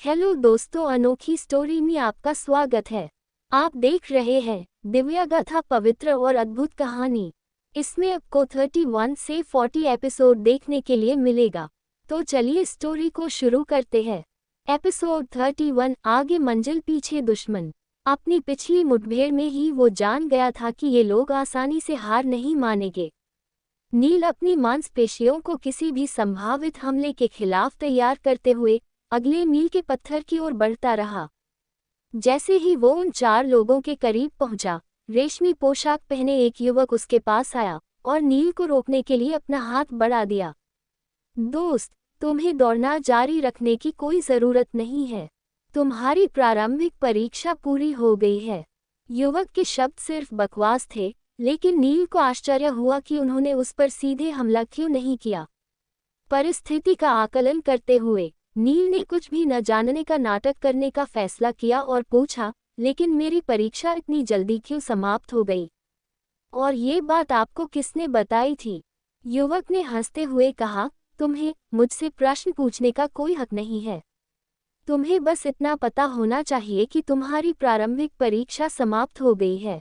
Hello दोस्तों, अनोखी story में आपका स्वागत है। आप देख रहे हैं दिव्या गाथा, पवित्र और अद्भुत कहानी। इसमें आपको 31 से 40 एपिसोड देखने के लिए मिलेगा। तो चलिए स्टोरी को शुरू करते हैं। एपिसोड 31, आगे मंजिल पीछे दुश्मन। अपनी पिछली मुठभेड़ में ही वो जान गया था कि ये लोग आसानी से हार नहीं मानेंगे। नील अपनी मांसपेशियों को किसी भी संभावित हमले के खिलाफ तैयार करते हुए अगले मील के पत्थर की ओर बढ़ता रहा। जैसे ही वो उन 4 लोगों के करीब पहुंचा, रेशमी पोशाक पहने एक युवक उसके पास आया और नील को रोकने के लिए अपना हाथ बढ़ा दिया। दोस्त, तुम्हें दौड़ना जारी रखने की कोई जरूरत नहीं है। तुम्हारी प्रारंभिक परीक्षा पूरी हो गई है। युवक के शब्द सिर्फ बकवास थे, लेकिन नील को आश्चर्य हुआ कि उन्होंने उस पर सीधे हमला क्यों नहीं किया। परिस्थिति का आकलन करते हुए नील ने कुछ भी न जानने का नाटक करने का फैसला किया और पूछा, लेकिन मेरी परीक्षा इतनी जल्दी क्यों समाप्त हो गई? और ये बात आपको किसने बताई थी? युवक ने हंसते हुए कहा, तुम्हें मुझसे प्रश्न पूछने का कोई हक नहीं है। तुम्हें बस इतना पता होना चाहिए कि तुम्हारी प्रारंभिक परीक्षा समाप्त हो गई है।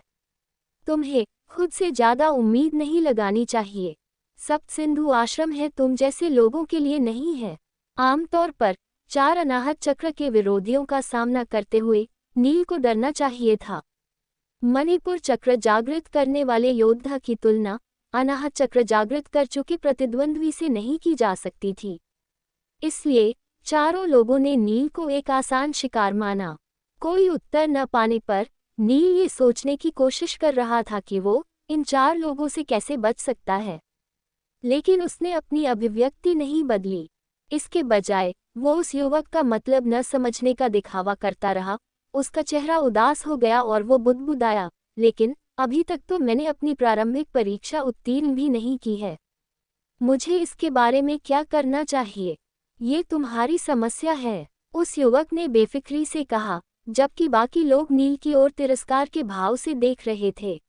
तुम्हें खुद से ज्यादा उम्मीद नहीं लगानी चाहिए। सप्तसिंधु आश्रम है तुम जैसे लोगों के लिए नहीं है। आमतौर पर 4 अनाहत चक्र के विरोधियों का सामना करते हुए नील को डरना चाहिए था। मणिपुर चक्र जागृत करने वाले योद्धा की तुलना अनाहत चक्र जागृत कर चुके प्रतिद्वंद्वी से नहीं की जा सकती थी। इसलिए चारों लोगों ने नील को एक आसान शिकार माना। कोई उत्तर न पाने पर नील ये सोचने की कोशिश कर रहा था कि वो इन 4 लोगों से कैसे बच सकता है, लेकिन उसने अपनी अभिव्यक्ति नहीं बदली। इसके बजाय वो उस युवक का मतलब न समझने का दिखावा करता रहा। उसका चेहरा उदास हो गया और वो बुदबुदाया, लेकिन अभी तक तो मैंने अपनी प्रारंभिक परीक्षा उत्तीर्ण भी नहीं की है। मुझे इसके बारे में क्या करना चाहिए? ये तुम्हारी समस्या है, उस युवक ने बेफिक्री से कहा, जबकि बाकी लोग नील की ओर तिरस्कार के भाव से देख रहे थे।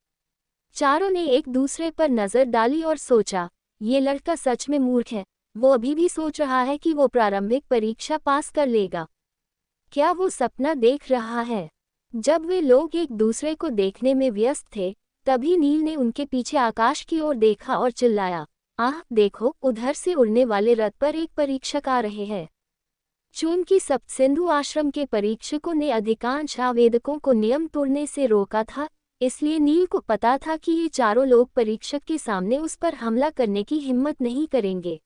चारों ने एक दूसरे पर नजर डाली और सोचा, ये लड़का सच में मूर्ख है। वो अभी भी सोच रहा है कि वो प्रारंभिक परीक्षा पास कर लेगा। क्या वो सपना देख रहा है? जब वे लोग एक दूसरे को देखने में व्यस्त थे, तभी नील ने उनके पीछे आकाश की ओर देखा और चिल्लाया, आह देखो, उधर से उड़ने वाले रथ पर एक परीक्षक आ रहे हैं। चूंकि सप्तसिंधु आश्रम के परीक्षकों ने अधिकांश आवेदकों को नियम तोड़ने से रोका था, इसलिए नील को पता था कि ये चारों लोग परीक्षक के सामने उस पर हमला करने की हिम्मत नहीं करेंगे।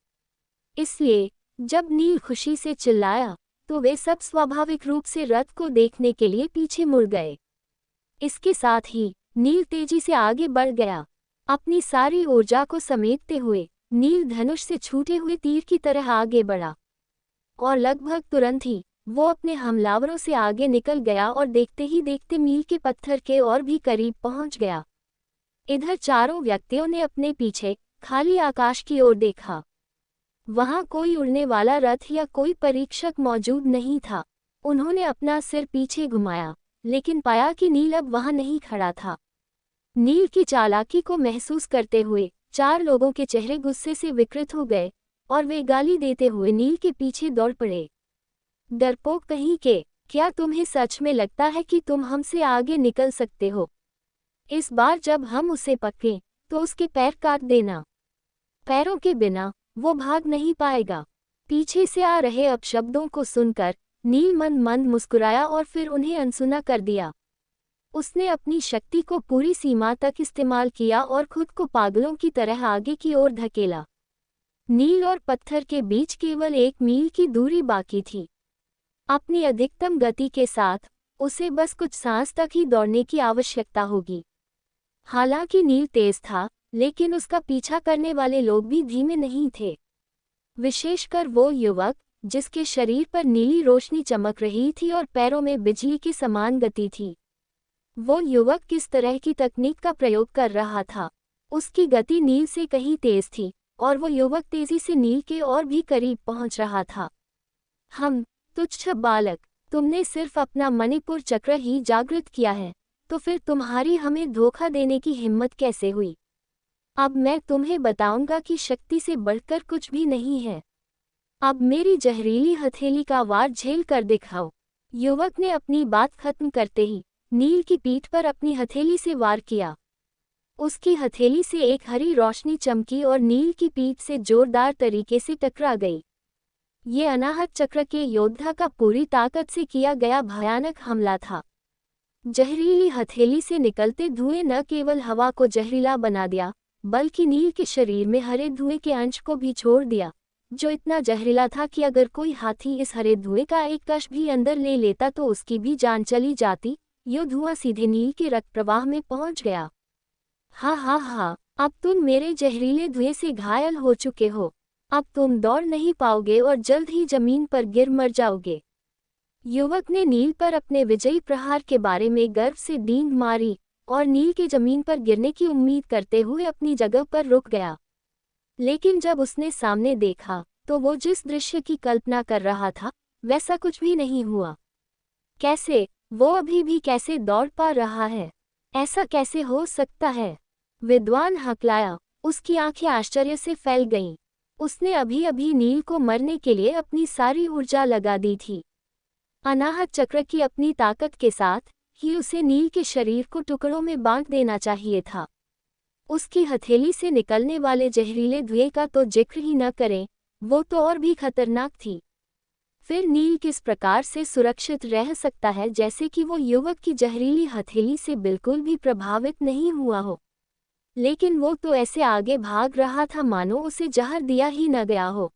इसलिए जब नील खुशी से चिल्लाया, तो वे सब स्वाभाविक रूप से रथ को देखने के लिए पीछे मुड़ गए। इसके साथ ही नील तेजी से आगे बढ़ गया। अपनी सारी ऊर्जा को समेटते हुए नील धनुष से छूटे हुए तीर की तरह आगे बढ़ा और लगभग तुरंत ही वो अपने हमलावरों से आगे निकल गया और देखते ही देखते मील के पत्थर के और भी करीब पहुंच गया। इधर चारों व्यक्तियों ने अपने पीछे खाली आकाश की ओर देखा। वहां कोई उड़ने वाला रथ या कोई परीक्षक मौजूद नहीं था। उन्होंने अपना सिर पीछे घुमाया, लेकिन पाया कि नील अब वहां नहीं खड़ा था। नील की चालाकी को महसूस करते हुए 4 लोगों के चेहरे गुस्से से विकृत हो गए और वे गाली देते हुए नील के पीछे दौड़ पड़े। डरपोक कहीं के, क्या तुम्हें सच में लगता है कि तुम हमसे आगे निकल सकते हो? इस बार जब हम उसे पकड़ें तो उसके पैर काट देना। पैरों के बिना वो भाग नहीं पाएगा। पीछे से आ रहे अपशब्दों को सुनकर नील मंद मुस्कुराया और फिर उन्हें अनसुना कर दिया। उसने अपनी शक्ति को पूरी सीमा तक इस्तेमाल किया और खुद को पागलों की तरह आगे की ओर धकेला। नील और पत्थर के बीच केवल 1 मील की दूरी बाकी थी। अपनी अधिकतम गति के साथ उसे बस कुछ सांस तक ही दौड़ने की आवश्यकता होगी। हालांकि नील तेज था, लेकिन उसका पीछा करने वाले लोग भी धीमे नहीं थे। विशेषकर वो युवक जिसके शरीर पर नीली रोशनी चमक रही थी और पैरों में बिजली की समान गति थी। वो युवक किस तरह की तकनीक का प्रयोग कर रहा था? उसकी गति नील से कहीं तेज थी और वो युवक तेजी से नील के और भी करीब पहुंच रहा था। तुच्छ बालक, तुमने सिर्फ अपना मणिपुर चक्र ही जागृत किया है, तो फिर तुम्हारी हमें धोखा देने की हिम्मत कैसे हुई? अब मैं तुम्हें बताऊंगा कि शक्ति से बढ़कर कुछ भी नहीं है। अब मेरी जहरीली हथेली का वार झेल कर दिखाओ। युवक ने अपनी बात खत्म करते ही नील की पीठ पर अपनी हथेली से वार किया। उसकी हथेली से एक हरी रोशनी चमकी और नील की पीठ से जोरदार तरीके से टकरा गई। ये अनाहत चक्र के योद्धा का पूरी ताकत से किया गया भयानक हमला था। जहरीली हथेली से निकलते धुएं न केवल हवा को जहरीला बना दिया, बल्कि नील के शरीर में हरे धुएं के अंश को भी छोड़ दिया, जो इतना जहरीला था कि अगर कोई हाथी इस हरे धुएं का एक कश भी अंदर ले लेता तो उसकी भी जान चली जाती। यो धुआं सीधे नील के रक्त प्रवाह में पहुंच गया। हा, अब तुम मेरे जहरीले धुएं से घायल हो चुके हो। अब तुम दौड़ नहीं पाओगे और जल्द ही जमीन पर गिर मर जाओगे। युवक ने नील पर अपने विजयी प्रहार के बारे में गर्व से डींग मारी और नील के जमीन पर गिरने की उम्मीद करते हुए अपनी जगह पर रुक गया। लेकिन जब उसने सामने देखा तो वो जिस दृश्य की कल्पना कर रहा था वैसा कुछ भी नहीं हुआ। कैसे? वो अभी भी कैसे दौड़ पा रहा है? ऐसा कैसे हो सकता है? विद्वान हकलाया। उसकी आंखें आश्चर्य से फैल गईं। उसने अभी अभी नील को मरने के लिए अपनी सारी ऊर्जा लगा दी थी। अनाहत चक्र की अपनी ताकत के साथ ही उसे नील के शरीर को टुकड़ों में बांट देना चाहिए था। उसकी हथेली से निकलने वाले जहरीले धुएं का तो जिक्र ही न करें, वो तो और भी खतरनाक थी। फिर नील किस प्रकार से सुरक्षित रह सकता है जैसे कि वो युवक की जहरीली हथेली से बिल्कुल भी प्रभावित नहीं हुआ हो। लेकिन वो तो ऐसे आगे भाग रहा था मानो उसे जहर दिया ही न गया हो,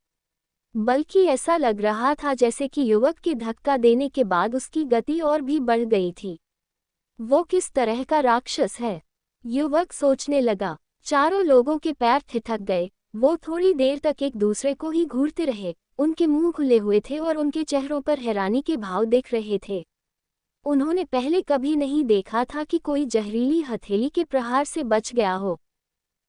बल्कि ऐसा लग रहा था जैसे कि युवक के धक्का देने के बाद उसकी गति और भी बढ़ गई थी। वो किस तरह का राक्षस है? युवक सोचने लगा। चारों लोगों के पैर ठिठक गए। वो थोड़ी देर तक एक दूसरे को ही घूरते रहे। उनके मुंह खुले हुए थे और उनके चेहरों पर हैरानी के भाव दिख रहे थे। उन्होंने पहले कभी नहीं देखा था कि कोई जहरीली हथेली के प्रहार से बच गया हो।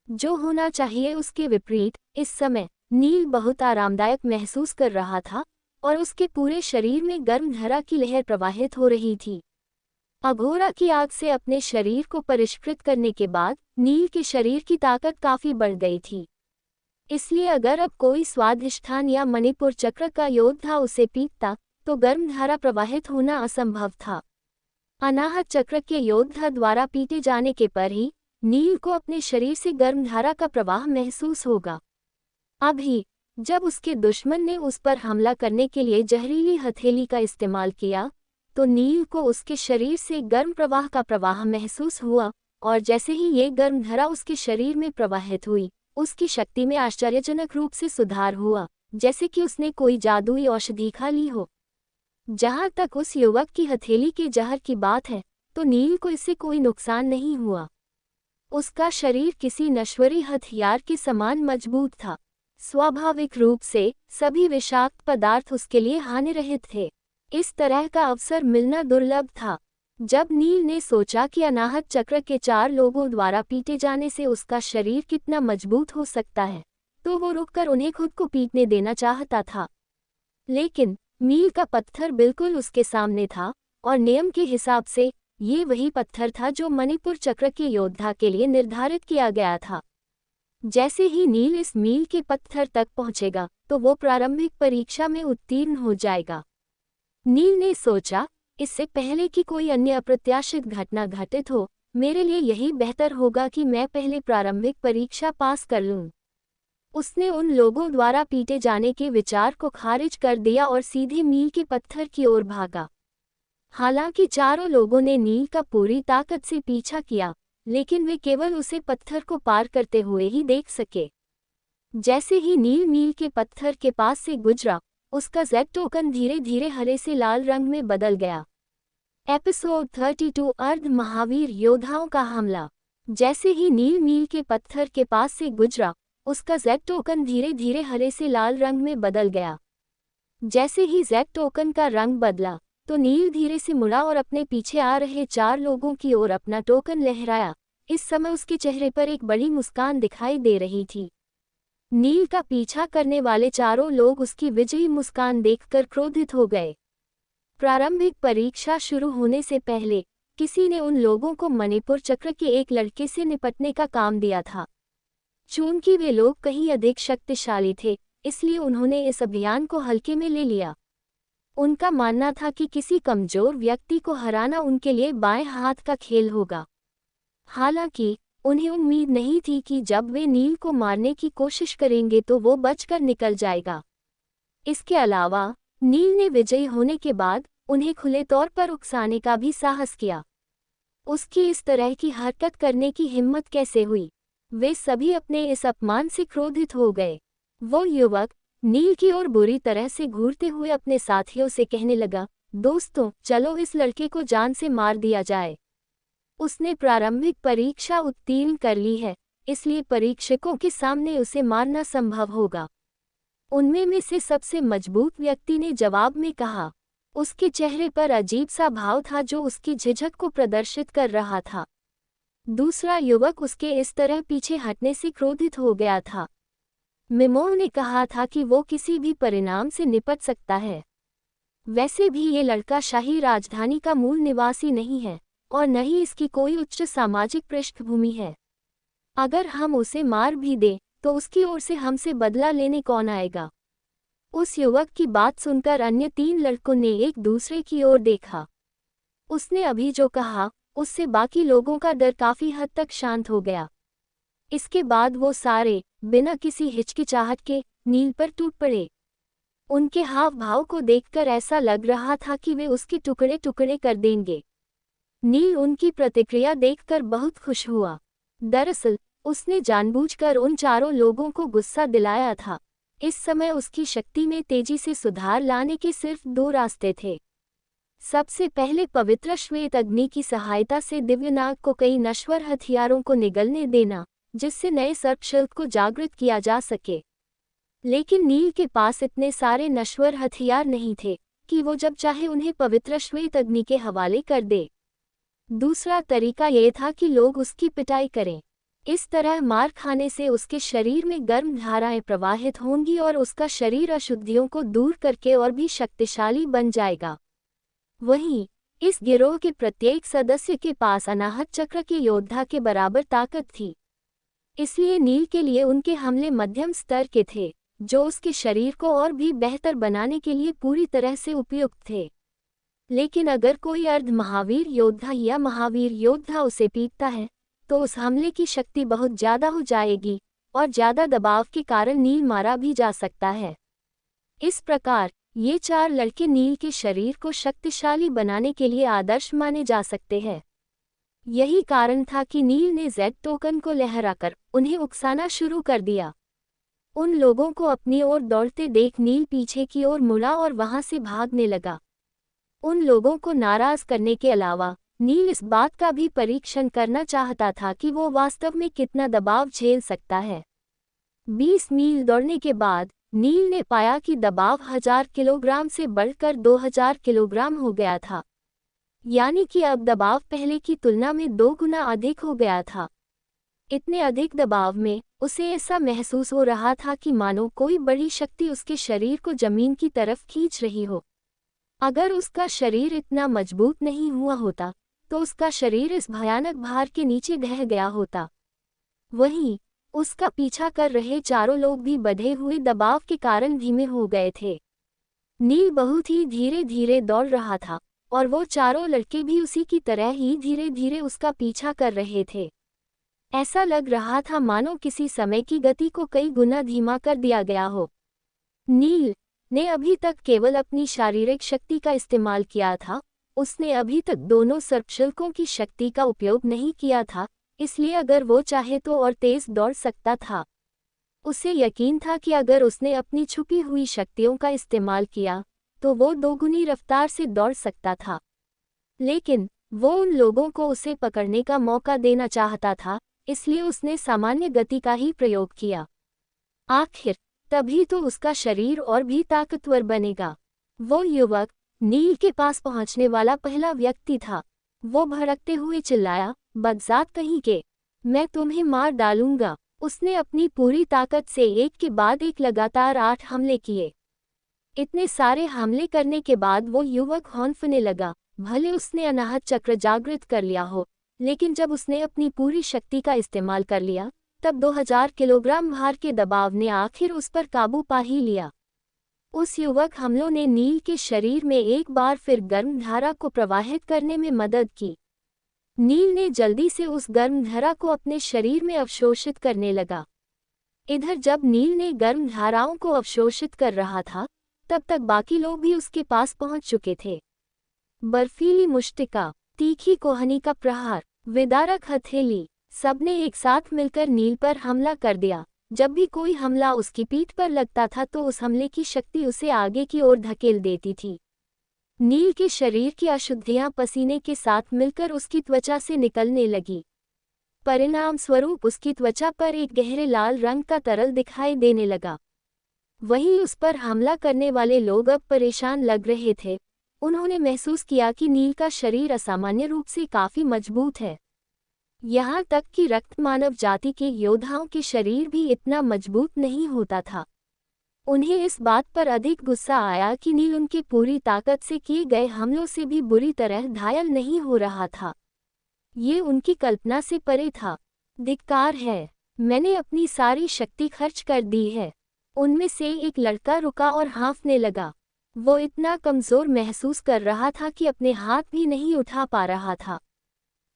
जो होना चाहिए उसके विपरीत, इस समय नील बहुत आरामदायक महसूस कर रहा था और उसके पूरे शरीर में गर्म धरा की लहर प्रवाहित हो रही थी। अघोरा की आग से अपने शरीर को परिष्कृत करने के बाद नील के शरीर की ताकत काफी बढ़ गई थी। इसलिए अगर अब कोई स्वाधिष्ठान या मणिपुर चक्र का योद्धा उसे पीटता तो गर्म धारा प्रवाहित होना असंभव था। अनाहत चक्र के योद्धा द्वारा पीटे जाने के पर ही नील को अपने शरीर से गर्म धारा का प्रवाह महसूस होगा। अभी जब उसके दुश्मन ने उस पर हमला करने के लिए जहरीली हथेली का इस्तेमाल किया तो नील को उसके शरीर से गर्म प्रवाह का प्रवाह महसूस हुआ और जैसे ही ये गर्म धारा उसके शरीर में प्रवाहित हुई, उसकी शक्ति में आश्चर्यजनक रूप से सुधार हुआ, जैसे कि उसने कोई जादुई औषधि खा ली हो। जहाँ तक उस युवक की हथेली के जहर की बात है तो नील को इससे कोई नुकसान नहीं हुआ। उसका शरीर किसी नश्वरी हथियार के समान मजबूत था। स्वाभाविक रूप से सभी विषाक्त पदार्थ उसके लिए हानिरहित थे। इस तरह का अवसर मिलना दुर्लभ था। जब नील ने सोचा कि अनाहत चक्र के 4 लोगों द्वारा पीटे जाने से उसका शरीर कितना मजबूत हो सकता है, तो वो रुककर उन्हें खुद को पीटने देना चाहता था। लेकिन मील का पत्थर बिल्कुल उसके सामने था और नियम के हिसाब से ये वही पत्थर था जो मणिपुर चक्र के योद्धा के लिए निर्धारित किया गया था। जैसे ही नील इस मील के पत्थर तक पहुंचेगा तो वो प्रारंभिक परीक्षा में उत्तीर्ण हो जाएगा। नील ने सोचा, इससे पहले कि कोई अन्य अप्रत्याशित घटना घटित हो, मेरे लिए यही बेहतर होगा कि मैं पहले प्रारंभिक परीक्षा पास कर लूं। उसने उन लोगों द्वारा पीटे जाने के विचार को खारिज कर दिया और सीधे मील के पत्थर की ओर भागा। हालांकि चारों लोगों ने नील का पूरी ताकत से पीछा किया, लेकिन वे केवल उसे पत्थर को पार करते हुए ही देख सके। जैसे ही नील मील के पत्थर के पास से गुजरा, उसका जेड टोकन धीरे धीरे हरे से लाल रंग में बदल गया। एपिसोड 32 अर्ध महावीर योद्धाओं का हमला। जैसे ही नील मील के पत्थर के पास से गुजरा, उसका जेड टोकन धीरे धीरे हरे से लाल रंग में बदल गया। जैसे ही जेड टोकन का रंग बदला तो नील धीरे से मुड़ा और अपने पीछे आ रहे 4 लोगों की ओर अपना टोकन लहराया। इस समय उसके चेहरे पर एक बड़ी मुस्कान दिखाई दे रही थी। नील का पीछा करने वाले चारों लोग उसकी विजयी मुस्कान देखकर क्रोधित हो गए। प्रारंभिक परीक्षा शुरू होने से पहले किसी ने उन लोगों को मणिपुर चक्र के एक लड़के से निपटने का काम दिया था। चूंकि वे लोग कहीं अधिक शक्तिशाली थे, इसलिए उन्होंने इस अभियान को हल्के में ले लिया। उनका मानना था कि किसी कमजोर व्यक्ति को हराना उनके लिए बाएं हाथ का खेल होगा। हालांकि उन्हें उम्मीद नहीं थी कि जब वे नील को मारने की कोशिश करेंगे तो वो बचकर निकल जाएगा। इसके अलावा नील ने विजयी होने के बाद उन्हें खुले तौर पर उकसाने का भी साहस किया। उसकी इस तरह की हरकत करने की हिम्मत कैसे हुई? वे सभी अपने इस अपमान से क्रोधित हो गए। वो युवक नील की ओर बुरी तरह से घूरते हुए अपने साथियों से कहने लगा, दोस्तों, चलो इस लड़के को जान से मार दिया जाए। उसने प्रारंभिक परीक्षा उत्तीर्ण कर ली है, इसलिए परीक्षकों के सामने उसे मारना संभव होगा। उनमें में से सबसे मजबूत व्यक्ति ने जवाब में कहा। उसके चेहरे पर अजीब सा भाव था जो उसकी झिझक को प्रदर्शित कर रहा था। दूसरा युवक उसके इस तरह पीछे हटने से क्रोधित हो गया था। मिमोह ने कहा था कि वो किसी भी परिणाम से निपट सकता है। वैसे भी ये लड़का शाही राजधानी का मूल निवासी नहीं है और न ही इसकी कोई उच्च सामाजिक पृष्ठभूमि है। अगर हम उसे मार भी दें तो उसकी ओर से हमसे बदला लेने कौन आएगा? उस युवक की बात सुनकर अन्य 3 लड़कों ने एक दूसरे की ओर देखा। उसने अभी जो कहा उससे बाकी लोगों का डर काफी हद तक शांत हो गया। इसके बाद वो सारे बिना किसी हिचकिचाहट के नील पर टूट पड़े। उनके हाव भाव को देखकर ऐसा लग रहा था कि वे उसके टुकड़े टुकड़े कर देंगे। नील उनकी प्रतिक्रिया देखकर बहुत खुश हुआ। दरअसल उसने जानबूझकर उन चारों लोगों को गुस्सा दिलाया था। इस समय उसकी शक्ति में तेजी से सुधार लाने के सिर्फ 2 रास्ते थे। सबसे पहले पवित्र श्वेत अग्नि की सहायता से दिव्यनाग को कई नश्वर हथियारों को निगलने देना, जिससे नए सर्पशिल्प को जागृत किया जा सके। लेकिन नील के पास इतने सारे नश्वर हथियार नहीं थे कि वो जब चाहे उन्हें पवित्र श्वेत अग्नि के हवाले कर दे। दूसरा तरीका ये था कि लोग उसकी पिटाई करें। इस तरह मार खाने से उसके शरीर में गर्म धाराएं प्रवाहित होंगी और उसका शरीर अशुद्धियों को दूर करके और भी शक्तिशाली बन जाएगा। वहीं इस गिरोह के प्रत्येक सदस्य के पास अनाहत चक्र के योद्धा के बराबर ताकत थी। इसलिए नील के लिए उनके हमले मध्यम स्तर के थे, जो उसके शरीर को और भी बेहतर बनाने के लिए पूरी तरह से उपयुक्त थे। लेकिन अगर कोई अर्ध महावीर योद्धा या महावीर योद्धा उसे पीटता है तो उस हमले की शक्ति बहुत ज्यादा हो जाएगी और ज्यादा दबाव के कारण नील मारा भी जा सकता है। इस प्रकार ये 4 लड़के नील के शरीर को शक्तिशाली बनाने के लिए आदर्श माने जा सकते हैं। यही कारण था कि नील ने जेड टोकन को लहराकर उन्हें उकसाना शुरू कर दिया। उन लोगों को अपनी ओर दौड़ते देख नील पीछे की ओर मुड़ा और वहां से भागने लगा। उन लोगों को नाराज करने के अलावा नील इस बात का भी परीक्षण करना चाहता था कि वो वास्तव में कितना दबाव झेल सकता है। 20 मील दौड़ने के बाद नील ने पाया कि दबाव 1000 किलोग्राम से बढ़कर 2000 किलोग्राम हो गया था। यानी कि अब दबाव पहले की तुलना में 2 गुना अधिक हो गया था। इतने अधिक दबाव में उसे ऐसा महसूस हो रहा था कि मानो कोई बड़ी शक्ति उसके शरीर को जमीन की तरफ खींच रही हो। अगर उसका शरीर इतना मजबूत नहीं हुआ होता तो उसका शरीर इस भयानक भार के नीचे ढह गया होता। वहीं उसका पीछा कर रहे चारों लोग भी बढ़े हुए दबाव के कारण धीमे हो गए थे। नील बहुत ही धीरे धीरे दौड़ रहा था और वो चारों लड़के भी उसी की तरह ही धीरे धीरे उसका पीछा कर रहे थे। ऐसा लग रहा था मानो किसी समय की गति को कई गुना धीमा कर दिया गया हो। नील ने अभी तक केवल अपनी शारीरिक शक्ति का इस्तेमाल किया था। उसने अभी तक दोनों सर्पशिल्पों की शक्ति का उपयोग नहीं किया था, इसलिए अगर वो चाहे तो और तेज दौड़ सकता था। उसे यकीन था कि अगर उसने अपनी छुपी हुई शक्तियों का इस्तेमाल किया तो वो 2 गुनी रफ्तार से दौड़ सकता था। लेकिन वो उन लोगों को उसे पकड़ने का मौका देना चाहता था, इसलिए उसने सामान्य गति का ही प्रयोग किया। आखिर तभी तो उसका शरीर और भी ताकतवर बनेगा। वो युवक नील के पास पहुंचने वाला पहला व्यक्ति था। वो भड़कते हुए चिल्लाया, बदजात कहीं के, मैं तुम्हें मार डालूंगा। उसने अपनी पूरी ताकत से एक के बाद एक लगातार 8 हमले किए। इतने सारे हमले करने के बाद वो युवक हौंफने लगा। भले उसने अनाहत चक्र जागृत कर लिया हो, लेकिन जब उसने अपनी पूरी शक्ति का इस्तेमाल कर लिया तब 2000 किलोग्राम भार के दबाव ने आखिर उस पर काबू पा ही लिया। उस युवक हमलों ने नील के शरीर में एक बार फिर गर्म धारा को प्रवाहित करने में मदद की। नील ने जल्दी से उस गर्म धारा को अपने शरीर में अवशोषित करने लगा। इधर जब नील ने गर्म धाराओं को अवशोषित कर रहा था, तब तक बाकी लोग भी उसके पास पहुंच चुके थे। बर्फीली मुष्टिका, तीखी कोहनी का प्रहार, विदारक हथेली, सबने एक साथ मिलकर नील पर हमला कर दिया। जब भी कोई हमला उसकी पीठ पर लगता था तो उस हमले की शक्ति उसे आगे की ओर धकेल देती थी। नील के शरीर की अशुद्धियां पसीने के साथ मिलकर उसकी त्वचा से निकलने लगी। परिणाम स्वरूप उसकी त्वचा पर एक गहरे लाल रंग का तरल दिखाई देने लगा। वहीं उस पर हमला करने वाले लोग अब परेशान लग रहे थे। उन्होंने महसूस किया कि नील का शरीर असामान्य रूप से काफी मजबूत है। यहाँ तक कि रक्त मानव जाति के योद्धाओं के शरीर भी इतना मजबूत नहीं होता था। उन्हें इस बात पर अधिक गुस्सा आया कि नील उनकी पूरी ताकत से किए गए हमलों से भी बुरी तरह घायल नहीं हो रहा था। ये उनकी कल्पना से परे था। धिक्कार है, मैंने अपनी सारी शक्ति खर्च कर दी है। उनमें से एक लड़का रुका और हाँफने लगा। वो इतना कमजोर महसूस कर रहा था कि अपने हाथ भी नहीं उठा पा रहा था।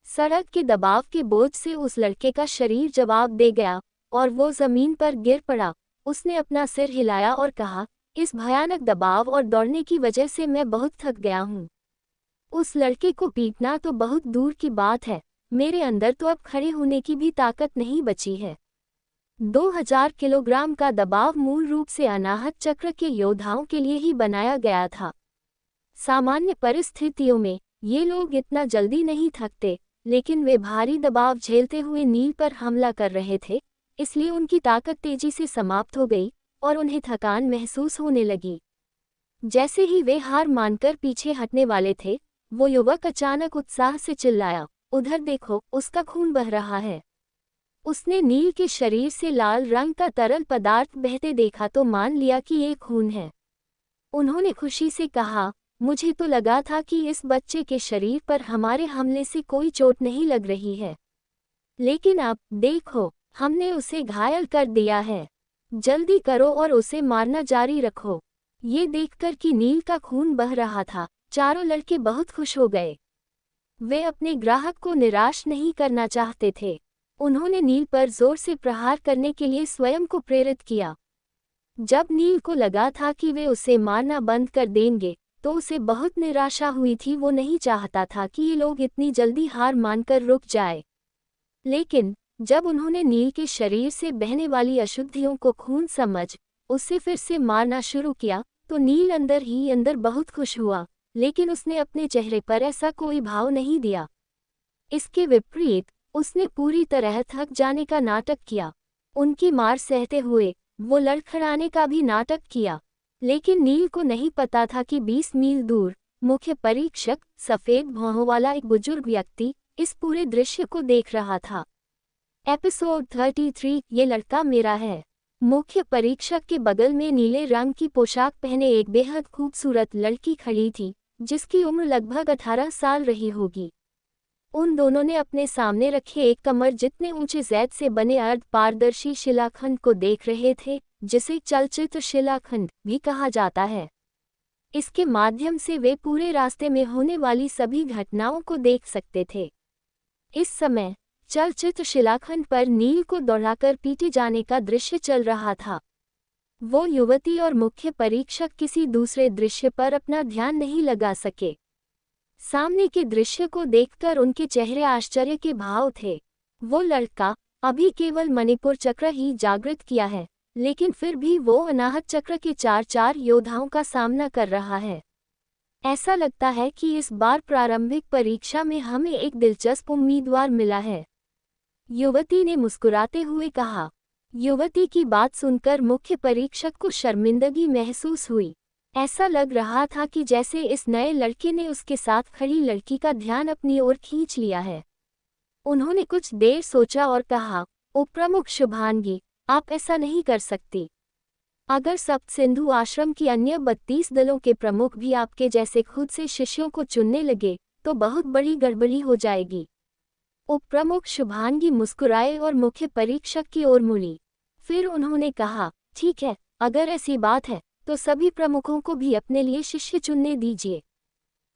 सड़क के दबाव के बोझ से उस लड़के का शरीर जवाब दे गया और वो जमीन पर गिर पड़ा। उसने अपना सिर हिलाया और कहा, इस भयानक दबाव और दौड़ने की वजह से मैं बहुत थक गया हूँ। उस लड़के को पीटना तो बहुत दूर की बात है, मेरे अंदर तो अब खड़े होने की भी ताकत नहीं बची है। 2000 किलोग्राम का दबाव मूल रूप से अनाहत चक्र के योद्धाओं के लिए ही बनाया गया था। सामान्य परिस्थितियों में ये लोग इतना जल्दी नहीं थकते, लेकिन वे भारी दबाव झेलते हुए नील पर हमला कर रहे थे, इसलिए उनकी ताकत तेजी से समाप्त हो गई और उन्हें थकान महसूस होने लगी। जैसे ही वे हार मानकर पीछे हटने वाले थे, वो युवक अचानक उत्साह से चिल्लाया, उधर देखो, उसका खून बह रहा है। उसने नील के शरीर से लाल रंग का तरल पदार्थ बहते देखा तो मान लिया कि ये खून है। उन्होंने खुशी से कहा, मुझे तो लगा था कि इस बच्चे के शरीर पर हमारे हमले से कोई चोट नहीं लग रही है, लेकिन अब देखो, हमने उसे घायल कर दिया है। जल्दी करो और उसे मारना जारी रखो। ये देखकर कि नील का खून बह रहा था, चारों लड़के बहुत खुश हो गए। वे अपने ग्राहक को निराश नहीं करना चाहते थे। उन्होंने नील पर जोर से प्रहार करने के लिए स्वयं को प्रेरित किया। जब नील को लगा था कि वे उसे मारना बंद कर देंगे, तो उसे बहुत निराशा हुई थी। वो नहीं चाहता था कि ये लोग इतनी जल्दी हार मानकर रुक जाए। लेकिन जब उन्होंने नील के शरीर से बहने वाली अशुद्धियों को खून समझ उसे फिर से मारना शुरू किया, तो नील अंदर ही अंदर बहुत खुश हुआ, लेकिन उसने अपने चेहरे पर ऐसा कोई भाव नहीं दिया। इसके विपरीत उसने पूरी तरह थक जाने का नाटक किया। उनकी मार सहते हुए वो लड़खड़ाने का भी नाटक किया। लेकिन नील को नहीं पता था कि 20 मील दूर मुख्य परीक्षक, सफेद भौहों वाला एक बुजुर्ग व्यक्ति, इस पूरे दृश्य को देख रहा था। एपिसोड 33, ये लड़का मेरा है। मुख्य परीक्षक के बगल में नीले रंग की पोशाक पहने एक बेहद खूबसूरत लड़की खड़ी थी, जिसकी उम्र लगभग 18 साल रही होगी। उन दोनों ने अपने सामने रखे एक कमर जितने ऊंचे जैद से बने अर्ध पारदर्शी शिलाखंड को देख रहे थे, जिसे चलचित्र शिलाखंड भी कहा जाता है। इसके माध्यम से वे पूरे रास्ते में होने वाली सभी घटनाओं को देख सकते थे। इस समय चलचित्र शिलाखंड पर नील को दौड़ाकर पीटे जाने का दृश्य चल रहा था। वो युवती और मुख्य परीक्षक किसी दूसरे दृश्य पर अपना ध्यान नहीं लगा सके। सामने के दृश्य को देखकर उनके चेहरे आश्चर्य के भाव थे। वो लड़का अभी केवल मणिपुर चक्र ही जागृत किया है, लेकिन फिर भी वो अनाहत चक्र के 4 योद्धाओं का सामना कर रहा है। ऐसा लगता है कि इस बार प्रारंभिक परीक्षा में हमें एक दिलचस्प उम्मीदवार मिला है, युवती ने मुस्कुराते हुए कहा। युवती की बात सुनकर मुख्य परीक्षक को शर्मिंदगी महसूस हुई। ऐसा लग रहा था कि जैसे इस नए लड़के ने उसके साथ खड़ी लड़की का ध्यान अपनी ओर खींच लिया है। उन्होंने कुछ देर सोचा और कहा, उपप्रमुख शुभांगी, आप ऐसा नहीं कर सकती। अगर सप्त सिंधु आश्रम की अन्य 32 दलों के प्रमुख भी आपके जैसे खुद से शिष्यों को चुनने लगे, तो बहुत बड़ी गड़बड़ी हो जाएगी। उप प्रमुख शुभांगी मुस्कुराए और मुख्य परीक्षक की ओर मुड़ी। फिर उन्होंने कहा, ठीक है, अगर ऐसी बात है तो सभी प्रमुखों को भी अपने लिए शिष्य चुनने दीजिए।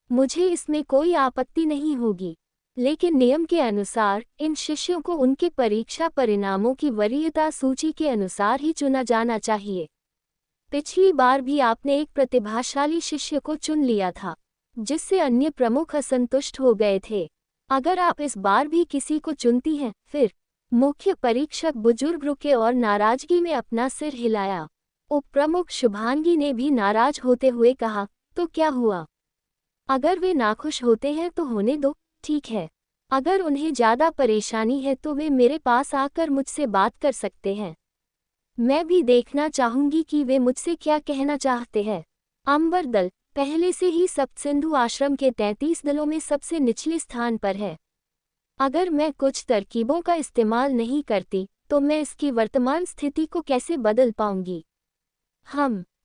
मुझे इसमें कोई आपत्ति नहीं होगी, लेकिन नियम के अनुसार इन शिष्यों को उनके परीक्षा परिणामों की वरीयता सूची के अनुसार ही चुना जाना चाहिए। पिछली बार भी आपने एक प्रतिभाशाली शिष्य को चुन लिया था, जिससे अन्य प्रमुख असंतुष्ट हो गए थे। अगर आप इस बार भी किसी को चुनती हैं, फिर मुख्य परीक्षक बुजुर्ग रुके और नाराजगी में अपना सिर हिलाया। उप प्रमुख शुभांगी ने भी नाराज होते हुए कहा, तो क्या हुआ? अगर वे नाखुश होते हैं तो होने दो, ठीक है। अगर उन्हें ज़्यादा परेशानी है तो वे मेरे पास आकर मुझसे बात कर सकते हैं। मैं भी देखना चाहूंगी कि वे मुझसे क्या कहना चाहते हैं। अंबर दल पहले से ही सप्तसिंधु आश्रम के 33 दलों में सबसे निचले स्थान पर है। अगर मैं कुछ तरकीबों का इस्तेमाल नहीं करती तो मैं इसकी वर्तमान स्थिति को कैसे बदल पाऊंगी?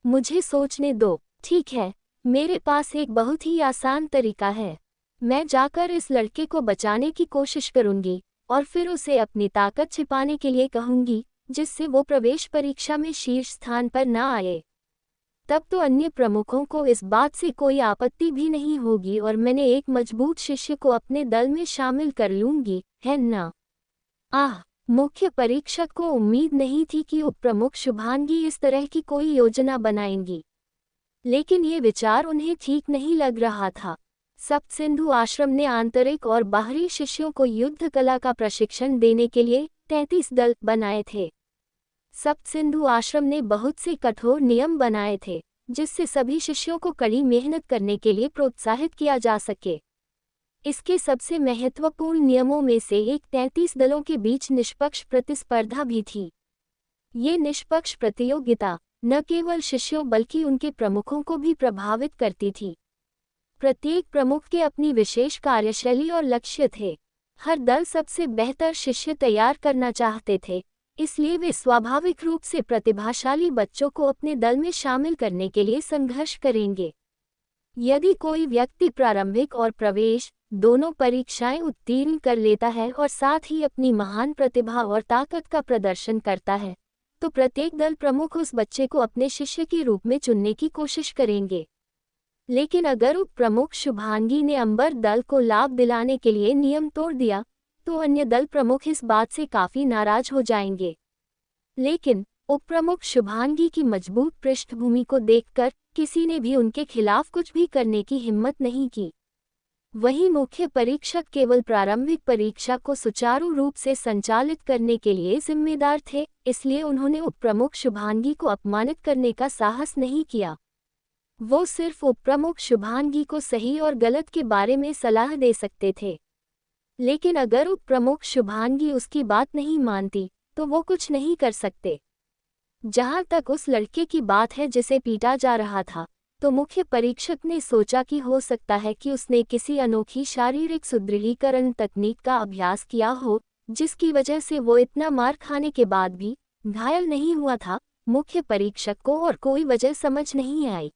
मुझे सोचने दो। ठीक है, मेरे पास एक बहुत ही आसान तरीका है। मैं जाकर इस लड़के को बचाने की कोशिश करूंगी और फिर उसे अपनी ताकत छिपाने के लिए कहूंगी, जिससे वो प्रवेश परीक्षा में शीर्ष स्थान पर न आए। तब तो अन्य प्रमुखों को इस बात से कोई आपत्ति भी नहीं होगी और मैंने एक मजबूत शिष्य को अपने दल में शामिल कर लूंगी, है ना? मुख्य परीक्षक को उम्मीद नहीं थी कि उप प्रमुख शुभांगी इस तरह की कोई योजना बनाएंगी, लेकिन ये विचार उन्हें ठीक नहीं लग रहा था। सप्तसिंधु आश्रम ने आंतरिक और बाहरी शिष्यों को युद्ध कला का प्रशिक्षण देने के लिए 33 दल बनाए थे। सप्तसिंधु आश्रम ने बहुत से कठोर नियम बनाए थे, जिससे सभी शिष्यों को कड़ी मेहनत करने के लिए प्रोत्साहित किया जा सके। इसके सबसे महत्वपूर्ण नियमों में से एक 33 दलों के बीच निष्पक्ष प्रतिस्पर्धा भी थी। ये निष्पक्ष प्रतियोगिता न केवल शिष्यों बल्कि उनके प्रमुखों को भी प्रभावित करती थी। प्रत्येक प्रमुख के अपनी विशेष कार्यशैली और लक्ष्य थे। हर दल सबसे बेहतर शिष्य तैयार करना चाहते थे, इसलिए वे स्वाभाविक रूप से प्रतिभाशाली बच्चों को अपने दल में शामिल करने के लिए संघर्ष करेंगे। यदि कोई व्यक्ति प्रारंभिक और प्रवेश दोनों परीक्षाएं उत्तीर्ण कर लेता है और साथ ही अपनी महान प्रतिभा और ताकत का प्रदर्शन करता है, तो प्रत्येक दल प्रमुख उस बच्चे को अपने शिष्य के रूप में चुनने की कोशिश करेंगे। लेकिन अगर उप प्रमुख शुभांगी ने अंबर दल को लाभ दिलाने के लिए नियम तोड़ दिया, तो अन्य दल प्रमुख इस बात से काफी नाराज हो जाएंगे। लेकिन उप प्रमुख शुभांगी की मजबूत पृष्ठभूमि को देखकर किसी ने भी उनके खिलाफ कुछ भी करने की हिम्मत नहीं की। वहीं मुख्य परीक्षक केवल प्रारंभिक परीक्षा को सुचारू रूप से संचालित करने के लिए जिम्मेदार थे, इसलिए उन्होंने उप प्रमुख शुभांगी को अपमानित करने का साहस नहीं किया। वो सिर्फ उप प्रमुख शुभांगी को सही और गलत के बारे में सलाह दे सकते थे। लेकिन अगर उप प्रमुख शुभांगी उसकी बात नहीं मानती, तो वो कुछ नहीं कर सकते। जहां तक उस लड़के की बात है जिसे पीटा जा रहा था, तो मुख्य परीक्षक ने सोचा कि हो सकता है कि उसने किसी अनोखी शारीरिक सुदृढ़ीकरण तकनीक का अभ्यास किया हो, जिसकी वजह से वो इतना मार खाने के बाद भी घायल नहीं हुआ था। मुख्य परीक्षक को और कोई वजह समझ नहीं आई।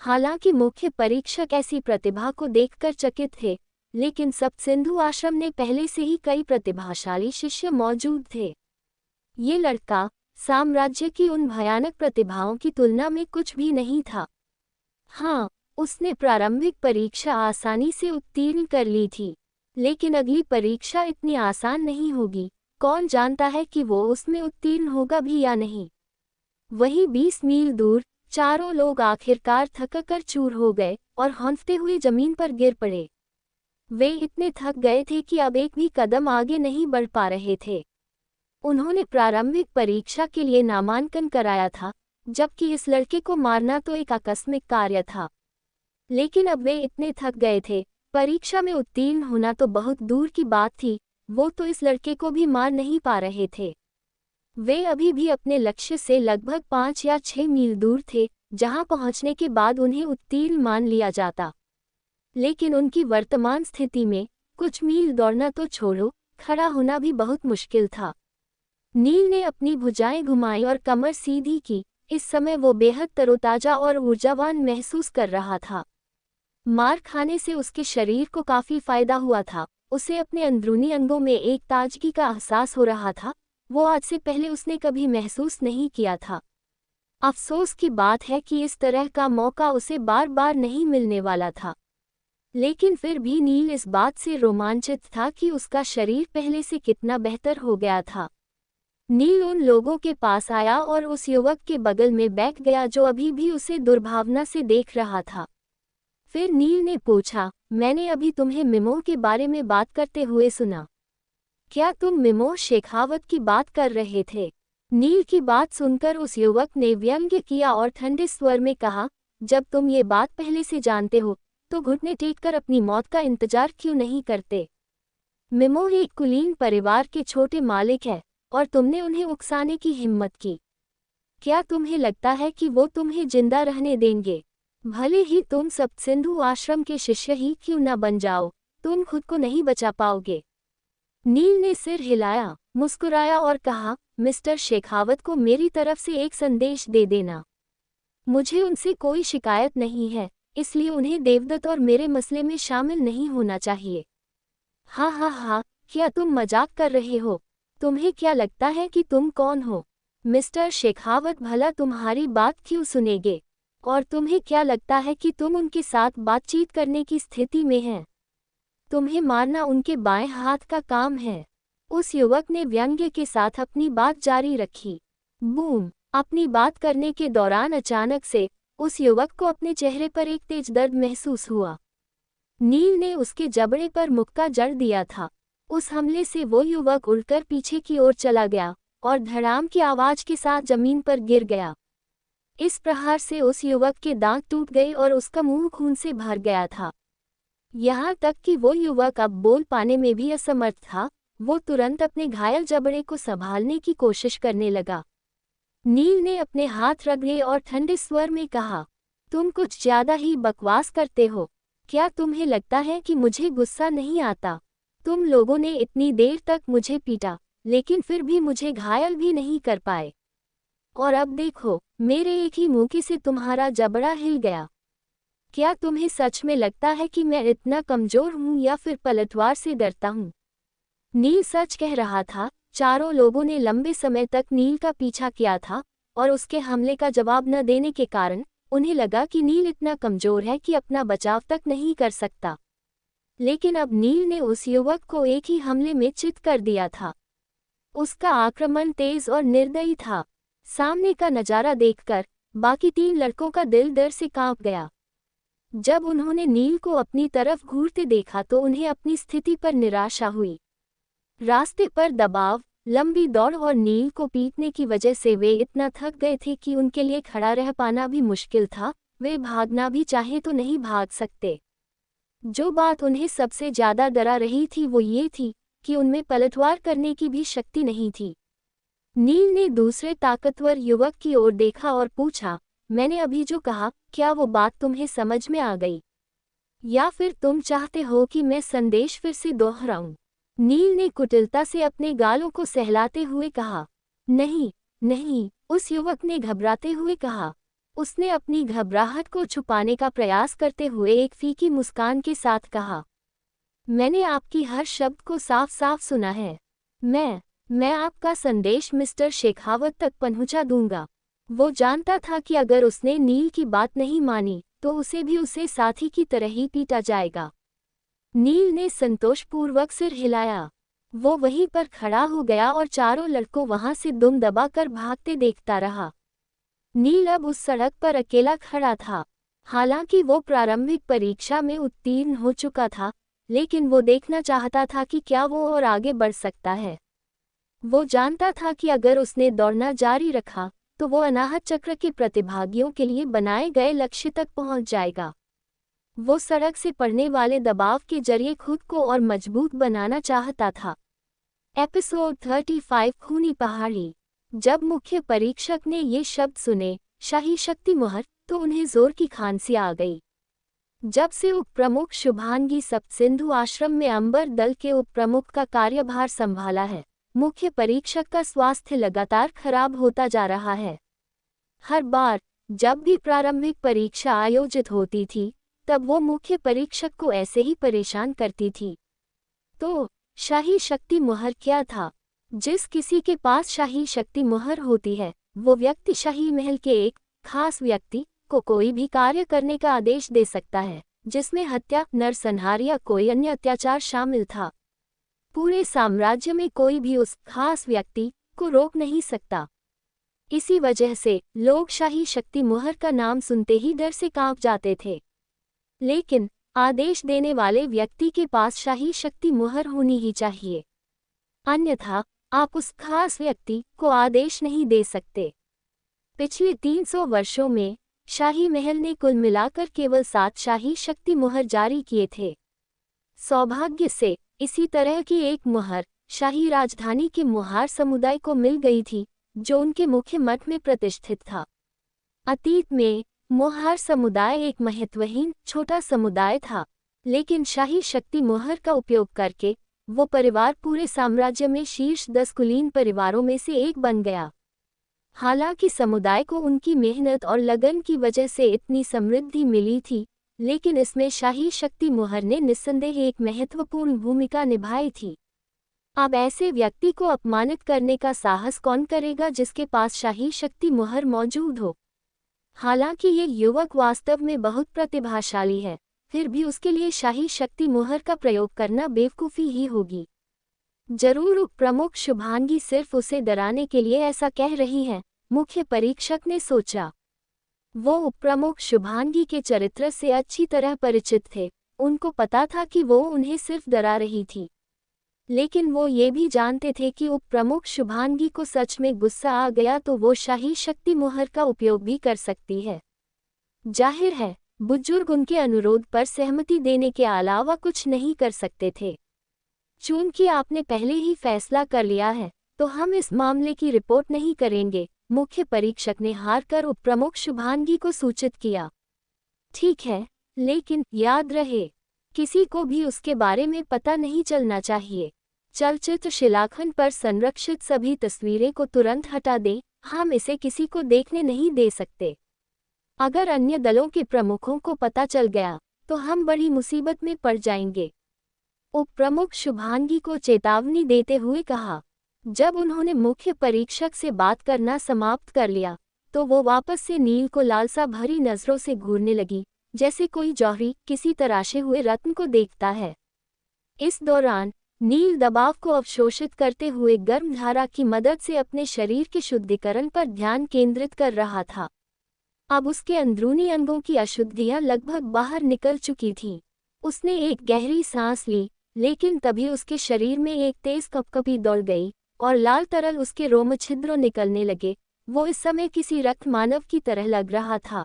हालांकि मुख्य परीक्षक ऐसी प्रतिभा को देखकर चकित थे, लेकिन सप्तसिंधु आश्रम ने पहले से ही कई प्रतिभाशाली शिष्य मौजूद थे। ये लड़का साम्राज्य की उन भयानक प्रतिभाओं की तुलना में कुछ भी नहीं था। उसने प्रारंभिक परीक्षा आसानी से उत्तीर्ण कर ली थी, लेकिन अगली परीक्षा इतनी आसान नहीं होगी। कौन जानता है कि वो उसमें उत्तीर्ण होगा भी या नहीं। वहीं 20 मील दूर चारों लोग आखिरकार थककर चूर हो गए और हौंफते हुए जमीन पर गिर पड़े। वे इतने थक गए थे कि अब एक भी कदम आगे नहीं बढ़ पा रहे थे। उन्होंने प्रारंभिक परीक्षा के लिए नामांकन कराया था, जबकि इस लड़के को मारना तो एक आकस्मिक कार्य था। लेकिन अब वे इतने थक गए थे, परीक्षा में उत्तीर्ण होना तो बहुत दूर की बात थी, वो तो इस लड़के को भी मार नहीं पा रहे थे। वे अभी भी अपने लक्ष्य से लगभग 5 या 6 मील दूर थे, जहां पहुंचने के बाद उन्हें उत्तीर्ण मान लिया जाता। लेकिन उनकी वर्तमान स्थिति में कुछ मील दौड़ना तो छोड़ो, खड़ा होना भी बहुत मुश्किल था। नील ने अपनी भुजाएं घुमाई और कमर सीधी की। इस समय वो बेहद तरोताजा और ऊर्जावान महसूस कर रहा था। मार खाने से उसके शरीर को काफी फायदा हुआ था, उसे अपने अंदरूनी अंगों में एक ताजगी का एहसास हो रहा था, वो आज से पहले उसने कभी महसूस नहीं किया था। अफसोस की बात है कि इस तरह का मौका उसे बार बार नहीं मिलने वाला था। लेकिन फिर भी नील इस बात से रोमांचित था कि उसका शरीर पहले से कितना बेहतर हो गया था। नील उन लोगों के पास आया और उस युवक के बगल में बैठ गया जो अभी भी उसे दुर्भावना से देख रहा था। फिर नील ने पूछा, मैंने अभी तुम्हें मिमो के बारे में बात करते हुए सुना। क्या तुम मिमो शेखावत की बात कर रहे थे? नील की बात सुनकर उस युवक ने व्यंग्य किया और ठंडे स्वर में कहा, जब तुम ये बात पहले से जानते हो तो घुटने टेककर अपनी मौत का इंतजार क्यों नहीं करते? मिमो एक कुलीन परिवार के छोटे मालिक है और तुमने उन्हें उकसाने की हिम्मत की। क्या तुम्हें लगता है कि वो तुम्हें जिंदा रहने देंगे? भले ही तुम सप्तसिंधु आश्रम के शिष्य ही क्यों न बन जाओ, तुम खुद को नहीं बचा पाओगे। नील ने सिर हिलाया, मुस्कुराया और कहा, मिस्टर शेखावत को मेरी तरफ से एक संदेश दे देना। मुझे उनसे कोई शिकायत नहीं है, इसलिए उन्हें देवदत्त और मेरे मसले में शामिल नहीं होना चाहिए। हाँ हाँ हाँ, क्या तुम मजाक कर रहे हो? तुम्हें क्या लगता है कि तुम कौन हो? मिस्टर शेखावत भला तुम्हारी बात क्यों सुनेंगे? और तुम्हें क्या लगता है कि तुम उनके साथ बातचीत करने की स्थिति में हैं? तुम्हें मारना उनके बाएं हाथ का काम है। उस युवक ने व्यंग्य के साथ अपनी बात जारी रखी। बूम! अपनी बात करने के दौरान अचानक से उस युवक को अपने चेहरे पर एक तेज दर्द महसूस हुआ। नील ने उसके जबड़े पर मुक्का जड़ दिया था। उस हमले से वो युवक उड़कर पीछे की ओर चला गया और धड़ाम की आवाज के साथ जमीन पर गिर गया। इस प्रहार से उस युवक के दांत टूट गए और उसका मुंह खून से भर गया था। यहाँ तक कि वो युवक अब बोल पाने में भी असमर्थ था। वो तुरंत अपने घायल जबड़े को संभालने की कोशिश करने लगा। नील ने अपने हाथ रगड़े और ठंडे स्वर में कहा, तुम कुछ ज्यादा ही बकवास करते हो। क्या तुम्हें लगता है कि मुझे गुस्सा नहीं आता? तुम लोगों ने इतनी देर तक मुझे पीटा, लेकिन फिर भी मुझे घायल भी नहीं कर पाए। और अब देखो, मेरे एक ही मुक्के से तुम्हारा जबड़ा हिल गया। क्या तुम्हें सच में लगता है कि मैं इतना कमजोर हूँ या फिर पलटवार से डरता हूँ? नील सच कह रहा था। चारों लोगों ने लंबे समय तक नील का पीछा किया था और उसके हमले का जवाब न देने के कारण उन्हें लगा कि नील इतना कमजोर है कि अपना बचाव तक नहीं कर सकता। लेकिन अब नील ने उस युवक को एक ही हमले में चित कर दिया था। उसका आक्रमण तेज और निर्दयी था। सामने का नजारा देखकर बाकी 3 लड़कों का दिल डर से कांप गया। जब उन्होंने नील को अपनी तरफ घूरते देखा तो उन्हें अपनी स्थिति पर निराशा हुई। रास्ते पर दबाव, लंबी दौड़ और नील को पीटने की वजह से वे इतना थक गए थे कि उनके लिए खड़ा रह पाना भी मुश्किल था। वे भागना भी चाहे तो नहीं भाग सकते। जो बात उन्हें सबसे ज्यादा डरा रही थी वो ये थी कि उनमें पलटवार करने की भी शक्ति नहीं थी। नील ने दूसरे ताकतवर युवक की ओर देखा और पूछा, मैंने अभी जो कहा, क्या वो बात तुम्हें समझ में आ गई? या फिर तुम चाहते हो कि मैं संदेश फिर से दोहराऊं? नील ने कुटिलता से अपने गालों को सहलाते हुए कहा। नहीं, नहीं, उस युवक ने घबराते हुए कहा। उसने अपनी घबराहट को छुपाने का प्रयास करते हुए एक फीकी मुस्कान के साथ कहा, मैंने आपकी हर शब्द को साफ साफ सुना है। मैं आपका संदेश मिस्टर शेखावत तक पहुंचा दूंगा। वो जानता था कि अगर उसने नील की बात नहीं मानी तो उसे भी उसे साथी की तरह ही पीटा जाएगा। नील ने संतोषपूर्वक सिर हिलाया। वो वहीं पर खड़ा हो गया और चारों लड़कों वहां से दुम दबाकर भागते देखता रहा। नील अब उस सड़क पर अकेला खड़ा था। हालांकि वो प्रारंभिक परीक्षा में उत्तीर्ण हो चुका था, लेकिन वो देखना चाहता था कि क्या वो और आगे बढ़ सकता है। वो जानता था कि अगर उसने दौड़ना जारी रखा तो वो अनाहत चक्र के प्रतिभागियों के लिए बनाए गए लक्ष्य तक पहुंच जाएगा। वो सड़क से पड़ने वाले दबाव के जरिए खुद को और मजबूत बनाना चाहता था। एपिसोड 35 खूनी पहाड़ी। जब मुख्य परीक्षक ने ये शब्द सुने, शाही शक्ति मुहर, तो उन्हें जोर की खांसी आ गई। जब से उप प्रमुख शुभांगी सप्तसिंधु आश्रम में अंबर दल के उप प्रमुख का कार्यभार संभाला है, मुख्य परीक्षक का स्वास्थ्य लगातार खराब होता जा रहा है। हर बार जब भी प्रारंभिक परीक्षा आयोजित होती थी, तब वो मुख्य परीक्षक को ऐसे ही परेशान करती थी। तो शाही शक्ति मुहर क्या था? जिस किसी के पास शाही शक्ति मुहर होती है, वो व्यक्ति शाही महल के एक खास व्यक्ति को कोई भी कार्य करने का आदेश दे सकता है, जिसमें हत्या, नरसंहार या कोई अन्य अत्याचार शामिल था। पूरे साम्राज्य में कोई भी उस खास व्यक्ति को रोक नहीं सकता। इसी वजह से लोग शाही शक्ति मुहर का नाम सुनते ही डर से कांप जाते थे। लेकिन आदेश देने वाले व्यक्ति के पास शाही शक्ति मुहर होनी ही चाहिए, अन्यथा आप उस खास व्यक्ति को आदेश नहीं दे सकते। पिछले 300 वर्षों में शाही महल ने कुल मिलाकर केवल 7 शाही शक्ति मुहर जारी किए थे। सौभाग्य से इसी तरह की एक मुहर शाही राजधानी के मुहार समुदाय को मिल गई थी, जो उनके मुख्य मठ में प्रतिष्ठित था। अतीत में मुहार समुदाय एक महत्वहीन छोटा समुदाय था, लेकिन शाही शक्ति मुहर का उपयोग करके वो परिवार पूरे साम्राज्य में शीर्ष 10 कुलीन परिवारों में से एक बन गया। हालांकि समुदाय को उनकी मेहनत और लगन की वजह से इतनी समृद्धि मिली थी, लेकिन इसमें शाही शक्ति मुहर ने निस्संदेह एक महत्वपूर्ण भूमिका निभाई थी। अब ऐसे व्यक्ति को अपमानित करने का साहस कौन करेगा जिसके पास शाही शक्ति मुहर मौजूद हो? हालांकि ये युवक वास्तव में बहुत प्रतिभाशाली है, फिर भी उसके लिए शाही शक्ति मुहर का प्रयोग करना बेवकूफ़ी ही होगी। जरूर उप प्रमुख शुभांगी सिर्फ उसे डराने के लिए ऐसा कह रही है, मुख्य परीक्षक ने सोचा। वो उप प्रमुख शुभांगी के चरित्र से अच्छी तरह परिचित थे, उनको पता था कि वो उन्हें सिर्फ डरा रही थी। लेकिन वो ये भी जानते थे कि उप प्रमुख शुभांगी को सच में गुस्सा आ गया तो वो शाही शक्ति मुहर का उपयोग भी कर सकती है। जाहिर है, बुजुर्ग उनके अनुरोध पर सहमति देने के अलावा कुछ नहीं कर सकते थे। चूंकि आपने पहले ही फैसला कर लिया है, तो हम इस मामले की रिपोर्ट नहीं करेंगे, मुख्य परीक्षक ने हार कर उप प्रमुख शुभांगी को सूचित किया। ठीक है, लेकिन याद रहे, किसी को भी उसके बारे में पता नहीं चलना चाहिए। चलचित्र शिलाखंड पर संरक्षित सभी तस्वीरें को तुरंत हटा दें, हम इसे किसी को देखने नहीं दे सकते। अगर अन्य दलों के प्रमुखों को पता चल गया, तो हम बड़ी मुसीबत में पड़ जाएंगे, उप प्रमुख शुभांगी को चेतावनी देते हुए कहा। जब उन्होंने मुख्य परीक्षक से बात करना समाप्त कर लिया, तो वो वापस से नील को लालसा भरी नजरों से घूरने लगी, जैसे कोई जौहरी किसी तराशे हुए रत्न को देखता है। इस दौरान नील दबाव को अवशोषित करते हुए गर्म धारा की मदद से अपने शरीर के शुद्धिकरण पर ध्यान केंद्रित कर रहा था। अब उसके अंदरूनी अंगों की अशुद्धियां लगभग बाहर निकल चुकी थीं। उसने एक गहरी सांस ली, लेकिन तभी उसके शरीर में एक तेज कपकपी दौड़ गई और लाल तरल उसके रोम छिद्रों निकलने लगे। वो इस समय किसी रक्त मानव की तरह लग रहा था।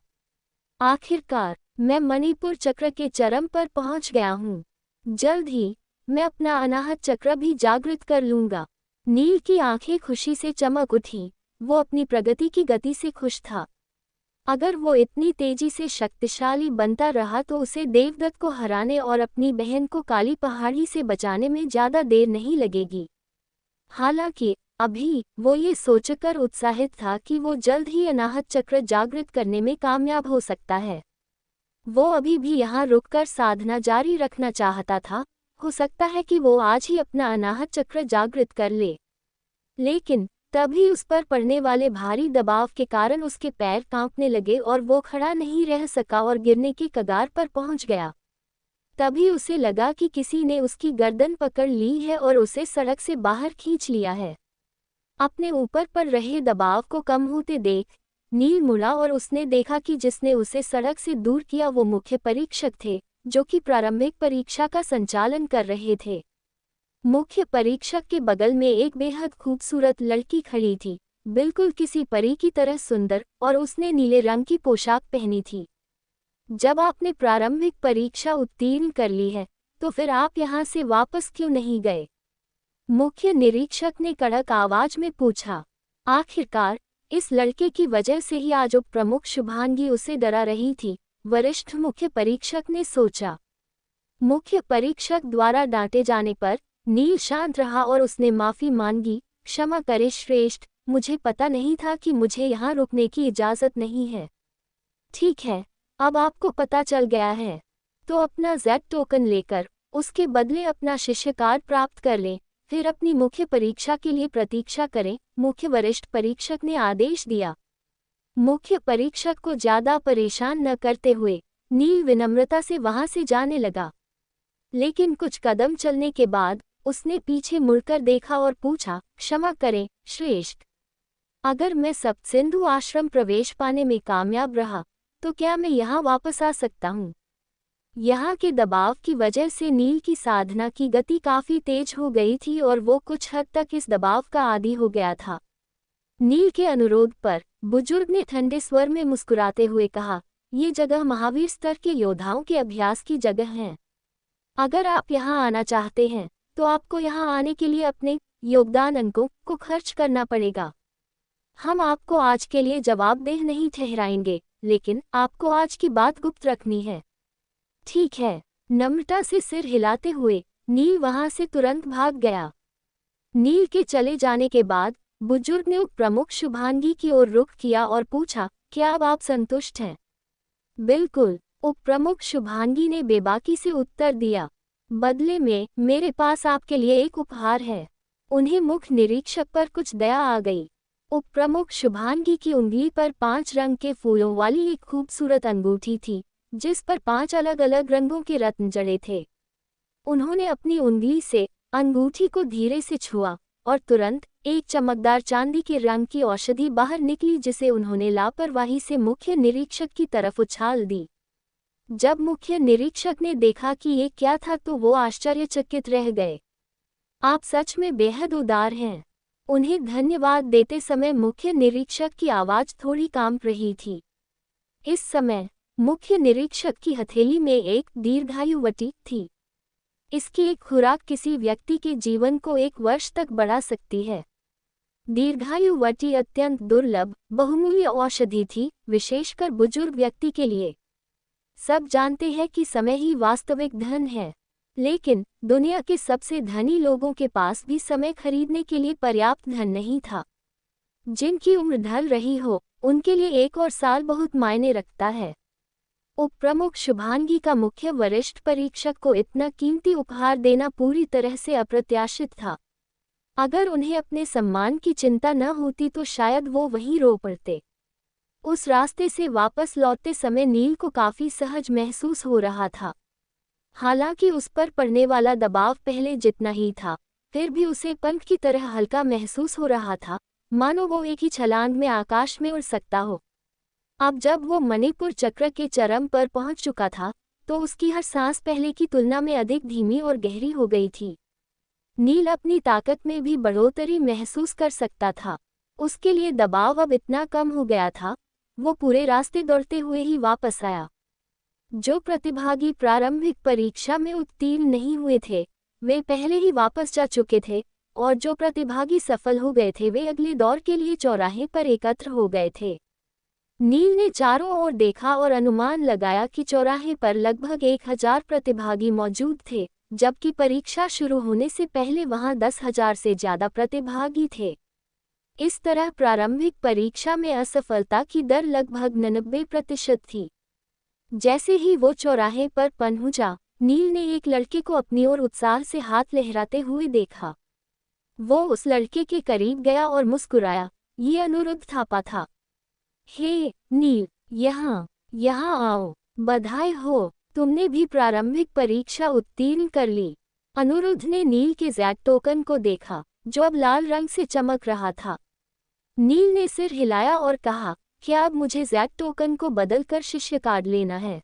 आखिरकार मैं मणिपुर चक्र के चरम पर पहुंच गया हूँ। जल्द ही मैं अपना अनाहत चक्र भी जागृत कर लूंगा। नील की आंखें खुशी से चमक उठीं। वो अपनी प्रगति की गति से खुश था। अगर वो इतनी तेजी से शक्तिशाली बनता रहा तो उसे देवदत्त को हराने और अपनी बहन को काली पहाड़ी से बचाने में ज़्यादा देर नहीं लगेगी। हालांकि अभी वो ये सोचकर उत्साहित था कि वो जल्द ही अनाहत चक्र जागृत करने में कामयाब हो सकता है। वो अभी भी यहाँ रुककर साधना जारी रखना चाहता था। हो सकता है कि वो आज ही अपना अनाहत चक्र जागृत कर ले। लेकिन तभी उस पर पड़ने वाले भारी दबाव के कारण उसके पैर कांपने लगे और वो खड़ा नहीं रह सका और गिरने की कगार पर पहुंच गया। तभी उसे लगा कि किसी ने उसकी गर्दन पकड़ ली है और उसे सड़क से बाहर खींच लिया है। अपने ऊपर पर रहे दबाव को कम होते देख नील मुड़ा और उसने देखा कि जिसने उसे सड़क से दूर किया वो मुख्य परीक्षक थे, जो कि प्रारंभिक परीक्षा का संचालन कर रहे थे। मुख्य परीक्षक के बगल में एक बेहद खूबसूरत लड़की खड़ी थी, बिल्कुल किसी परी की तरह सुंदर, और उसने नीले रंग की पोशाक पहनी थी। जब आपने प्रारंभिक परीक्षा उत्तीर्ण कर ली है, तो फिर आप यहाँ से वापस क्यों नहीं गए? मुख्य निरीक्षक ने कड़क आवाज में पूछा। आखिरकार इस लड़के की वजह से ही आज उप प्रमुख शुभांगी उसे डरा रही थी, वरिष्ठ मुख्य परीक्षक ने सोचा। मुख्य परीक्षक द्वारा डांटे जाने पर नील शांत रहा और उसने माफी मांगी। क्षमा करे श्रेष्ठ, मुझे पता नहीं था कि मुझे यहाँ रुकने की इजाजत नहीं है। ठीक है, अब आपको पता चल गया है, तो अपना जेड टोकन लेकर उसके बदले अपना शिष्य कार्ड प्राप्त कर लें, फिर अपनी मुख्य परीक्षा के लिए प्रतीक्षा करें, मुख्य वरिष्ठ परीक्षक ने आदेश दिया। मुख्य परीक्षक को ज्यादा परेशान न करते हुए नील विनम्रता से वहां से जाने लगा। लेकिन कुछ कदम चलने के बाद उसने पीछे मुड़कर देखा और पूछा, क्षमा करें श्रेष्ठ, अगर मैं सप्तसिंधु आश्रम प्रवेश पाने में कामयाब रहा तो क्या मैं यहाँ वापस आ सकता हूँ? यहाँ के दबाव की वजह से नील की साधना की गति काफी तेज हो गई थी और वो कुछ हद तक इस दबाव का आदी हो गया था। नील के अनुरोध पर बुजुर्ग ने ठंडे स्वर में मुस्कुराते हुए कहा, ये जगह महावीर स्तर के योद्धाओं के अभ्यास की जगह है। अगर आप यहाँ आना चाहते हैं तो आपको यहाँ आने के लिए अपने योगदान अंकों को खर्च करना पड़ेगा। हम आपको आज के लिए जवाबदेह नहीं ठहराएंगे, लेकिन आपको आज की बात गुप्त रखनी है। ठीक है, नम्रता से सिर हिलाते हुए नील वहां से तुरंत भाग गया। नील के चले जाने के बाद बुजुर्ग ने उप प्रमुख शुभांगी की ओर रुख किया और पूछा, क्या अब आप संतुष्ट हैं? बिल्कुल, उप प्रमुख शुभांगी ने बेबाकी से उत्तर दिया। बदले में मेरे पास आपके लिए एक उपहार है। उन्हें मुख्य निरीक्षक पर कुछ दया आ गई। उप प्रमुख शुभांगी की उंगली पर 5 रंग के फूलों वाली एक खूबसूरत अंगूठी थी, जिस पर 5 अलग अलग रंगों के रत्न जड़े थे। उन्होंने अपनी उंगली से अंगूठी को धीरे से छुआ और तुरंत एक चमकदार चांदी के रंग की औषधि बाहर निकली, जिसे उन्होंने लापरवाही से मुख्य निरीक्षक की तरफ उछाल दी। जब मुख्य निरीक्षक ने देखा कि ये क्या था तो वो आश्चर्यचकित रह गए। आप सच में बेहद उदार हैं। उन्हें धन्यवाद देते समय मुख्य निरीक्षक की आवाज थोड़ी कांप रही थी। इस समय मुख्य निरीक्षक की हथेली में एक दीर्घायु वटी थी। इसकी एक खुराक किसी व्यक्ति के जीवन को 1 वर्ष तक बढ़ा सकती है। दीर्घायु वटी अत्यंत दुर्लभ बहुमूल्य औषधि थी, विशेषकर बुजुर्ग व्यक्ति के लिए। सब जानते हैं कि समय ही वास्तविक धन है, लेकिन दुनिया के सबसे धनी लोगों के पास भी समय खरीदने के लिए पर्याप्त धन नहीं था। जिनकी उम्र ढल रही हो, उनके लिए 1 और साल बहुत मायने रखता है। उप प्रमुख शुभांगी का मुख्य वरिष्ठ परीक्षक को इतना कीमती उपहार देना पूरी तरह से अप्रत्याशित था। अगर उन्हें अपने सम्मान की चिंता न होती तो शायद वो वहीं रो पड़ते। उस रास्ते से वापस लौटते समय नील को काफी सहज महसूस हो रहा था। हालांकि उस पर पड़ने वाला दबाव पहले जितना ही था, फिर भी उसे पंख की तरह हल्का महसूस हो रहा था, मानो वो एक ही छलांग में आकाश में उड़ सकता हो। अब जब वो मणिपुर चक्र के चरम पर पहुंच चुका था, तो उसकी हर सांस पहले की तुलना में अधिक धीमी और गहरी हो गई थी। नील अपनी ताकत में भी बढ़ोतरी महसूस कर सकता था। उसके लिए दबाव अब इतना कम हो गया था। वो पूरे रास्ते दौड़ते हुए ही वापस आया। जो प्रतिभागी प्रारंभिक परीक्षा में उत्तीर्ण नहीं हुए थे, वे पहले ही वापस जा चुके थे, और जो प्रतिभागी सफल हो गए थे वे अगले दौर के लिए चौराहे पर एकत्र हो गए थे। नील ने चारों ओर देखा और अनुमान लगाया कि चौराहे पर लगभग 1000 प्रतिभागी मौजूद थे, जबकि परीक्षा शुरू होने से पहले वहां 10,000 से ज्यादा प्रतिभागी थे। इस तरह प्रारंभिक परीक्षा में असफलता की दर लगभग 99% थी। जैसे ही वो चौराहे पर पहुंचा, नील ने एक लड़के को अपनी ओर उत्साह से हाथ लहराते हुए देखा। वो उस लड़के के करीब गया और मुस्कुराया। ये अनुरुद्ध थापा था। हे नील, यहाँ आओ, बधाई हो, तुमने भी प्रारंभिक परीक्षा उत्तीर्ण कर ली। अनुरुद्ध ने नील के जैक टोकन को देखा, जो अब लाल रंग से चमक रहा था। नील ने सिर हिलाया और कहा, क्या अब मुझे जैक टोकन को बदलकर शिष्य कार्ड लेना है?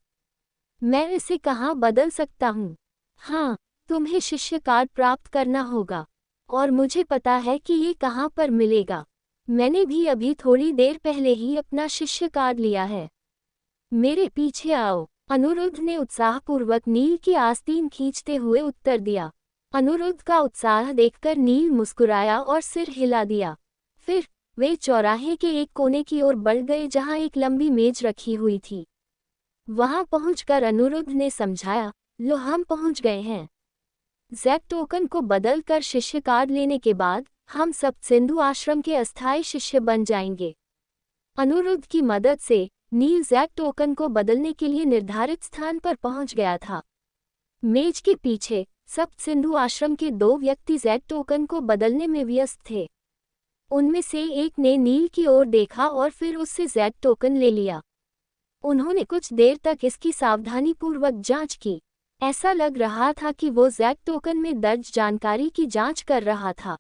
मैं इसे कहाँ बदल सकता हूँ? हाँ, तुम्हें शिष्य कार्ड प्राप्त करना होगा, और मुझे पता है कि ये कहाँ पर मिलेगा। मैंने भी अभी थोड़ी देर पहले ही अपना शिष्य कार्ड लिया है। मेरे पीछे आओ, अनुरुद्ध ने उत्साहपूर्वक नील की आस्तीन खींचते हुए उत्तर दिया। अनुरुद्ध का उत्साह देखकर नील मुस्कुराया और सिर हिला दिया। फिर वे चौराहे के एक कोने की ओर बढ़ गए जहां एक लंबी मेज रखी हुई थी। वहां पहुंचकर अनुरुद्ध ने समझाया, लो हम पहुंच गए हैं। जैक टोकन को बदलकर शिष्य कार्ड लेने के बाद हम सप्तसिंधु आश्रम के अस्थायी शिष्य बन जाएंगे। अनुरुद्ध की मदद से नील जैक टोकन को बदलने के लिए निर्धारित स्थान पर पहुंच गया था। मेज के पीछे सप्त सिंधु आश्रम के दो व्यक्ति जेड टोकन को बदलने में व्यस्त थे। उनमें से एक ने नील की ओर देखा और फिर उससे जेड टोकन ले लिया। उन्होंने कुछ देर तक इसकी सावधानीपूर्वक जांच की। ऐसा लग रहा था कि वो जेड टोकन में दर्ज जानकारी की जांच कर रहा था।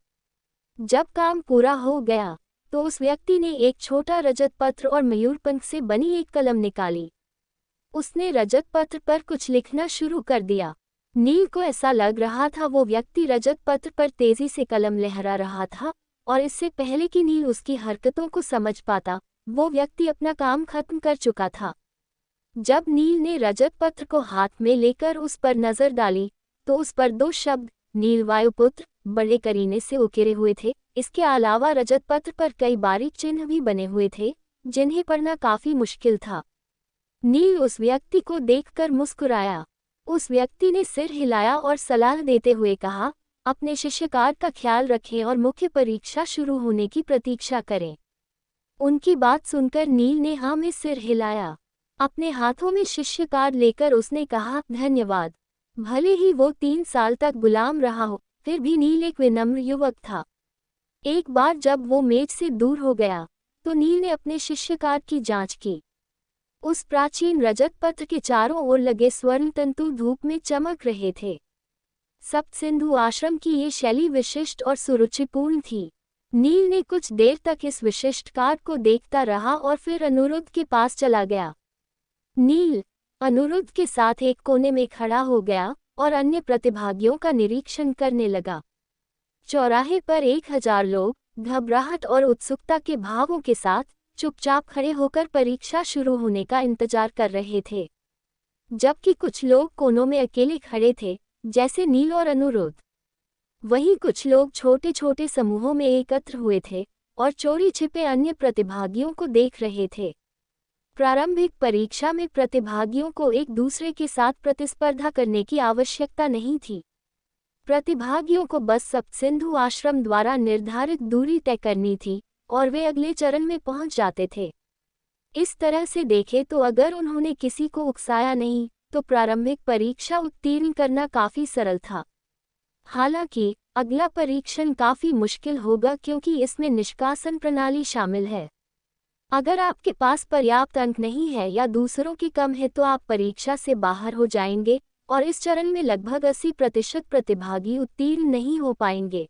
जब काम पूरा हो गया तो उस व्यक्ति ने एक छोटा रजत पत्र और मयूरपंख से बनी एक कलम निकाली। उसने रजत पत्र पर कुछ लिखना शुरू कर दिया। नील को ऐसा लग रहा था वो व्यक्ति रजत पत्र पर तेजी से कलम लहरा रहा था, और इससे पहले कि नील उसकी हरकतों को समझ पाता, वो व्यक्ति अपना काम खत्म कर चुका था। जब नील ने रजत पत्र को हाथ में लेकर उस पर नजर डाली तो उस पर दो शब्द नील वायुपुत्र बड़े करीने से उकेरे हुए थे। इसके अलावा रजत पत्र पर कई बारीक चिन्ह भी बने हुए थे जिन्हें पढ़ना काफी मुश्किल था। नील उस व्यक्ति को देखकर मुस्कुराया। उस व्यक्ति ने सिर हिलाया और सलाह देते हुए कहा, अपने शिष्यकार का ख्याल रखें और मुख्य परीक्षा शुरू होने की प्रतीक्षा करें। उनकी बात सुनकर नील ने हाँ में सिर हिलाया। अपने हाथों में शिष्य कार्ड लेकर उसने कहा, धन्यवाद। भले ही वो 3 साल तक गुलाम रहा हो, फिर भी नील एक विनम्र युवक था। एक बार जब वो मेज से दूर हो गया तो नील ने अपने शिष्य कार्ड की जांच की। उस प्राचीन रजत पत्र के चारों ओर लगे स्वर्ण तंतु धूप में चमक रहे थे। सप्त सिंधु आश्रम की ये शैली विशिष्ट और सुरुचिपूर्ण थी। नील ने कुछ देर तक इस विशिष्ट कार्ड को देखता रहा और फिर अनुरुद्ध के पास चला गया। नील अनुरुद्ध के साथ एक कोने में खड़ा हो गया और अन्य प्रतिभागियों का निरीक्षण करने लगा। चौराहे पर 1000 लोग घबराहट और उत्सुकता के भावों के साथ चुपचाप खड़े होकर परीक्षा शुरू होने का इंतजार कर रहे थे, जबकि कुछ लोग कोनों में अकेले खड़े थे, जैसे नील और अनुरुद्ध। वहीं कुछ लोग छोटे छोटे समूहों में एकत्र हुए थे और चोरी छिपे अन्य प्रतिभागियों को देख रहे थे। प्रारंभिक परीक्षा में प्रतिभागियों को एक दूसरे के साथ प्रतिस्पर्धा करने की आवश्यकता नहीं थी। प्रतिभागियों को बस सप्त सिंधु आश्रम द्वारा निर्धारित दूरी तय करनी थी और वे अगले चरण में पहुंच जाते थे। इस तरह से देखें तो अगर उन्होंने किसी को उकसाया नहीं तो प्रारंभिक परीक्षा उत्तीर्ण करना काफी सरल था। हालांकि अगला परीक्षण काफी मुश्किल होगा क्योंकि इसमें निष्कासन प्रणाली शामिल है। अगर आपके पास पर्याप्त अंक नहीं है या दूसरों की कम है तो आप परीक्षा से बाहर हो जाएंगे और इस चरण में लगभग 80% प्रतिभागी उत्तीर्ण नहीं हो पाएंगे।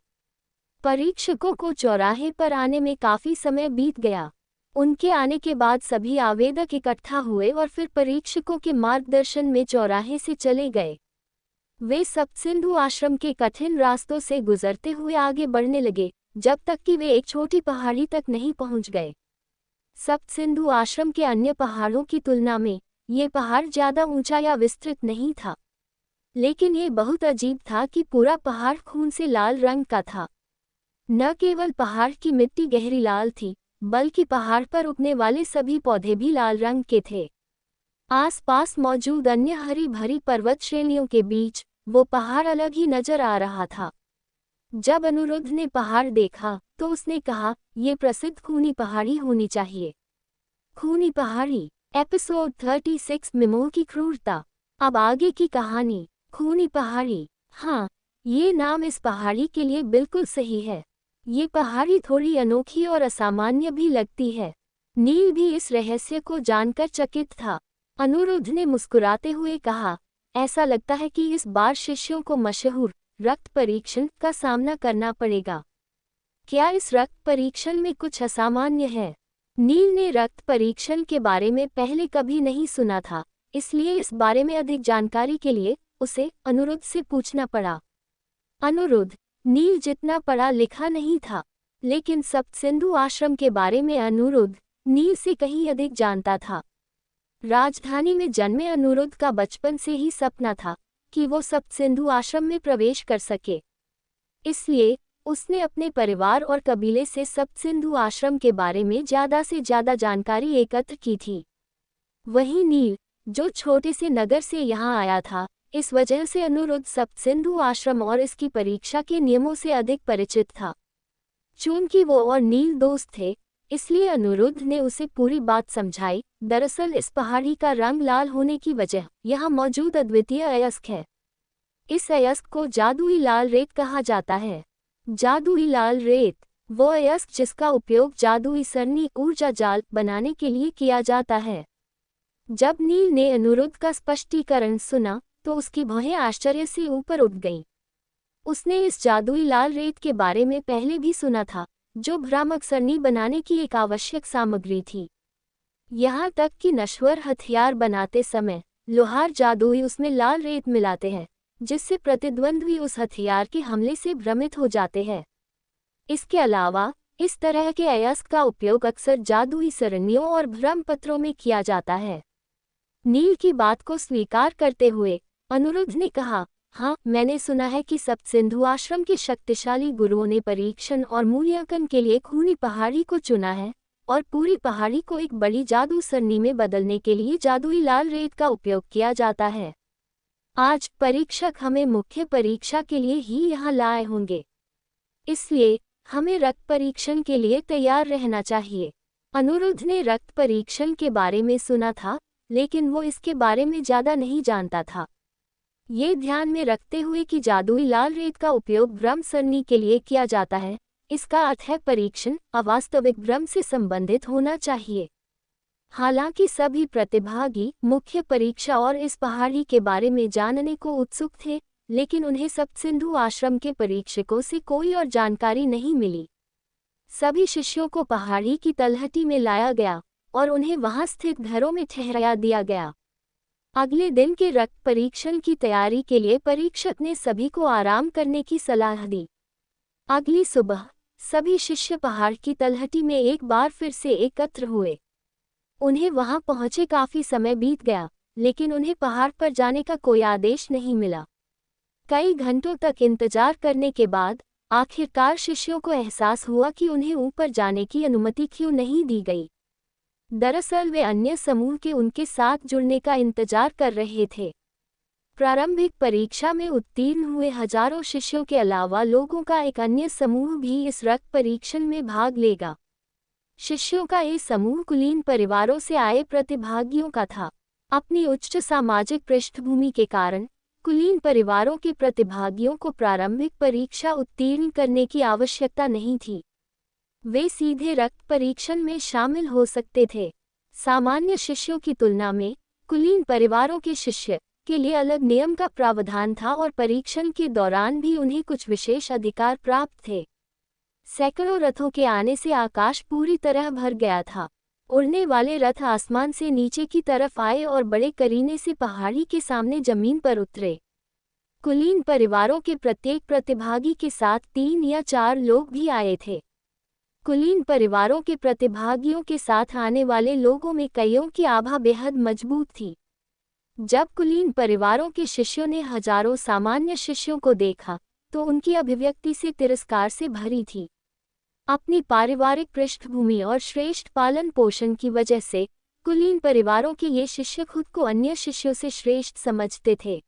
परीक्षकों को चौराहे पर आने में काफी समय बीत गया। उनके आने के बाद सभी आवेदक इकट्ठा हुए और फिर परीक्षकों के मार्गदर्शन में चौराहे से चले गए। वे सप्त सिंधु आश्रम के कठिन रास्तों से गुजरते हुए आगे बढ़ने लगे जब तक कि वे एक छोटी पहाड़ी तक नहीं पहुंच गए। सप्त सिंधु आश्रम के अन्य पहाड़ों की तुलना में ये पहाड़ ज्यादा ऊंचा या विस्तृत नहीं था, लेकिन ये बहुत अजीब था कि पूरा पहाड़ खून से लाल रंग का था। न केवल पहाड़ की मिट्टी गहरी लाल थी, बल्कि पहाड़ पर उगने वाले सभी पौधे भी लाल रंग के थे। आसपास मौजूद अन्य हरी भरी पर्वत श्रेणियों के बीच वो पहाड़ अलग ही नजर आ रहा था। जब अनुरुद्ध ने पहाड़ देखा तो उसने कहा, ये प्रसिद्ध खूनी पहाड़ी होनी चाहिए। खूनी पहाड़ी एपिसोड 36 मिमोह की क्रूरता। अब आगे की कहानी। खूनी पहाड़ी। हाँ, ये नाम इस पहाड़ी के लिए बिल्कुल सही है। ये पहाड़ी थोड़ी अनोखी और असामान्य भी लगती है। नील भी इस रहस्य को जानकर चकित था। अनुरुद्ध ने मुस्कुराते हुए कहा, ऐसा लगता है कि इस बार शिष्यों को मशहूर रक्त परीक्षण का सामना करना पड़ेगा। क्या इस रक्त परीक्षण में कुछ असामान्य है? नील ने रक्त परीक्षण के बारे में पहले कभी नहीं सुना था, इसलिए इस बारे में अधिक जानकारी के लिए उसे अनुरुद्ध से पूछना पड़ा। अनुरुद्ध, नील जितना पढ़ा लिखा नहीं था, लेकिन सप्त सिंधु आश्रम के बारे में अनुरुद्ध नील से कहीं अधिक जानता था। राजधानी में जन्मे अनुरुद्ध का बचपन से ही सपना था कि वो सप्त सिंधु आश्रम में प्रवेश कर सके। इसलिए उसने अपने परिवार और कबीले से सप्त सिंधु आश्रम के बारे में ज़्यादा से ज़्यादा जानकारी एकत्र की थी। वहीं नील, जो छोटे से नगर से यहाँ आया था, इस वजह से अनुरुद्ध सप्त सिंधु आश्रम और इसकी परीक्षा के नियमों से अधिक परिचित था। चूंकि वो और नील दोस्त थे, इसलिए अनुरुद्ध ने उसे पूरी बात समझाई। दरअसल इस पहाड़ी का रंग लाल होने की वजह यहाँ मौजूद अद्वितीय अयस्क है। इस अयस्क को जादुई लाल रेत कहा जाता है। जादुई लाल रेत वो अयस्क जिसका उपयोग जादुई सरनी ऊर्जा जाल बनाने के लिए किया जाता है। जब नील ने अनिरुद्ध का स्पष्टीकरण सुना तो उसकी भौहें आश्चर्य से ऊपर उठ गईं। उसने इस जादुई लाल रेत के बारे में पहले भी सुना था, जो भ्रामक सरनी बनाने की एक आवश्यक सामग्री थी। यहाँ तक कि नश्वर हथियार बनाते समय लोहार जादुई उसमें लाल रेत मिलाते हैं, जिससे प्रतिद्वंद्वी उस हथियार के हमले से भ्रमित हो जाते हैं। इसके अलावा इस तरह के अयस्क का उपयोग अक्सर जादुई सरनियों और भ्रम पत्रों में किया जाता है। नील की बात को स्वीकार करते हुए अनिरुद्ध ने कहा, हाँ, मैंने सुना है कि सप्तसिंधु आश्रम के शक्तिशाली गुरुओं ने परीक्षण और मूल्यांकन के लिए खूनी पहाड़ी को चुना है और पूरी पहाड़ी को एक बड़ी जादू सरनी में बदलने के लिए जादुई लाल रेत का उपयोग किया जाता है। आज परीक्षक हमें मुख्य परीक्षा के लिए ही यहाँ लाए होंगे, इसलिए हमें रक्त परीक्षण के लिए तैयार रहना चाहिए। अनिरुद्ध ने रक्त परीक्षण के बारे में सुना था, लेकिन वो इसके बारे में ज़्यादा नहीं जानता था। ये ध्यान में रखते हुए कि जादुई लाल रेत का उपयोग भ्रम सरनी के लिए किया जाता है, इसका अर्थ है परीक्षण अवास्तविक भ्रम से संबंधित होना चाहिए। हालांकि सभी प्रतिभागी मुख्य परीक्षा और इस पहाड़ी के बारे में जानने को उत्सुक थे, लेकिन उन्हें सप्तसिंधु आश्रम के परीक्षकों से कोई और जानकारी नहीं मिली। सभी शिष्यों को पहाड़ी की तलहटी में लाया गया और उन्हें वहां स्थित घरों में ठहराया दिया गया। अगले दिन के रक्त परीक्षण की तैयारी के लिए परीक्षक ने सभी को आराम करने की सलाह दी। अगली सुबह सभी शिष्य पहाड़ की तलहटी में एक बार फिर से एकत्र हुए। उन्हें वहां पहुंचे काफी समय बीत गया, लेकिन उन्हें पहाड़ पर जाने का कोई आदेश नहीं मिला। कई घंटों तक इंतजार करने के बाद आखिरकार शिष्यों को एहसास हुआ कि उन्हें ऊपर जाने की अनुमति क्यों नहीं दी गई। दरअसल वे अन्य समूह के उनके साथ जुड़ने का इंतजार कर रहे थे। प्रारंभिक परीक्षा में उत्तीर्ण हुए हजारों शिष्यों के अलावा लोगों का एक अन्य समूह भी इस रक्त परीक्षण में भाग लेगा। शिष्यों का ये समूह कुलीन परिवारों से आए प्रतिभागियों का था। अपनी उच्च सामाजिक पृष्ठभूमि के कारण कुलीन परिवारों के प्रतिभागियों को प्रारंभिक परीक्षा उत्तीर्ण करने की आवश्यकता नहीं थी। वे सीधे रक्त परीक्षण में शामिल हो सकते थे। सामान्य शिष्यों की तुलना में कुलीन परिवारों के शिष्य के लिए अलग नियम का प्रावधान था और परीक्षण के दौरान भी उन्हें कुछ विशेष अधिकार प्राप्त थे। सैकड़ों रथों के आने से आकाश पूरी तरह भर गया था। उड़ने वाले रथ आसमान से नीचे की तरफ आए और बड़े करीने से पहाड़ी के सामने जमीन पर उतरे। कुलीन परिवारों के प्रत्येक प्रतिभागी के साथ 3 या 4 लोग भी आए थे। कुलीन परिवारों के प्रतिभागियों के साथ आने वाले लोगों में कईयों की आभा बेहद मजबूत थी। जब कुलीन परिवारों के शिष्यों ने हजारों सामान्य शिष्यों को देखा, तो उनकी अभिव्यक्ति से तिरस्कार से भरी थी। अपनी पारिवारिक पृष्ठभूमि और श्रेष्ठ पालन पोषण की वजह से कुलीन परिवारों के ये शिष्य खुद को अन्य शिष्यों से श्रेष्ठ समझते थे।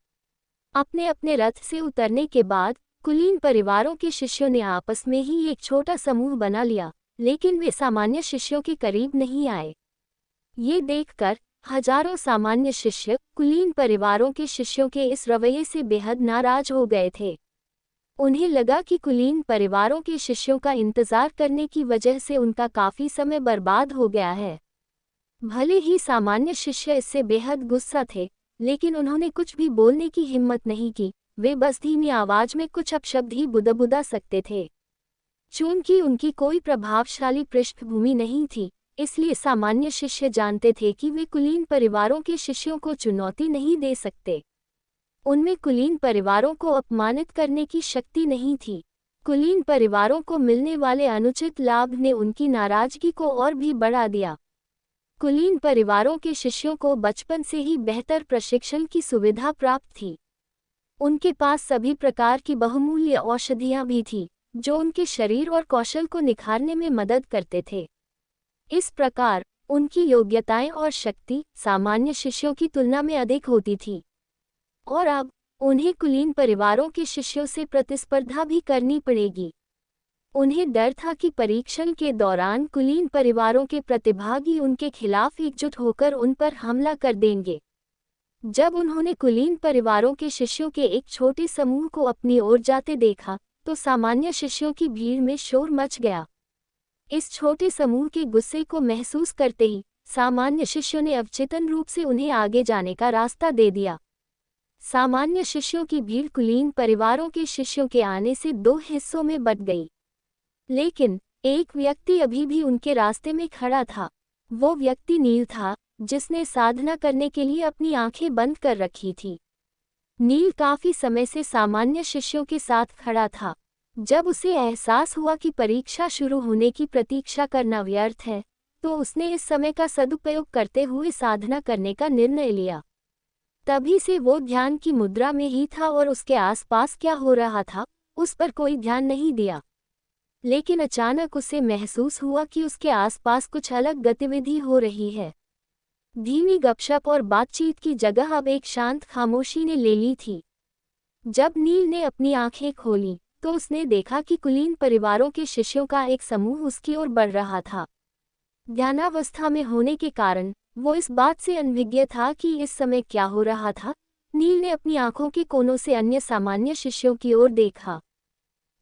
अपने अपने रथ से उतरने के बाद कुलीन परिवारों के शिष्यों ने आपस में ही एक छोटा समूह बना लिया, लेकिन वे सामान्य शिष्यों के करीब नहीं आए। ये देखकर हजारों सामान्य शिष्य कुलीन परिवारों के शिष्यों के इस रवैये से बेहद नाराज हो गए थे। उन्हें लगा कि कुलीन परिवारों के शिष्यों का इंतजार करने की वजह से उनका काफी समय बर्बाद हो गया है। भले ही सामान्य शिष्य इससे बेहद गुस्सा थे, लेकिन उन्होंने कुछ भी बोलने की हिम्मत नहीं की। वे बस धीमी आवाज में कुछ अपशब्द ही बुदबुदा सकते थे। चूंकि उनकी कोई प्रभावशाली पृष्ठभूमि नहीं थी, इसलिए सामान्य शिष्य जानते थे कि वे कुलीन परिवारों के शिष्यों को चुनौती नहीं दे सकते। उनमें कुलीन परिवारों को अपमानित करने की शक्ति नहीं थी। कुलीन परिवारों को मिलने वाले अनुचित लाभ ने उनकी नाराजगी को और भी बढ़ा दिया। कुलीन परिवारों के शिष्यों को बचपन से ही बेहतर प्रशिक्षण की सुविधा प्राप्त थी। उनके पास सभी प्रकार की बहुमूल्य औषधियां भी थीं, जो उनके शरीर और कौशल को निखारने में मदद करते थे। इस प्रकार उनकी योग्यताएं और शक्ति सामान्य शिष्यों की तुलना में अधिक होती थी। और अब उन्हें कुलीन परिवारों के शिष्यों से प्रतिस्पर्धा भी करनी पड़ेगी। उन्हें डर था कि परीक्षण के दौरान कुलीन परिवारों के प्रतिभागी उनके खिलाफ एकजुट होकर उन पर हमला कर देंगे। जब उन्होंने कुलीन परिवारों के शिष्यों के एक छोटे समूह को अपनी ओर जाते देखा तो सामान्य शिष्यों की भीड़ में शोर मच गया। इस छोटे समूह के गुस्से को महसूस करते ही सामान्य शिष्यों ने अवचेतन रूप से उन्हें आगे जाने का रास्ता दे दिया। सामान्य शिष्यों की भीड़ कुलीन परिवारों के शिष्यों के आने से दो हिस्सों में बंट गई, लेकिन एक व्यक्ति अभी भी उनके रास्ते में खड़ा था। वो व्यक्ति नील था, जिसने साधना करने के लिए अपनी आंखें बंद कर रखी थी। नील काफी समय से सामान्य शिष्यों के साथ खड़ा था। जब उसे एहसास हुआ कि परीक्षा शुरू होने की प्रतीक्षा करना व्यर्थ है, तो उसने इस समय का सदुपयोग करते हुए साधना करने का निर्णय लिया। तभी से वो ध्यान की मुद्रा में ही था और उसके आसपास क्या हो रहा था उस पर कोई ध्यान नहीं दिया। लेकिन अचानक उसे महसूस हुआ कि उसके आसपास कुछ अलग गतिविधि हो रही है। धीमी गपशप और बातचीत की जगह अब एक शांत खामोशी ने ले ली थी। जब नील ने अपनी आंखें खोलीं, तो उसने देखा कि कुलीन परिवारों के शिष्यों का एक समूह उसकी ओर बढ़ रहा था। ध्यानावस्था में होने के कारण वो इस बात से अनभिज्ञ था कि इस समय क्या हो रहा था। नील ने अपनी आंखों के कोनों से अन्य सामान्य शिष्यों की ओर देखा।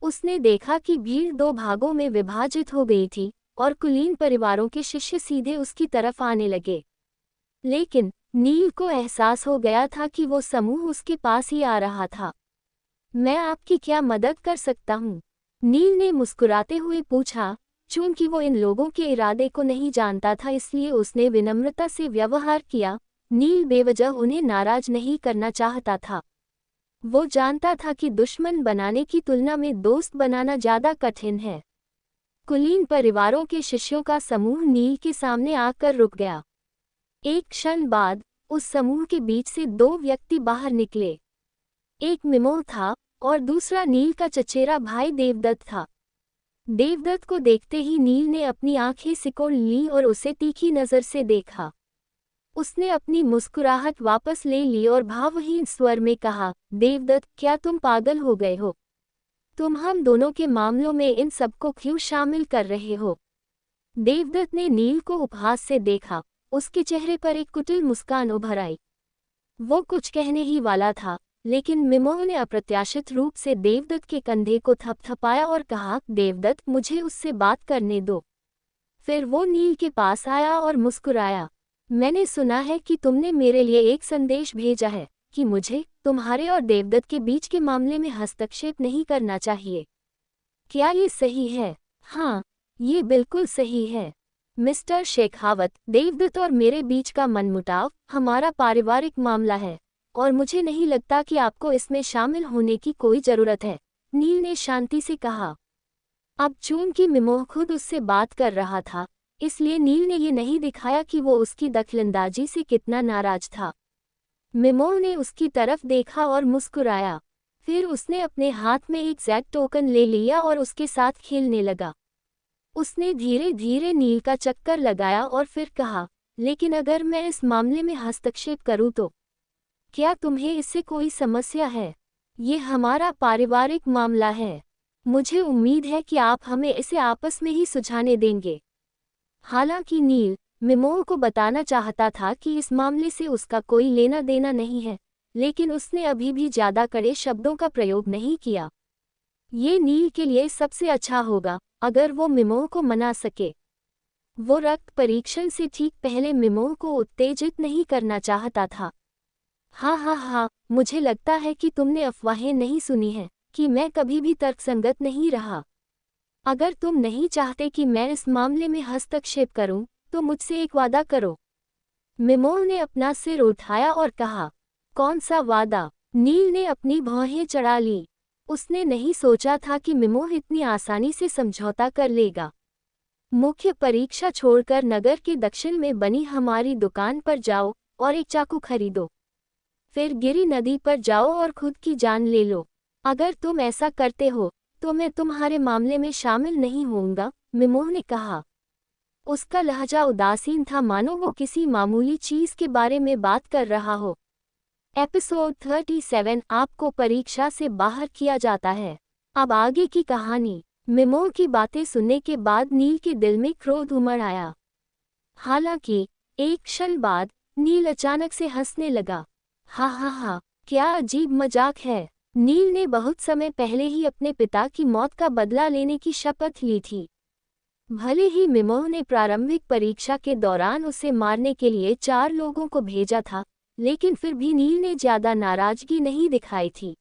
उसने देखा कि भीड़ दो भागों में विभाजित हो गई थी और कुलीन परिवारों के शिष्य सीधे उसकी तरफ आने लगे। लेकिन नील को एहसास हो गया था कि वो समूह उसके पास ही आ रहा था। मैं आपकी क्या मदद कर सकता हूँ? नील ने मुस्कुराते हुए पूछा। चूंकि वो इन लोगों के इरादे को नहीं जानता था, इसलिए उसने विनम्रता से व्यवहार किया। नील बेवजह उन्हें नाराज नहीं करना चाहता था। वो जानता था कि दुश्मन बनाने की तुलना में दोस्त बनाना ज्यादा कठिन है। कुलीन परिवारों के शिष्यों का समूह नील के सामने आकर रुक गया। एक क्षण बाद उस समूह के बीच से दो व्यक्ति बाहर निकले। एक मिमोह था और दूसरा नील का चचेरा भाई देवदत्त था। देवदत्त को देखते ही नील ने अपनी आंखें सिकोड़ ली और उसे तीखी नजर से देखा। उसने अपनी मुस्कुराहट वापस ले ली और भावहीन स्वर में कहा, देवदत्त, क्या तुम पागल हो गए हो? तुम हम दोनों के मामलों में इन सबको क्यों शामिल कर रहे हो? देवदत्त ने नील को उपहास से देखा। उसके चेहरे पर एक कुटिल मुस्कान उभर आई। वो कुछ कहने ही वाला था, लेकिन मिमोह ने अप्रत्याशित रूप से देवदत्त के कंधे को थपथपाया और कहा, देवदत्त, मुझे उससे बात करने दो। फिर वो नील के पास आया और मुस्कुराया। मैंने सुना है कि तुमने मेरे लिए एक संदेश भेजा है कि मुझे तुम्हारे और देवदत्त के बीच के मामले में हस्तक्षेप नहीं करना चाहिए। क्या ये सही है? हाँ, ये बिल्कुल सही है मिस्टर शेखावत। देवदत्त और मेरे बीच का मनमुटाव हमारा पारिवारिक मामला है और मुझे नहीं लगता कि आपको इसमें शामिल होने की कोई जरूरत है, नील ने शांति से कहा। अब चूंकि मिमोह खुद उससे बात कर रहा था, इसलिए नील ने ये नहीं दिखाया कि वो उसकी दखलंदाजी से कितना नाराज था। मिमोह ने उसकी तरफ देखा और मुस्कुराया। फिर उसने अपने हाथ में एक ज़ेड टोकन ले लिया और उसके साथ खेलने लगा। उसने धीरे धीरे नील का चक्कर लगाया और फिर कहा, लेकिन अगर मैं इस मामले में हस्तक्षेप करूं तो क्या तुम्हें इससे कोई समस्या है? ये हमारा पारिवारिक मामला है। मुझे उम्मीद है कि आप हमें इसे आपस में ही सुलझाने देंगे। हालांकि नील मिमोह को बताना चाहता था कि इस मामले से उसका कोई लेना देना नहीं है, लेकिन उसने अभी भी ज्यादा कड़े शब्दों का प्रयोग नहीं किया। ये नील के लिए सबसे अच्छा होगा अगर वो मिमोह को मना सके। वो रक्त परीक्षण से ठीक पहले मिमोह को उत्तेजित नहीं करना चाहता था। हाँ, मुझे लगता है कि तुमने अफवाहें नहीं सुनी हैं कि मैं कभी भी तर्कसंगत नहीं रहा। अगर तुम नहीं चाहते कि मैं इस मामले में हस्तक्षेप करूं, तो मुझसे एक वादा करो। मिमोह ने अपना सिर उठाया और कहा, कौन सा वादा? नील ने अपनी भौहें चढ़ा ली। उसने नहीं सोचा था कि मिमोह इतनी आसानी से समझौता कर लेगा। मुख्य परीक्षा छोड़कर नगर के दक्षिण में बनी हमारी दुकान पर जाओ और एक चाकू खरीदो। फिर गिरी नदी पर जाओ और खुद की जान ले लो। अगर तुम ऐसा करते हो तो मैं तुम्हारे मामले में शामिल नहीं होऊंगा, मिमोह ने कहा। उसका लहजा उदासीन था, मानो वो किसी मामूली चीज के बारे में बात कर रहा हो। एपिसोड 37 आपको परीक्षा से बाहर किया जाता है। अब आगे की कहानी। मिमोह की बातें सुनने के बाद नील के दिल में क्रोध उमड़ आया। हालांकि एक क्षण बाद नील अचानक से हंसने लगा। हा हा हा, क्या अजीब मजाक है। नील ने बहुत समय पहले ही अपने पिता की मौत का बदला लेने की शपथ ली थी। भले ही मिमोह ने प्रारंभिक परीक्षा के दौरान उसे मारने के लिए 4 लोगों को भेजा था, लेकिन फिर भी नील ने ज्यादा नाराजगी नहीं दिखाई थी।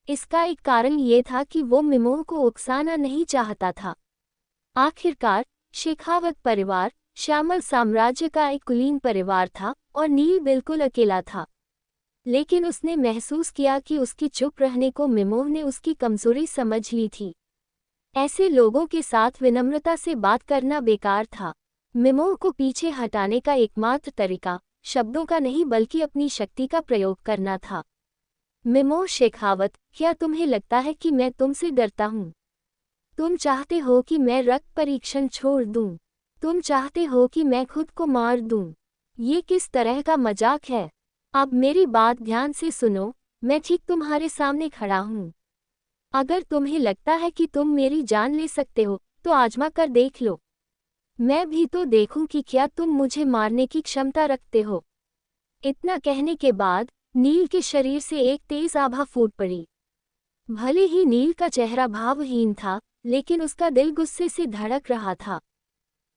इसका एक कारण ये था कि वो मिमोह को उकसाना नहीं चाहता था। आखिरकार शेखावत परिवार श्यामल साम्राज्य का एक कुलीन परिवार था और नील बिल्कुल अकेला था। लेकिन उसने महसूस किया कि उसकी चुप रहने को मिमोह ने उसकी कमजोरी समझ ली थी। ऐसे लोगों के साथ विनम्रता से बात करना बेकार था। मिमोह को पीछे हटाने का एकमात्र तरीका शब्दों का नहीं बल्कि अपनी शक्ति का प्रयोग करना था। मिमोह शेखावत, क्या तुम्हें लगता है कि मैं तुमसे डरता हूँ? तुम चाहते हो कि मैं रक्त परीक्षण छोड़ दूं? तुम चाहते हो कि मैं खुद को मार दूं? ये किस तरह का मजाक है? अब मेरी बात ध्यान से सुनो, मैं ठीक तुम्हारे सामने खड़ा हूँ। अगर तुम्हें लगता है कि तुम मेरी जान ले सकते हो, तो आजमा कर देख लो। मैं भी तो देखूं कि क्या तुम मुझे मारने की क्षमता रखते हो। इतना कहने के बाद नील के शरीर से एक तेज आभा फूट पड़ी। भले ही नील का चेहरा भावहीन था, लेकिन उसका दिल गुस्से से धड़क रहा था।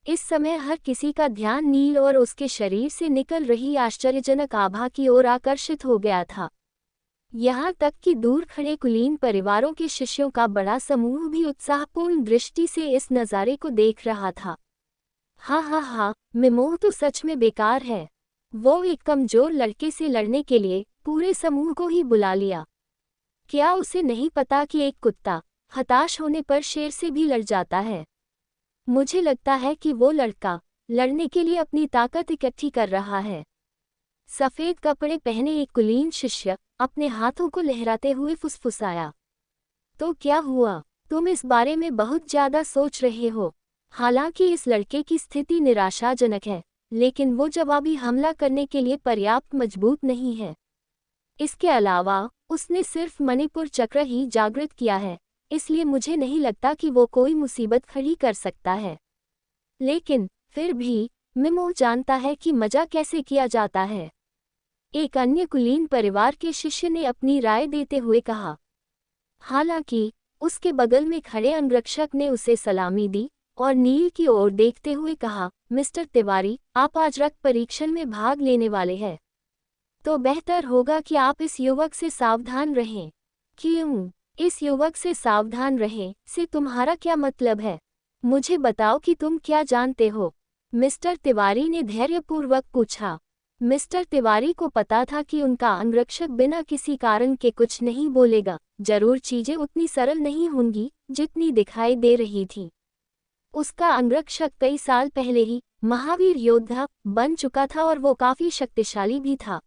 इस समय हर किसी का ध्यान नील और उसके शरीर से निकल रही आश्चर्यजनक आभा की ओर आकर्षित हो गया था। यहाँ तक कि दूर खड़े कुलीन परिवारों के शिष्यों का बड़ा समूह भी उत्साहपूर्ण दृष्टि से इस नज़ारे को देख रहा था। हा हा हा, मिमोह तो सच में बेकार है। वो एक कमजोर लड़के से लड़ने के लिए पूरे समूह को ही बुला लिया। क्या उसे नहीं पता कि एक कुत्ता हताश होने पर शेर से भी लड़ जाता है? मुझे लगता है कि वो लड़का लड़ने के लिए अपनी ताकत इकट्ठी कर रहा है। सफ़ेद कपड़े पहने एक कुलीन शिष्य अपने हाथों को लहराते हुए फुसफुसाया। तो क्या हुआ? तुम इस बारे में बहुत ज्यादा सोच रहे हो। हालांकि इस लड़के की स्थिति निराशाजनक है, लेकिन वो जवाबी हमला करने के लिए पर्याप्त मजबूत नहीं है। इसके अलावा उसने सिर्फ मणिपुर चक्र ही जागृत किया है, इसलिए मुझे नहीं लगता कि वो कोई मुसीबत खड़ी कर सकता है। लेकिन फिर भी मिमोह जानता है कि मजा कैसे किया जाता है। एक अन्य कुलीन परिवार के शिष्य ने अपनी राय देते हुए कहा। हालांकि उसके बगल में खड़े अंगरक्षक ने उसे सलामी दी और नील की ओर देखते हुए कहा, मिस्टर तिवारी, आप आज रक्त परीक्षण में भाग लेने वाले हैं, तो बेहतर होगा कि आप इस युवक से सावधान रहें। क्यों? इस युवक से सावधान रहें से तुम्हारा क्या मतलब है? मुझे बताओ कि तुम क्या जानते हो। मिस्टर तिवारी ने धैर्यपूर्वक पूछा। मिस्टर तिवारी को पता था कि उनका अंगरक्षक बिना किसी कारण के कुछ नहीं बोलेगा। जरूर चीजें उतनी सरल नहीं होंगी जितनी दिखाई दे रही थी। उसका अंगरक्षक कई साल पहले ही महावीर योद्धा बन चुका था और वो काफी शक्तिशाली भी था।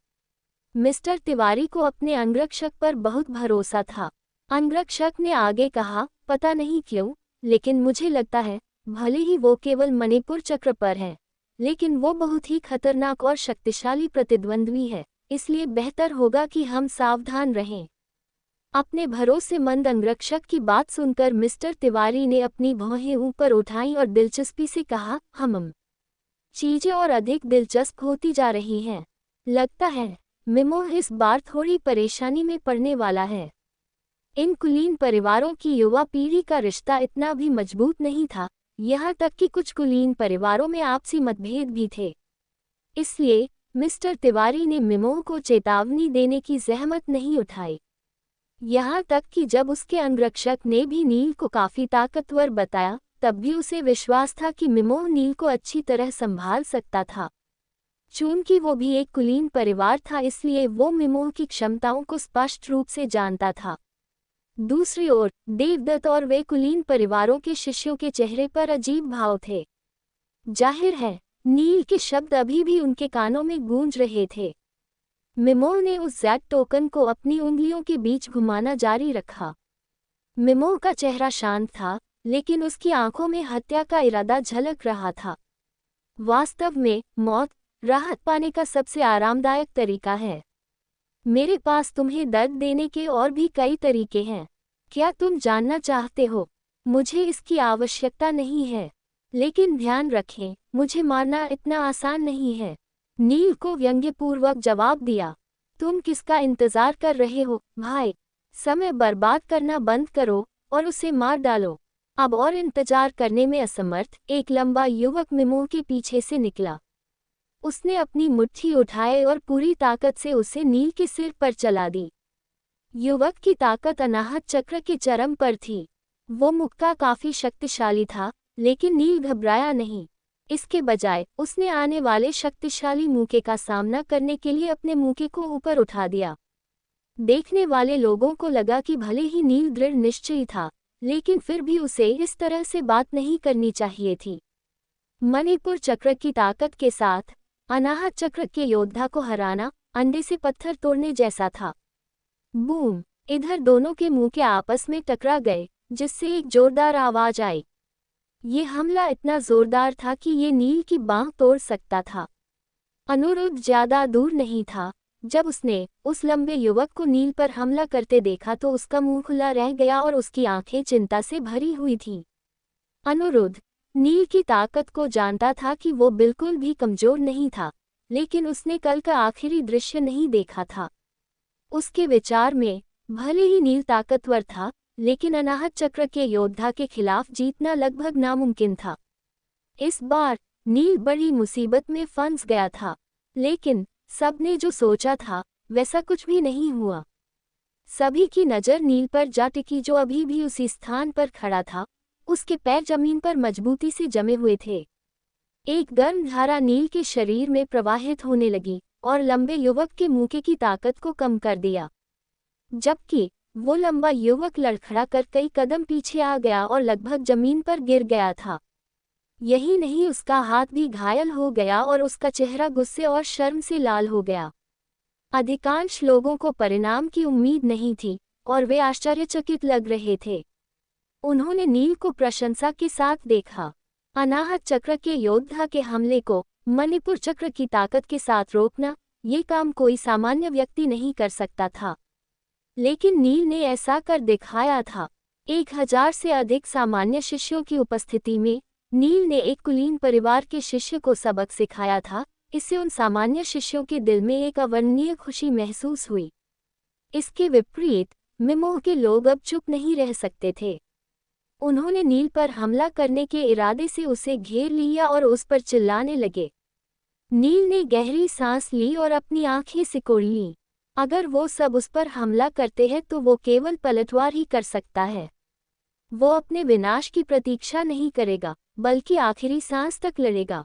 मिस्टर तिवारी को अपने अंगरक्षक पर बहुत भरोसा था। अंगरक्षक ने आगे कहा, पता नहीं क्यों, लेकिन मुझे लगता है भले ही वो केवल मणिपुर चक्र पर है, लेकिन वो बहुत ही खतरनाक और शक्तिशाली प्रतिद्वंद्वी है, इसलिए बेहतर होगा कि हम सावधान रहें। अपने भरोसेमंद अंगरक्षक की बात सुनकर मिस्टर तिवारी ने अपनी भौहें ऊपर उठाईं और दिलचस्पी से कहा, चीजें और अधिक दिलचस्प होती जा रही हैं। लगता है मिमोह इस बार थोड़ी परेशानी में पड़ने वाला है। इन कुलीन परिवारों की युवा पीढ़ी का रिश्ता इतना भी मजबूत नहीं था, यहाँ तक कि कुछ कुलीन परिवारों में आपसी मतभेद भी थे। इसलिए मिस्टर तिवारी ने मिमोह को चेतावनी देने की जहमत नहीं उठाई। यहाँ तक कि जब उसके अंगरक्षक ने भी नील को काफी ताकतवर बताया, तब भी उसे विश्वास था कि मिमोह नील को अच्छी तरह संभाल सकता था। चूंकि वो भी एक कुलीन परिवार था, इसलिए वो मिमोह की क्षमताओं को स्पष्ट रूप से जानता था। दूसरी ओर देवदत्त और वे कुलीन परिवारों के शिष्यों के चेहरे पर अजीब भाव थे। जाहिर है नील के शब्द अभी भी उनके कानों में गूंज रहे थे। मिमोह ने उस जैक टोकन को अपनी उंगलियों के बीच घुमाना जारी रखा। मिमोह का चेहरा शांत था, लेकिन उसकी आंखों में हत्या का इरादा झलक रहा था। वास्तव में मौत राहत पाने का सबसे आरामदायक तरीका है। मेरे पास तुम्हें दर्द देने के और भी कई तरीके हैं। क्या तुम जानना चाहते हो? मुझे इसकी आवश्यकता नहीं है, लेकिन ध्यान रखें, मुझे मारना इतना आसान नहीं है। नील को व्यंग्यपूर्वक जवाब दिया। तुम किसका इंतजार कर रहे हो भाई? समय बर्बाद करना बंद करो और उसे मार डालो। अब और इंतजार करने में असमर्थ एक लंबा युवक मिमो के पीछे से निकला। उसने अपनी मुट्ठी उठाए और पूरी ताकत से उसे नील के सिर पर चला दी। युवक की ताकत अनाहत चक्र के चरम पर थी। वो मुक्का काफी शक्तिशाली था, लेकिन नील घबराया नहीं। इसके बजाय उसने आने वाले शक्तिशाली मूके का सामना करने के लिए अपने मूके को ऊपर उठा दिया। देखने वाले लोगों को लगा कि भले ही नील दृढ़ निश्चयी था, लेकिन फिर भी उसे इस तरह से बात नहीं करनी चाहिए थी। मणिपुर चक्र की ताकत के साथ अनाहत चक्र के योद्धा को हराना अंडे से पत्थर तोड़ने जैसा था। बूम! इधर दोनों के मुंह के आपस में टकरा गए, जिससे एक जोरदार आवाज आई। ये हमला इतना जोरदार था कि ये नील की बांह तोड़ सकता था। अनुरुद्ध ज्यादा दूर नहीं था। जब उसने उस लंबे युवक को नील पर हमला करते देखा तो उसका मुंह खुला रह गया और उसकी आंखें चिंता से भरी हुई थीं। अनुरुद्ध नील की ताकत को जानता था कि वो बिल्कुल भी कमजोर नहीं था, लेकिन उसने कल का आखिरी दृश्य नहीं देखा था। उसके विचार में भले ही नील ताकतवर था, लेकिन अनाहत चक्र के योद्धा के खिलाफ जीतना लगभग नामुमकिन था। इस बार नील बड़ी मुसीबत में फंस गया था, लेकिन सबने जो सोचा था वैसा कुछ भी नहीं हुआ। सभी की नज़र नील पर जा टिकी, जो अभी भी उसी स्थान पर खड़ा था। उसके पैर जमीन पर मजबूती से जमे हुए थे। एक गर्म धारा नील के शरीर में प्रवाहित होने लगी और लंबे युवक के मुंह की ताकत को कम कर दिया। जबकि वो लंबा युवक लड़खड़ा कर कई कदम पीछे आ गया और लगभग जमीन पर गिर गया था। यही नहीं, उसका हाथ भी घायल हो गया और उसका चेहरा गुस्से और शर्म से लाल हो गया। अधिकांश लोगों को परिणाम की उम्मीद नहीं थी और वे आश्चर्यचकित लग रहे थे। उन्होंने नील को प्रशंसा के साथ देखा। अनाहत चक्र के योद्धा के हमले को मणिपुर चक्र की ताकत के साथ रोकना, ये काम कोई सामान्य व्यक्ति नहीं कर सकता था, लेकिन नील ने ऐसा कर दिखाया था। 1000 से अधिक सामान्य शिष्यों की उपस्थिति में नील ने एक कुलीन परिवार के शिष्य को सबक सिखाया था। इससे उन सामान्य शिष्यों के दिल में एक अवर्णनीय खुशी महसूस हुई। इसके विपरीत मिमोह के लोग अब चुप नहीं रह सकते थे। उन्होंने नील पर हमला करने के इरादे से उसे घेर लिया और उस पर चिल्लाने लगे। नील ने गहरी सांस ली और अपनी आंखें सिकोड़ लीं। अगर वो सब उस पर हमला करते हैं तो वो केवल पलटवार ही कर सकता है। वो अपने विनाश की प्रतीक्षा नहीं करेगा, बल्कि आखिरी सांस तक लड़ेगा।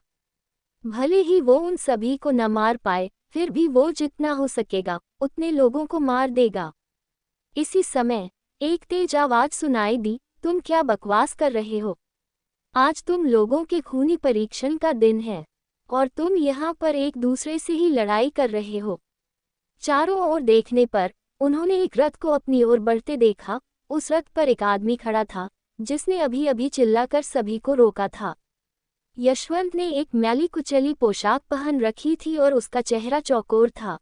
भले ही वो उन सभी को न मार पाए, फिर भी वो जितना हो सकेगा उतने लोगों को मार देगा। इसी समय एक तेज आवाज सुनाई दी, तुम क्या बकवास कर रहे हो? आज तुम लोगों के खूनी परीक्षण का दिन है और तुम यहाँ पर एक दूसरे से ही लड़ाई कर रहे हो। चारों ओर देखने पर उन्होंने एक रथ को अपनी ओर बढ़ते देखा। उस रथ पर एक आदमी खड़ा था, जिसने अभी अभी चिल्लाकर सभी को रोका था। यशवंत ने एक मैली कुचली पोशाक पहन रखी थी और उसका चेहरा चौकोर था।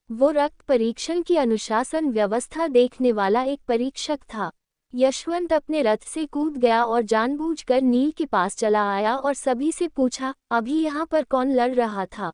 वो रक्त परीक्षण की अनुशासन व्यवस्था देखने वाला एक परीक्षक था। यशवंत अपने रथ से कूद गया और जानबूझकर नील के पास चला आया और सभी से पूछा, अभी यहाँ पर कौन लड़ रहा था?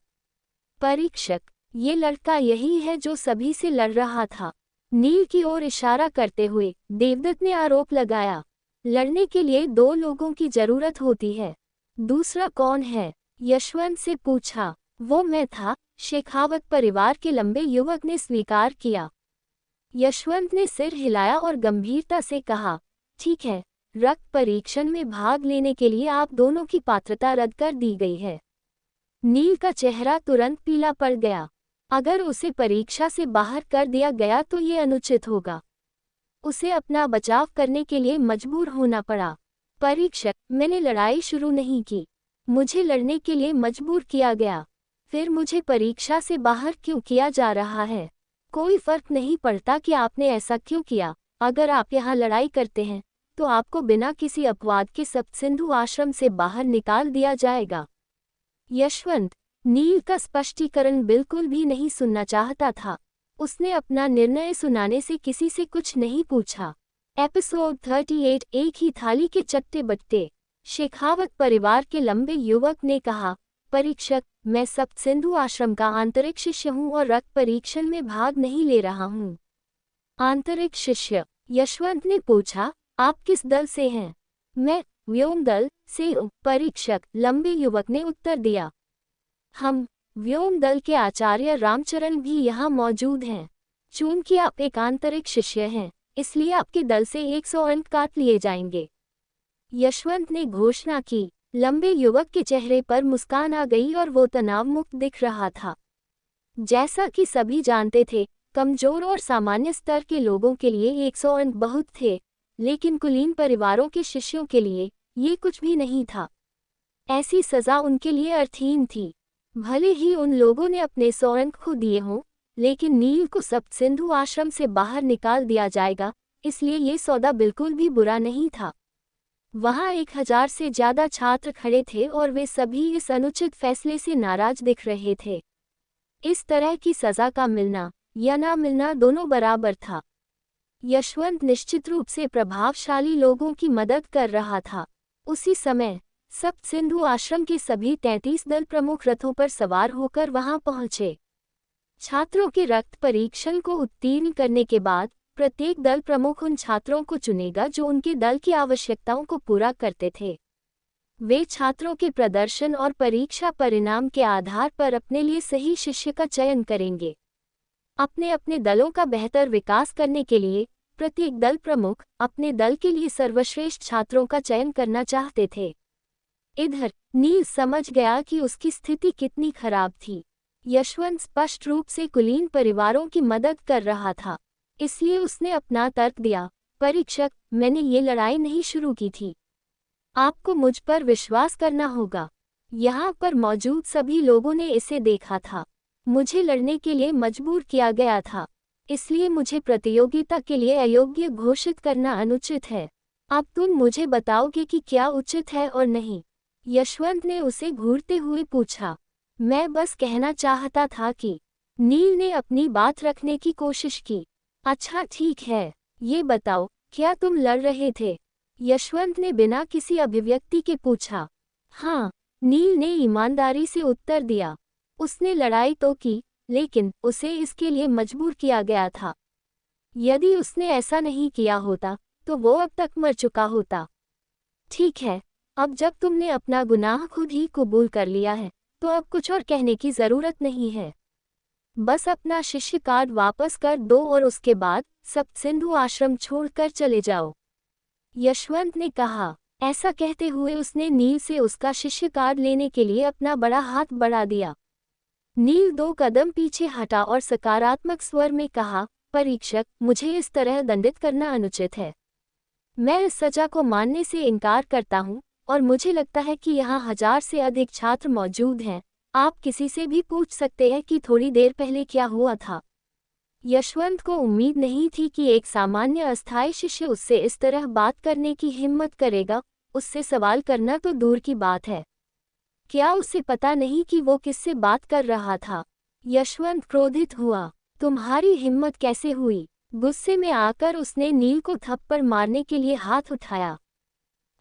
परीक्षक, ये लड़का यही है जो सभी से लड़ रहा था। नील की ओर इशारा करते हुए देवदत्त ने आरोप लगाया। लड़ने के लिए 2 लोगों की जरूरत होती है। दूसरा कौन है? यशवंत से पूछा। वो मैं था, शेखावत परिवार के लंबे युवक ने स्वीकार किया। यशवंत ने सिर हिलाया और गंभीरता से कहा, ठीक है, रक्त परीक्षण में भाग लेने के लिए आप दोनों की पात्रता रद्द कर दी गई है। नील का चेहरा तुरंत पीला पड़ गया। अगर उसे परीक्षा से बाहर कर दिया गया तो ये अनुचित होगा। उसे अपना बचाव करने के लिए मजबूर होना पड़ा। परीक्षक, मैंने लड़ाई शुरू नहीं की, मुझे लड़ने के लिए मजबूर किया गया। फिर मुझे परीक्षा से बाहर क्यों किया जा रहा है? कोई फर्क नहीं पड़ता कि आपने ऐसा क्यों किया। अगर आप यहाँ लड़ाई करते हैं तो आपको बिना किसी अपवाद के सप्तसिंधु आश्रम से बाहर निकाल दिया जाएगा। यशवंत नील का स्पष्टीकरण बिल्कुल भी नहीं सुनना चाहता था। उसने अपना निर्णय सुनाने से किसी से कुछ नहीं पूछा। एपिसोड 38 एक ही थाली के चट्टे बट्टे। शेखावत परिवार के लंबे युवक ने कहा, परीक्षक, मैं सप्तसिंधु आश्रम का आंतरिक शिष्य हूँ और रक्त परीक्षण में भाग नहीं ले रहा हूँ। आंतरिक शिष्य, यशवंत ने पूछा, आप किस दल से हैं? मैं व्योम दल से हूँ, परीक्षक, लंबे युवक ने उत्तर दिया। हम व्योम दल के आचार्य रामचरण भी यहाँ मौजूद हैं। चूंकि आप एक आंतरिक शिष्य हैं, इसलिए आपके दल से 100 अंक काट लिए जाएंगे, यशवंत ने घोषणा की। लंबे युवक के चेहरे पर मुस्कान आ गई और वो तनाव मुक्त दिख रहा था। जैसा कि सभी जानते थे, कमजोर और सामान्य स्तर के लोगों के लिए 100 अंक बहुत थे, लेकिन कुलीन परिवारों के शिष्यों के लिए ये कुछ भी नहीं था। ऐसी सजा उनके लिए अर्थहीन थी। भले ही उन लोगों ने अपने 100 अंक खो दिए हों, लेकिन नील को सप्तसिंधु आश्रम से बाहर निकाल दिया जाएगा, इसलिए ये सौदा बिल्कुल भी बुरा नहीं था। वहाँ 1000 से ज्यादा छात्र खड़े थे और वे सभी इस अनुचित फैसले से नाराज दिख रहे थे। इस तरह की सजा का मिलना या ना मिलना दोनों बराबर था। यशवंत निश्चित रूप से प्रभावशाली लोगों की मदद कर रहा था। उसी समय सप्तसिंधु आश्रम के सभी 33 दल प्रमुख रथों पर सवार होकर वहां पहुंचे। छात्रों के रक्त परीक्षण को उत्तीर्ण करने के बाद प्रत्येक दल प्रमुख उन छात्रों को चुनेगा जो उनके दल की आवश्यकताओं को पूरा करते थे। वे छात्रों के प्रदर्शन और परीक्षा परिणाम के आधार पर अपने लिए सही शिष्य का चयन करेंगे। अपने अपने दलों का बेहतर विकास करने के लिए प्रत्येक दल प्रमुख अपने दल के लिए सर्वश्रेष्ठ छात्रों का चयन करना चाहते थे। इधर नील समझ गया कि उसकी स्थिति कितनी खराब थी। यशवंत स्पष्ट रूप से कुलीन परिवारों की मदद कर रहा था, इसलिए उसने अपना तर्क दिया। परीक्षक, मैंने ये लड़ाई नहीं शुरू की थी। आपको मुझ पर विश्वास करना होगा। यहाँ पर मौजूद सभी लोगों ने इसे देखा था। मुझे लड़ने के लिए मजबूर किया गया था, इसलिए मुझे प्रतियोगिता के लिए अयोग्य घोषित करना अनुचित है। अब तुम मुझे बताओगे कि क्या उचित है और नहीं? यशवंत ने उसे घूरते हुए पूछा। मैं बस कहना चाहता था कि नील ने अपनी बात रखने की कोशिश की। अच्छा ठीक है, ये बताओ, क्या तुम लड़ रहे थे? यशवंत ने बिना किसी अभिव्यक्ति के पूछा। हाँ, नील ने ईमानदारी से उत्तर दिया। उसने लड़ाई तो की, लेकिन उसे इसके लिए मजबूर किया गया था। यदि उसने ऐसा नहीं किया होता, तो वो अब तक मर चुका होता। ठीक है, अब जब तुमने अपना गुनाह खुद ही कबूल कर लिया है, तो अब कुछ और कहने की जरूरत नहीं है। बस अपना शिष्य कार्ड वापस कर दो और उसके बाद सप्तसिंधु आश्रम छोड़कर चले जाओ, यशवंत ने कहा। ऐसा कहते हुए उसने नील से उसका शिष्य कार्ड लेने के लिए अपना बड़ा हाथ बढ़ा दिया। नील 2 कदम पीछे हटा और सकारात्मक स्वर में कहा, परीक्षक, मुझे इस तरह दंडित करना अनुचित है। मैं इस सजा को मानने से इनकार करता हूँ और मुझे लगता है कि यहाँ 1000 से अधिक छात्र मौजूद हैं। आप किसी से भी पूछ सकते हैं कि थोड़ी देर पहले क्या हुआ था। यशवंत को उम्मीद नहीं थी कि एक सामान्य अस्थायी शिष्य उससे इस तरह बात करने की हिम्मत करेगा। उससे सवाल करना तो दूर की बात है, क्या उसे पता नहीं कि वो किससे बात कर रहा था? यशवंत क्रोधित हुआ। तुम्हारी हिम्मत कैसे हुई? गुस्से में आकर उसने नील को थप्पड़ मारने के लिए हाथ उठाया।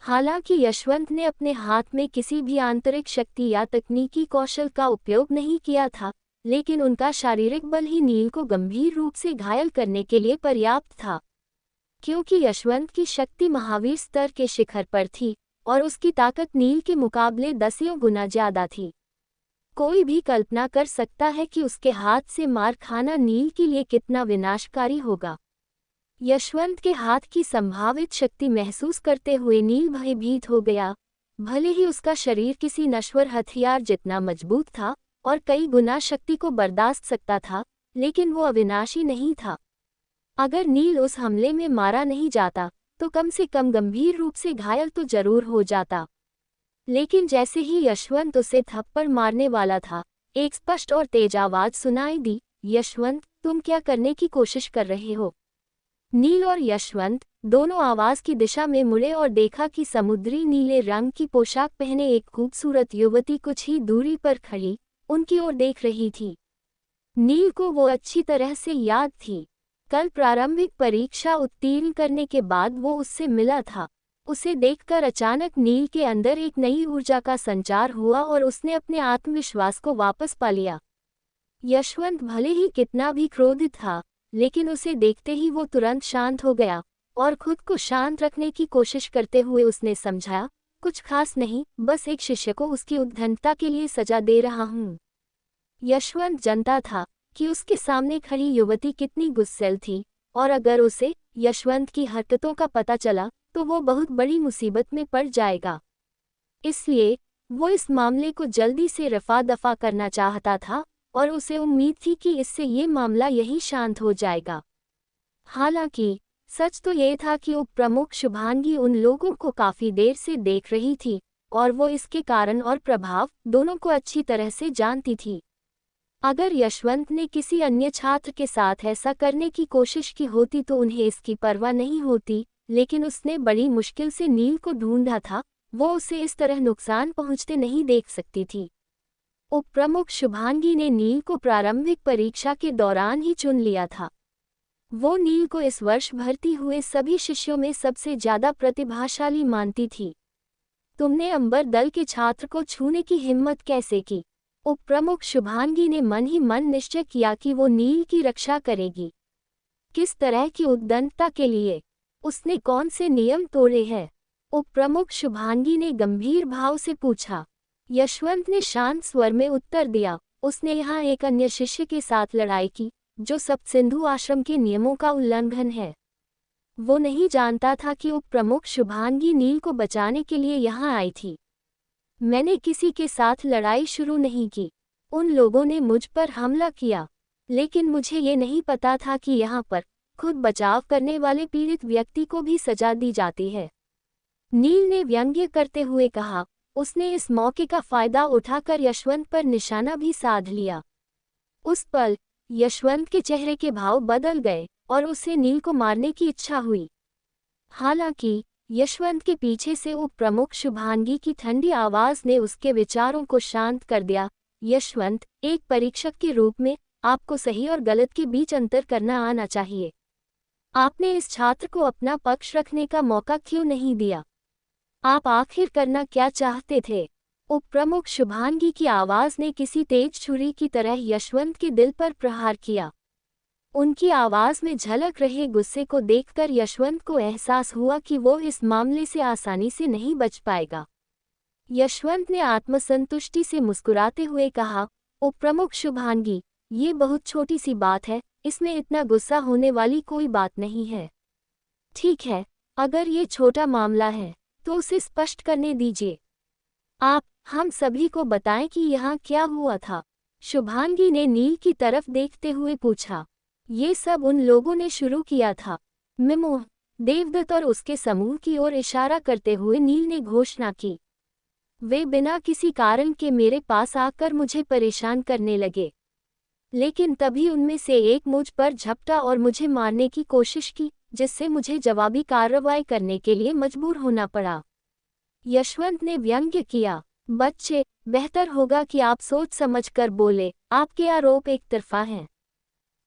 हालांकि यशवंत ने अपने हाथ में किसी भी आंतरिक शक्ति या तकनीकी कौशल का उपयोग नहीं किया था, लेकिन उनका शारीरिक बल ही नील को गंभीर रूप से घायल करने के लिए पर्याप्त था। क्योंकि यशवंत की शक्ति महावीर स्तर के शिखर पर थी और उसकी ताकत नील के मुकाबले 10 गुना ज्यादा थी। कोई भी कल्पना कर सकता है कि उसके हाथ से मार खाना नील के लिए कितना विनाशकारी होगा। यशवंत के हाथ की संभावित शक्ति महसूस करते हुए नील भयभीत हो गया। भले ही उसका शरीर किसी नश्वर हथियार जितना मजबूत था और कई गुना शक्ति को बर्दाश्त सकता था, लेकिन वो अविनाशी नहीं था। अगर नील उस हमले में मारा नहीं जाता, तो कम से कम गंभीर रूप से घायल तो जरूर हो जाता। लेकिन जैसे ही यशवंत उसे थप्पड़ मारने वाला था, एक स्पष्ट और तेज आवाज सुनाई दी, यशवंत, तुम क्या करने की कोशिश कर रहे हो? नील और यशवंत दोनों आवाज की दिशा में मुड़े और देखा कि समुद्री नीले रंग की पोशाक पहने एक खूबसूरत युवती कुछ ही दूरी पर खड़ी उनकी ओर देख रही थी। नील को वो अच्छी तरह से याद थी। कल प्रारंभिक परीक्षा उत्तीर्ण करने के बाद वो उससे मिला था। उसे देखकर अचानक नील के अंदर एक नई ऊर्जा का संचार हुआ और उसने अपने आत्मविश्वास को वापस पा लिया। यशवंत भले ही कितना भी क्रोधित था, लेकिन उसे देखते ही वो तुरंत शांत हो गया और खुद को शांत रखने की कोशिश करते हुए उसने समझाया, कुछ खास नहीं, बस एक शिष्य को उसकी उद्दंडता के लिए सजा दे रहा हूँ। यशवंत जानता था कि उसके सामने खड़ी युवती कितनी गुस्सैल थी, और अगर उसे यशवंत की हरकतों का पता चला तो वो बहुत बड़ी मुसीबत में पड़ जाएगा। इसलिए वो इस मामले को जल्दी से रफा दफा करना चाहता था और उसे उम्मीद थी कि इससे ये मामला यही शांत हो जाएगा। हालांकि सच तो ये था कि उप प्रमुख शुभांगी उन लोगों को काफी देर से देख रही थी और वो इसके कारण और प्रभाव दोनों को अच्छी तरह से जानती थी। अगर यशवंत ने किसी अन्य छात्र के साथ ऐसा करने की कोशिश की होती तो उन्हें इसकी परवाह नहीं होती, लेकिन उसने बड़ी मुश्किल से नील को ढूंढा था, वो उसे इस तरह नुकसान पहुंचते नहीं देख सकती थी। उप प्रमुख शुभांगी ने नील को प्रारंभिक परीक्षा के दौरान ही चुन लिया था। वो नील को इस वर्ष भर्ती हुए सभी शिष्यों में सबसे ज्यादा प्रतिभाशाली मानती थी। तुमने अंबर दल के छात्र को छूने की हिम्मत कैसे की? उप प्रमुख शुभांगी ने मन ही मन निश्चय किया कि वो नील की रक्षा करेगी। किस तरह की उद्दंडता के लिए? उसने कौन से नियम तोड़े हैं? उप प्रमुख शुभांगी ने गंभीर भाव से पूछा। यशवंत ने शांत स्वर में उत्तर दिया, उसने यहाँ एक अन्य शिष्य के साथ लड़ाई की, जो सप्तसिंधु आश्रम के नियमों का उल्लंघन है। वो नहीं जानता था कि उप प्रमुख शुभांगी नील को बचाने के लिए यहाँ आई थी। मैंने किसी के साथ लड़ाई शुरू नहीं की। उन लोगों ने मुझ पर हमला किया, लेकिन मुझे ये नहीं पता था कि यहाँ पर खुद बचाव करने वाले पीड़ित व्यक्ति को भी सजा दी जाती है। नील ने व्यंग्य करते हुए कहा। उसने इस मौके का फायदा उठाकर यशवंत पर निशाना भी साध लिया। उस पल यशवंत के चेहरे के भाव बदल गए और उसे नील को मारने की इच्छा हुई। हालांकि यशवंत के पीछे से उप प्रमुख शुभांगी की ठंडी आवाज ने उसके विचारों को शांत कर दिया। यशवंत, एक परीक्षक के रूप में आपको सही और गलत के बीच अंतर करना आना चाहिए। आपने इस छात्र को अपना पक्ष रखने का मौका क्यों नहीं दिया? आप आखिर करना क्या चाहते थे? उप प्रमुख शुभांगी की आवाज ने किसी तेज छुरी की तरह यशवंत के दिल पर प्रहार किया। उनकी आवाज में झलक रहे गुस्से को देखकर यशवंत को एहसास हुआ कि वो इस मामले से आसानी से नहीं बच पाएगा। यशवंत ने आत्मसंतुष्टि से मुस्कुराते हुए कहा, उप प्रमुख शुभांगी, ये बहुत छोटी सी बात है, इसमें इतना गुस्सा होने वाली कोई बात नहीं है। ठीक है, अगर ये छोटा मामला है तो उसे स्पष्ट करने दीजिए। आप हम सभी को बताएं कि यहाँ क्या हुआ था। शुभांगी ने नील की तरफ देखते हुए पूछा। ये सब उन लोगों ने शुरू किया था। मिमोह, देवदत्त और उसके समूह की ओर इशारा करते हुए नील ने घोषणा की। वे बिना किसी कारण के मेरे पास आकर मुझे परेशान करने लगे, लेकिन तभी उनमें से एक मुझ पर झपटा और मुझे मारने की कोशिश की, जिससे मुझे जवाबी कार्रवाई करने के लिए मजबूर होना पड़ा। यशवंत ने व्यंग्य किया। बच्चे, बेहतर होगा कि आप सोच समझकर बोले। आपके आरोप एक तरफा हैं।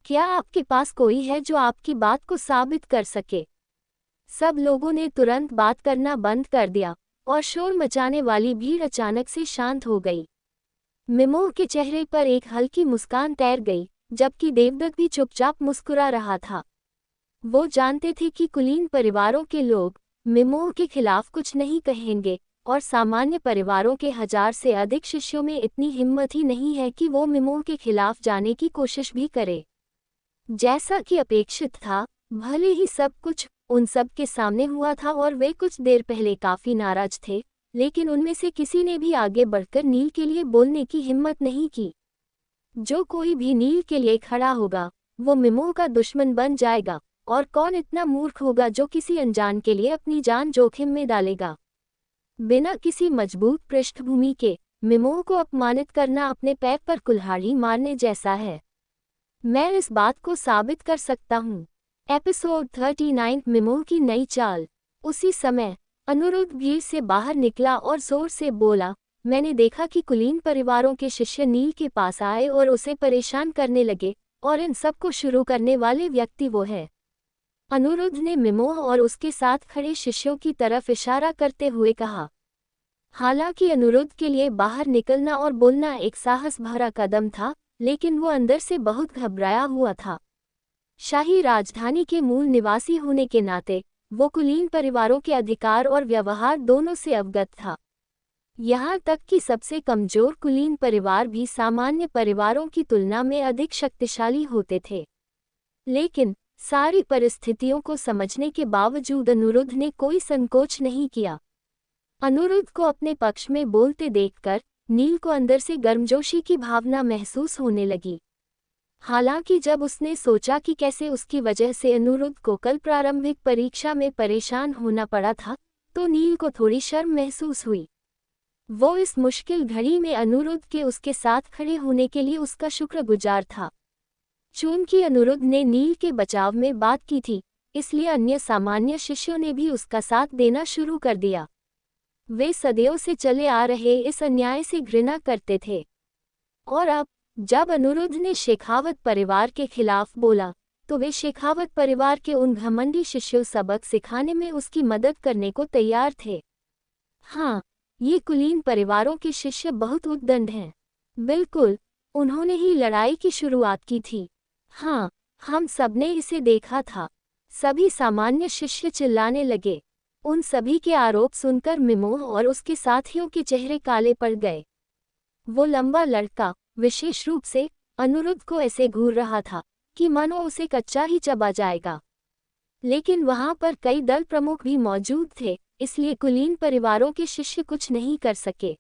क्या आपके पास कोई है जो आपकी बात को साबित कर सके? सब लोगों ने तुरंत बात करना बंद कर दिया और शोर मचाने वाली भीड़ अचानक से शांत हो गई। मिमोह के चेहरे पर एक हल्की मुस्कान तैर गई, जबकि देवदत्त भी चुपचाप मुस्कुरा रहा था। वो जानते थे कि कुलीन परिवारों के लोग मिमोह के खिलाफ कुछ नहीं कहेंगे, और सामान्य परिवारों के 1000 से अधिक शिष्यों में इतनी हिम्मत ही नहीं है कि वो मिमोह के खिलाफ जाने की कोशिश भी करे। जैसा कि अपेक्षित था, भले ही सब कुछ उन सब के सामने हुआ था और वे कुछ देर पहले काफी नाराज थे, लेकिन उनमें से किसी ने भी आगे बढ़कर नील के लिए बोलने की हिम्मत नहीं की। जो कोई भी नील के लिए खड़ा होगा, वो मिमोह का दुश्मन बन जाएगा, और कौन इतना मूर्ख होगा जो किसी अनजान के लिए अपनी जान जोखिम में डालेगा? बिना किसी मजबूत पृष्ठभूमि के मिमोह को अपमानित करना अपने पैर पर कुल्हाड़ी मारने जैसा है। मैं इस बात को साबित कर सकता हूँ। एपिसोड 39 मिमोह की नई चाल। उसी समय अनुरुद्ध भीड़ से बाहर निकला और जोर से बोला, मैंने देखा कि कुलीन परिवारों के शिष्य नील के पास आए और उसे परेशान करने लगे, और इन सब को शुरू करने वाले व्यक्ति वो है। अनुरुद्ध ने मिमोह और उसके साथ खड़े शिष्यों की तरफ इशारा करते हुए कहा। हालांकि अनुरुद्ध के लिए बाहर निकलना और बोलना एक साहस भरा कदम था, लेकिन वो अंदर से बहुत घबराया हुआ था। शाही राजधानी के मूल निवासी होने के नाते वो कुलीन परिवारों के अधिकार और व्यवहार दोनों से अवगत था। यहाँ तक कि सबसे कमजोर कुलीन परिवार भी सामान्य परिवारों की तुलना में अधिक शक्तिशाली होते थे। लेकिन सारी परिस्थितियों को समझने के बावजूद अनुरुद्ध ने कोई संकोच नहीं किया। अनुरुद्ध को अपने पक्ष में बोलते देखकर नील को अंदर से गर्मजोशी की भावना महसूस होने लगी। हालांकि जब उसने सोचा कि कैसे उसकी वजह से अनुरुद्ध को कल प्रारंभिक परीक्षा में परेशान होना पड़ा था, तो नील को थोड़ी शर्म महसूस हुई। वो इस मुश्किल घड़ी में अनुरुद्ध के उसके साथ खड़े होने के लिए उसका शुक्रगुजार था। चूंकि अनुरुद्ध ने नील के बचाव में बात की थी, इसलिए अन्य सामान्य शिष्यों ने भी उसका साथ देना शुरू कर दिया। वे सदियों से चले आ रहे इस अन्याय से घृणा करते थे। और अब जब अनुरुद्ध ने शेखावत परिवार के खिलाफ बोला, तो वे शेखावत परिवार के उन घमंडी शिष्यों सबक सिखाने में उसकी मदद करने को तैयार थे। हाँ, ये कुलीन परिवारों के शिष्य बहुत उद्दंड हैं। बिल्कुल, उन्होंने ही लड़ाई की शुरुआत की थी। हाँ, हम सबने इसे देखा था। सभी सामान्य शिष्य चिल्लाने लगे। उन सभी के आरोप सुनकर मिमोह और उसके साथियों के चेहरे काले पड़ गए। वो लंबा लड़का विशेष रूप से अनुरुद्ध को ऐसे घूर रहा था कि मानो उसे कच्चा ही चबा जाएगा। लेकिन वहां पर कई दल प्रमुख भी मौजूद थे, इसलिए कुलीन परिवारों के शिष्य कुछ नहीं कर सके।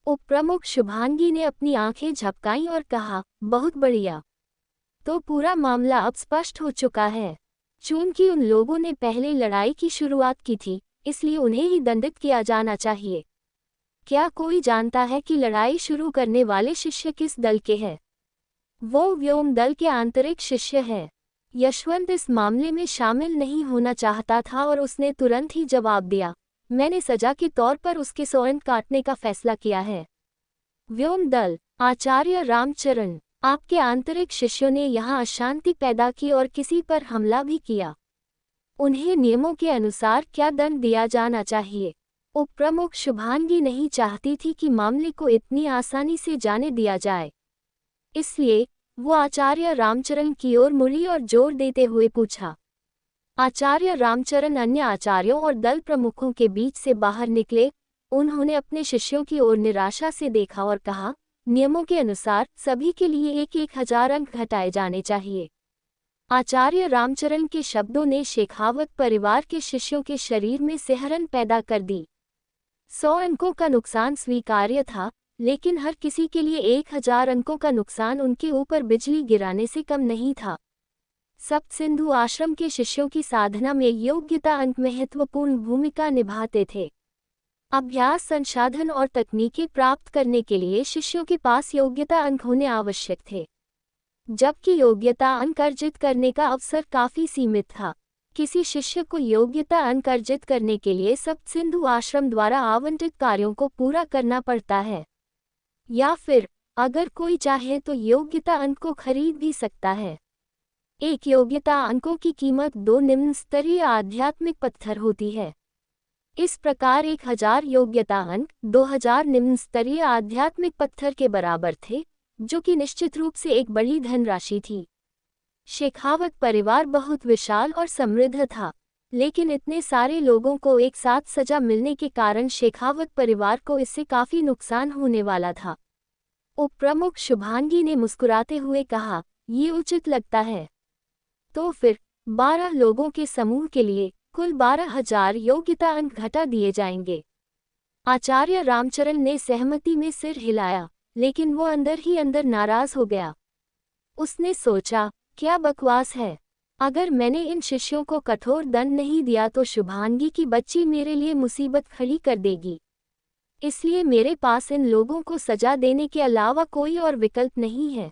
उप प्रमुख शुभांगी ने अपनी आंखें झपकाईं और कहा, बहुत बढ़िया। तो पूरा मामला अब स्पष्ट हो चुका है। चूंकि उन लोगों ने पहले लड़ाई की शुरुआत की थी, इसलिए उन्हें ही दंडित किया जाना चाहिए। क्या कोई जानता है कि लड़ाई शुरू करने वाले शिष्य किस दल के हैं? वो व्योम दल के आंतरिक शिष्य है। यशवंत इस मामले में शामिल नहीं होना चाहता था और उसने तुरंत ही जवाब दिया, मैंने सजा के तौर पर उसके स्वर्ण काटने का फैसला किया है। व्योम दल, आचार्य रामचरण, आपके आंतरिक शिष्यों ने यहाँ अशांति पैदा की और किसी पर हमला भी किया। उन्हें नियमों के अनुसार क्या दंड दिया जाना चाहिए? उप प्रमुख शुभांगी नहीं चाहती थी कि मामले को इतनी आसानी से जाने दिया जाए। इसलिए वो आचार्य रामचरण की ओर मुड़ी और जोर देते हुए पूछा। आचार्य रामचरण अन्य आचार्यों और दल प्रमुखों के बीच से बाहर निकले। उन्होंने अपने शिष्यों की ओर निराशा से देखा और कहा, नियमों के अनुसार सभी के लिए 1,000 अंक घटाए जाने चाहिए। आचार्य रामचरण के शब्दों ने शेखावत परिवार के शिष्यों के शरीर में सिहरन पैदा कर दी। 100 अंकों का नुकसान स्वीकार्य था, लेकिन हर किसी के लिए 1,000 अंकों का नुकसान उनके ऊपर बिजली गिराने से कम नहीं था। सप्त सिंधु आश्रम के शिष्यों की साधना में योग्यता अंक महत्वपूर्ण भूमिका निभाते थे। अभ्यास, संसाधन और तकनीकें प्राप्त करने के लिए शिष्यों के पास योग्यता अंक होने आवश्यक थे, जबकि योग्यता अंक अर्जित करने का अवसर काफी सीमित था। किसी शिष्य को योग्यता अंक अर्जित करने के लिए सप्त सिंधु आश्रम द्वारा आवंटित कार्यों को पूरा करना पड़ता है, या फिर अगर कोई चाहे तो योग्यता अंक को खरीद भी सकता है। एक योग्यता अंकों की कीमत 2 निम्न स्तरीय आध्यात्मिक पत्थर होती है। इस प्रकार 1,000 योग्यता अंक 2,000 निम्न स्तरीय आध्यात्मिक पत्थर के बराबर थे, जो कि निश्चित रूप से एक बड़ी धनराशि थी। शेखावत परिवार बहुत विशाल और समृद्ध था, लेकिन इतने सारे लोगों को एक साथ सजा मिलने के कारण शेखावत परिवार को इससे काफी नुकसान होने वाला था। उप प्रमुख शुभांगी ने मुस्कुराते हुए कहा, ये उचित लगता है। तो फिर 12 लोगों के समूह के लिए कुल 12,000 योग्यता अंक घटा दिए जाएंगे। आचार्य रामचरण ने सहमति में सिर हिलाया, लेकिन वो अंदर ही अंदर नाराज हो गया। उसने सोचा, क्या बकवास है। अगर मैंने इन शिष्यों को कठोर दंड नहीं दिया तो शुभांगी की बच्ची मेरे लिए मुसीबत खड़ी कर देगी। इसलिए मेरे पास इन लोगों को सजा देने के अलावा कोई और विकल्प नहीं है।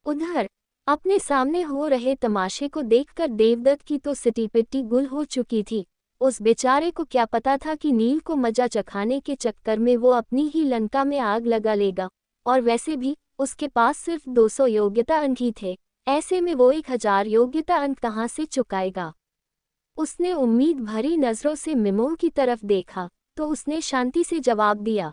उधर अपने सामने हो रहे तमाशे को देखकर देवदत्त की तो सिटी पिट्टी गुल हो चुकी थी। उस बेचारे को क्या पता था कि नील को मजा चखाने के चक्कर में वो अपनी ही लंका में आग लगा लेगा, और वैसे भी उसके पास सिर्फ 200 योग्यता अंक ही थे, ऐसे में वो 1000 योग्यता अंक कहाँ से चुकाएगा। उसने उम्मीद भरी नजरों से मिमो की तरफ देखा तो उसने शांति से जवाब दिया,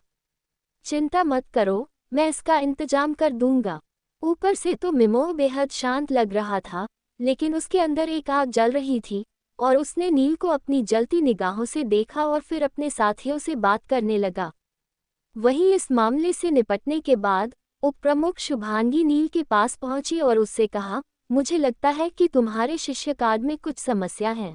चिंता मत करो, मैं इसका इंतजाम कर दूंगा। ऊपर से तो मिमो बेहद शांत लग रहा था, लेकिन उसके अंदर एक आग जल रही थी और उसने नील को अपनी जलती निगाहों से देखा और फिर अपने साथियों से बात करने लगा। वहीं इस मामले से निपटने के बाद उप प्रमुख शुभांगी नील के पास पहुंची और उससे कहा, मुझे लगता है कि तुम्हारे शिष्य कार्ड में कुछ समस्या है।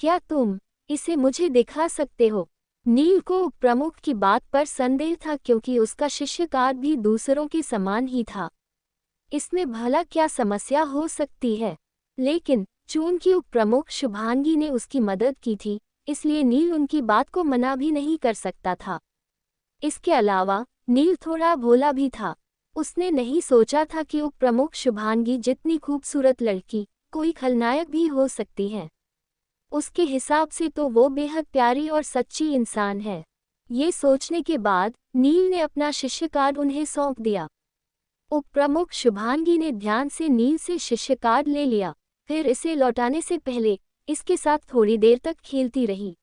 क्या तुम इसे मुझे दिखा सकते हो? नील को उप प्रमुख की बात पर संदेह था क्योंकि उसका शिष्य कार्ड भी दूसरों के समान ही था। इसमें भला क्या समस्या हो सकती है? लेकिन चूंकि उप प्रमुख शुभांगी ने उसकी मदद की थी, इसलिए नील उनकी बात को मना भी नहीं कर सकता था। इसके अलावा नील थोड़ा भोला भी था। उसने नहीं सोचा था कि उप प्रमुख शुभांगी जितनी खूबसूरत लड़की कोई खलनायक भी हो सकती है। उसके हिसाब से तो वो बेहद प्यारी और सच्ची इंसान है। ये सोचने के बाद नील ने अपना शिष्य कार्ड उन्हें सौंप दिया। उप प्रमुख शुभांगी ने ध्यान से नील से शिष्य कार्ड ले लिया, फिर इसे लौटाने से पहले इसके साथ थोड़ी देर तक खेलती रही।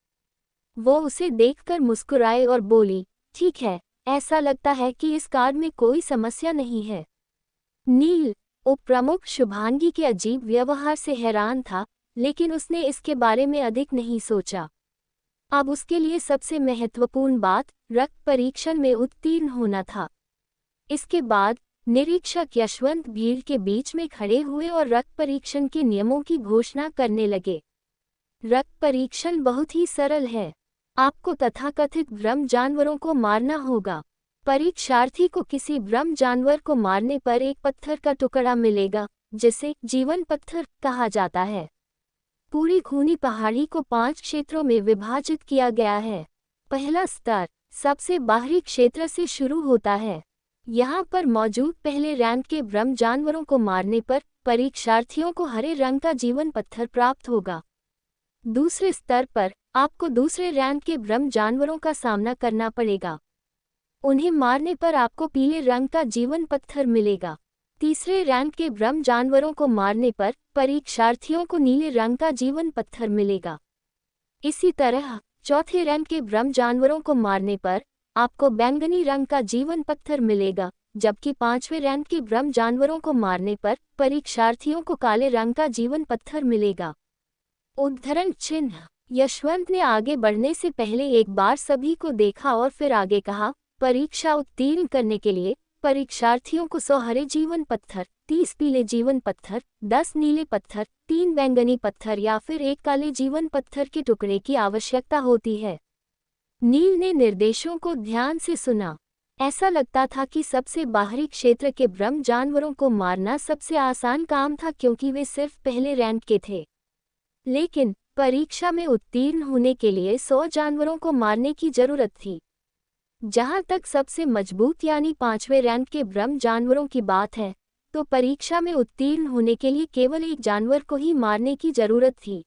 वो उसे देखकर मुस्कुराए और बोली, ठीक है, ऐसा लगता है कि इस कार्ड में कोई समस्या नहीं है। नील उप प्रमुख शुभांगी के अजीब व्यवहार से हैरान था, लेकिन उसने इसके बारे में अधिक नहीं सोचा। अब उसके लिए सबसे महत्वपूर्ण बात रक्त परीक्षण में उत्तीर्ण होना था। इसके बाद निरीक्षक यशवंत भीड़ के बीच में खड़े हुए और रक्त परीक्षण के नियमों की घोषणा करने लगे। रक्त परीक्षण बहुत ही सरल है। आपको तथाकथित ब्रह्म जानवरों को मारना होगा। परीक्षार्थी को किसी ब्रह्म जानवर को मारने पर एक पत्थर का टुकड़ा मिलेगा, जिसे जीवन पत्थर कहा जाता है। पूरी खूनी पहाड़ी को 5 क्षेत्रों में विभाजित किया गया है। पहला स्तर सबसे बाहरी क्षेत्र से शुरू होता है। यहाँ पर मौजूद पहले रैंक के ब्रह्म जानवरों को मारने पर परीक्षार्थियों को हरे रंग का जीवन पत्थर प्राप्त होगा। दूसरे स्तर पर आपको दूसरे रैंक के ब्रह्म जानवरों का सामना करना पड़ेगा। उन्हें मारने पर आपको पीले रंग का जीवन पत्थर मिलेगा। तीसरे रैंक के ब्रह्म जानवरों को मारने पर परीक्षार्थियों को नीले रंग का जीवन पत्थर मिलेगा। इसी तरह चौथे रैंक के ब्रह्म जानवरों को मारने पर आपको बैंगनी रंग का जीवन पत्थर मिलेगा, जबकि 5वें रैंक के ब्रह्म जानवरों को मारने पर परीक्षार्थियों को काले रंग का जीवन पत्थर मिलेगा। उद्धरण चिन्ह। यशवंत ने आगे बढ़ने से पहले एक बार सभी को देखा और फिर आगे कहा, परीक्षा उत्तीर्ण करने के लिए परीक्षार्थियों को 100 हरे जीवन पत्थर, 30 पीले जीवन पत्थर, 10 नीले पत्थर, 3 बैंगनी पत्थर या फिर 1 काले जीवन पत्थर के टुकड़े की आवश्यकता होती है। नील ने निर्देशों को ध्यान से सुना। ऐसा लगता था कि सबसे बाहरी क्षेत्र के ब्रह्म जानवरों को मारना सबसे आसान काम था क्योंकि वे सिर्फ पहले रैंक के थे। लेकिन परीक्षा में उत्तीर्ण होने के लिए 100 जानवरों को मारने की जरूरत थी। जहां तक सबसे मजबूत यानी 5वें रैंक के ब्रह्म जानवरों की बात है, तो परीक्षा में उत्तीर्ण होने के लिए केवल एक जानवर को ही मारने की जरूरत थी।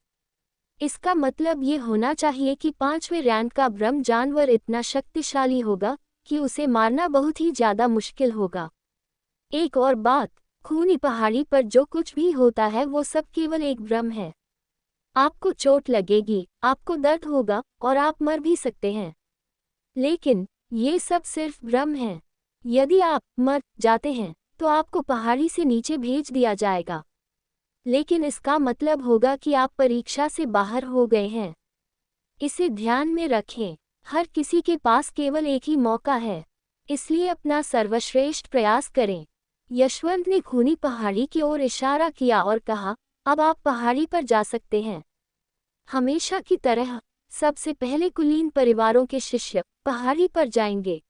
इसका मतलब ये होना चाहिए कि 5वें रैंक का ब्रह्म जानवर इतना शक्तिशाली होगा कि उसे मारना बहुत ही ज्यादा मुश्किल होगा। एक और बात, खूनी पहाड़ी पर जो कुछ भी होता है वो सब केवल एक भ्रम है। आपको चोट लगेगी, आपको दर्द होगा और आप मर भी सकते हैं, लेकिन ये सब सिर्फ भ्रम है। यदि आप मर जाते हैं तो आपको पहाड़ी से नीचे भेज दिया जाएगा, लेकिन इसका मतलब होगा कि आप परीक्षा से बाहर हो गए हैं। इसे ध्यान में रखें, हर किसी के पास केवल एक ही मौका है, इसलिए अपना सर्वश्रेष्ठ प्रयास करें। यशवंत ने खूनी पहाड़ी की ओर इशारा किया और कहा, अब आप पहाड़ी पर जा सकते हैं। हमेशा की तरह सबसे पहले कुलीन परिवारों के शिष्य पहाड़ी पर जाएंगे।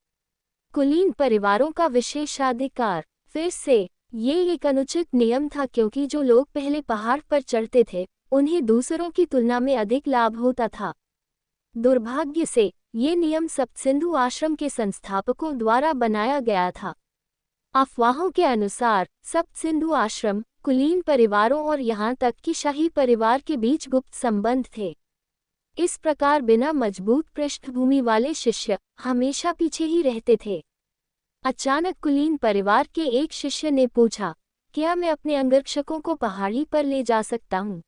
कुलीन परिवारों का विशेषाधिकार। फिर से ये एक अनुचित नियम था क्योंकि जो लोग पहले पहाड़ पर चढ़ते थे उन्हें दूसरों की तुलना में अधिक लाभ होता था। दुर्भाग्य से ये नियम सप्तसिंधु आश्रम के संस्थापकों द्वारा बनाया गया था। अफवाहों के अनुसार सप्तसिंधु आश्रम, कुलीन परिवारों और यहाँ तक कि शाही परिवार के बीच गुप्त संबंध थे। इस प्रकार बिना मजबूत पृष्ठभूमि वाले शिष्य हमेशा पीछे ही रहते थे। अचानक कुलीन परिवार के एक शिष्य ने पूछा, क्या मैं अपने अंगरक्षकों को पहाड़ी पर ले जा सकता हूँ?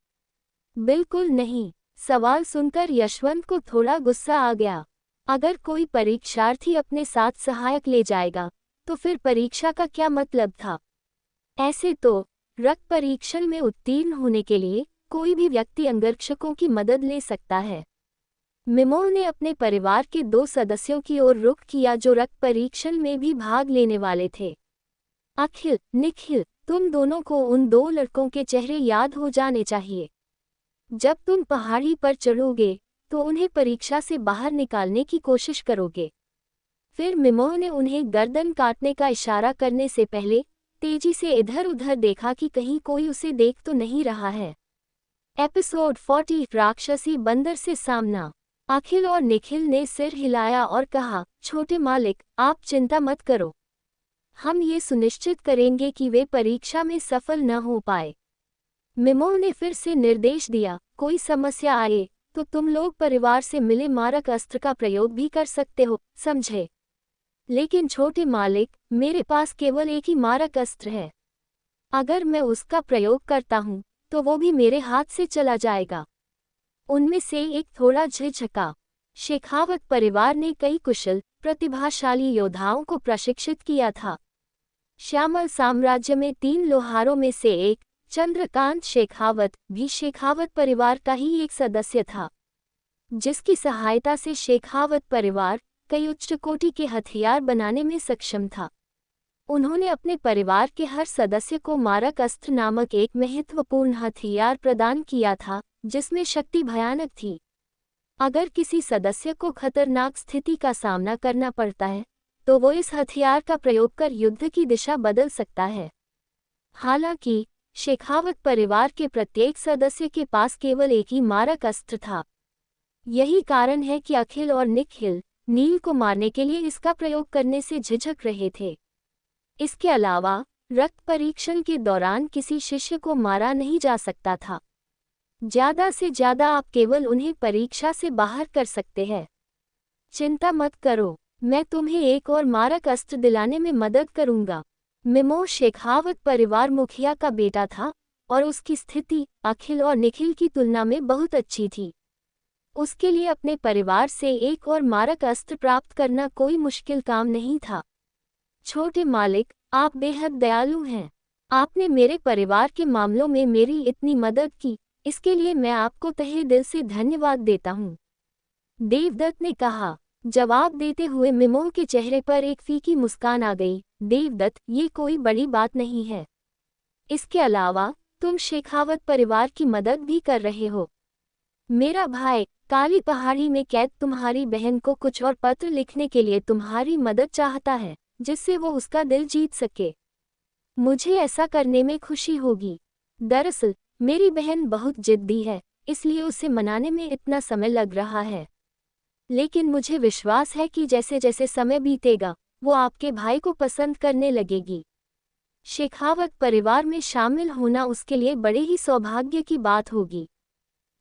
बिल्कुल नहीं। सवाल सुनकर यशवंत को थोड़ा गुस्सा आ गया। अगर कोई परीक्षार्थी अपने साथ सहायक ले जाएगा, तो फिर परीक्षा का क्या मतलब था? ऐसे तो रक्त परीक्षण में उत्तीर्ण होने के लिए कोई भी व्यक्ति अंगरक्षकों की मदद ले सकता है। मिमोह ने अपने परिवार के 2 सदस्यों की ओर रुख किया जो रक्त परीक्षण में भी भाग लेने वाले थे। अखिल, निखिल, तुम दोनों को उन 2 लड़कों के चेहरे याद हो जाने चाहिए। जब तुम पहाड़ी पर चढ़ोगे तो उन्हें परीक्षा से बाहर निकालने की कोशिश करोगे। फिर मिमोह ने उन्हें गर्दन काटने का इशारा करने से पहले तेजी से इधर उधर देखा कि कहीं कोई उसे देख तो नहीं रहा है। एपिसोड 40 राक्षसी बंदर से सामना। अखिल और निखिल ने सिर हिलाया और कहा, छोटे मालिक, आप चिंता मत करो। हम ये सुनिश्चित करेंगे कि वे परीक्षा में सफल न हो पाए। मिमोह ने फिर से निर्देश दिया, कोई समस्या आए तो तुम लोग परिवार से मिले मारक अस्त्र का प्रयोग भी कर सकते हो, समझे? लेकिन छोटे मालिक, मेरे पास केवल एक ही मारक अस्त्र है। अगर मैं उसका प्रयोग करता हूँ तो वो भी मेरे हाथ से चला जाएगा। उनमें से एक थोड़ा झिझका। शेखावत परिवार ने कई कुशल, प्रतिभाशाली योद्धाओं को प्रशिक्षित किया था। श्यामल साम्राज्य में 3 लोहारों में से एक, चंद्रकांत शेखावत, भी शेखावत परिवार का ही एक सदस्य था, जिसकी सहायता से शेखावत परिवार कई उच्च कोटि के हथियार बनाने में सक्षम था। उन्होंने अपने परिवार के हर सदस्य को मारक अस्त्र नामक एक महत्वपूर्ण हथियार प्रदान किया था, जिसमें शक्ति भयानक थी। अगर किसी सदस्य को खतरनाक स्थिति का सामना करना पड़ता है, तो वो इस हथियार का प्रयोग कर युद्ध की दिशा बदल सकता है। हालांकि शेखावत परिवार के प्रत्येक सदस्य के पास केवल एक ही मारक अस्त्र था। यही कारण है कि अखिल और निखिल नील को मारने के लिए इसका प्रयोग करने से झिझक रहे थे। इसके अलावा रक्त परीक्षण के दौरान किसी शिष्य को मारा नहीं जा सकता था। ज्यादा से ज्यादा आप केवल उन्हें परीक्षा से बाहर कर सकते हैं। चिंता मत करो, मैं तुम्हें एक और मारक अस्त्र दिलाने में मदद करूंगा। मिमोह शेखावत परिवार मुखिया का बेटा था और उसकी स्थिति अखिल और निखिल की तुलना में बहुत अच्छी थी। उसके लिए अपने परिवार से एक और मारक अस्त्र प्राप्त करना कोई मुश्किल काम नहीं था। छोटे मालिक, आप बेहद दयालु हैं। आपने मेरे परिवार के मामलों में मेरी इतनी मदद की, इसके लिए मैं आपको तहे दिल से धन्यवाद देता हूँ, देवदत्त ने कहा। जवाब देते हुए मिमोह के चेहरे पर एक फीकी मुस्कान आ गई। देवदत्त, ये कोई बड़ी बात नहीं है। इसके अलावा तुम शेखावत परिवार की मदद भी कर रहे हो। मेरा भाई काली पहाड़ी में कैद तुम्हारी बहन को कुछ और पत्र लिखने के लिए तुम्हारी मदद चाहता है, जिससे वो उसका दिल जीत सके। मुझे ऐसा करने में खुशी होगी। दरअसल मेरी बहन बहुत जिद्दी है, इसलिए उसे मनाने में इतना समय लग रहा है। लेकिन मुझे विश्वास है कि जैसे जैसे समय बीतेगा, वो आपके भाई को पसंद करने लगेगी। शेखावत परिवार में शामिल होना उसके लिए बड़े ही सौभाग्य की बात होगी,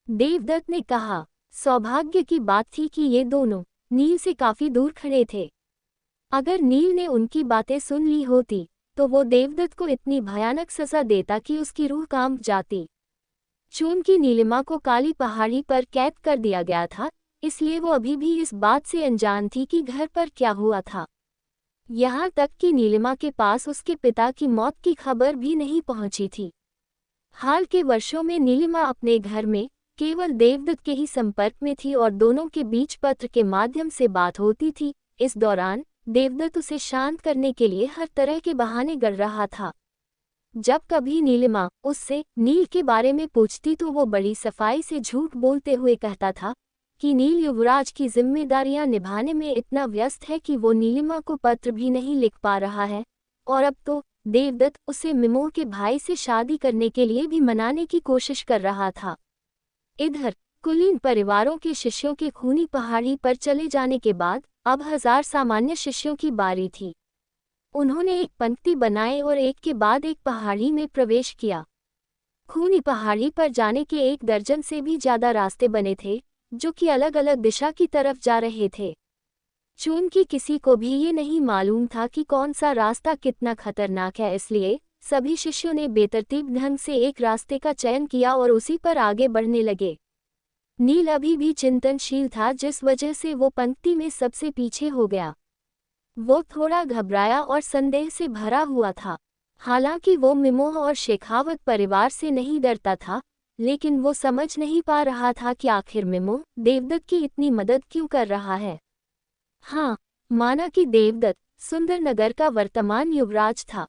देवदत्त ने कहा। सौभाग्य की बात थी कि ये दोनों नील से काफी दूर खड़े थे। अगर नील ने उनकी बातें सुन ली होती तो वो देवदत्त को इतनी भयानक सजा देता कि उसकी रूह कांप जाती। चूंकि नीलिमा को काली पहाड़ी पर कैद कर दिया गया था, इसलिए वो अभी भी इस बात से अनजान थी कि घर पर क्या हुआ था। यहाँ तक कि नीलिमा के पास उसके पिता की मौत की खबर भी नहीं पहुंची थी। हाल के वर्षों में नीलिमा अपने घर में केवल देवदत्त के ही संपर्क में थी और दोनों के बीच पत्र के माध्यम से बात होती थी। इस दौरान देवदत्त उसे शांत करने के लिए हर तरह के बहाने गढ़ रहा था। जब कभी नीलिमा उससे नील के बारे में पूछती तो वो बड़ी सफाई से झूठ बोलते हुए कहता था कि नील युवराज की जिम्मेदारियां निभाने में इतना व्यस्त है कि वो नीलिमा को पत्र भी नहीं लिख पा रहा है। और अब तो देवदत्त उसे मिमोह के भाई से शादी करने के लिए भी मनाने की कोशिश कर रहा था। इधर कुलीन परिवारों के शिष्यों के खूनी पहाड़ी पर चले जाने के बाद अब 1000 सामान्य शिष्यों की बारी थी। उन्होंने एक पंक्ति बनाए और एक के बाद एक पहाड़ी में प्रवेश किया। खूनी पहाड़ी पर जाने के 1 दर्जन से भी ज्यादा रास्ते बने थे, जो कि अलग अलग दिशा की तरफ जा रहे थे। चूंकि किसी को भी ये नहीं मालूम था कि कौन सा रास्ता कितना खतरनाक है, इसलिए सभी शिष्यों ने बेतरतीब ढंग से एक रास्ते का चयन किया और उसी पर आगे बढ़ने लगे। नील अभी भी चिंतनशील था, जिस वजह से वो पंक्ति में सबसे पीछे हो गया। वो थोड़ा घबराया और संदेह से भरा हुआ था। हालांकि वो मिमोह और शेखावत परिवार से नहीं डरता था, लेकिन वो समझ नहीं पा रहा था कि आखिर मिमोह देवदत्त की इतनी मदद क्यों कर रहा है। हाँ, माना कि देवदत्त सुंदरनगर का वर्तमान युवराज था,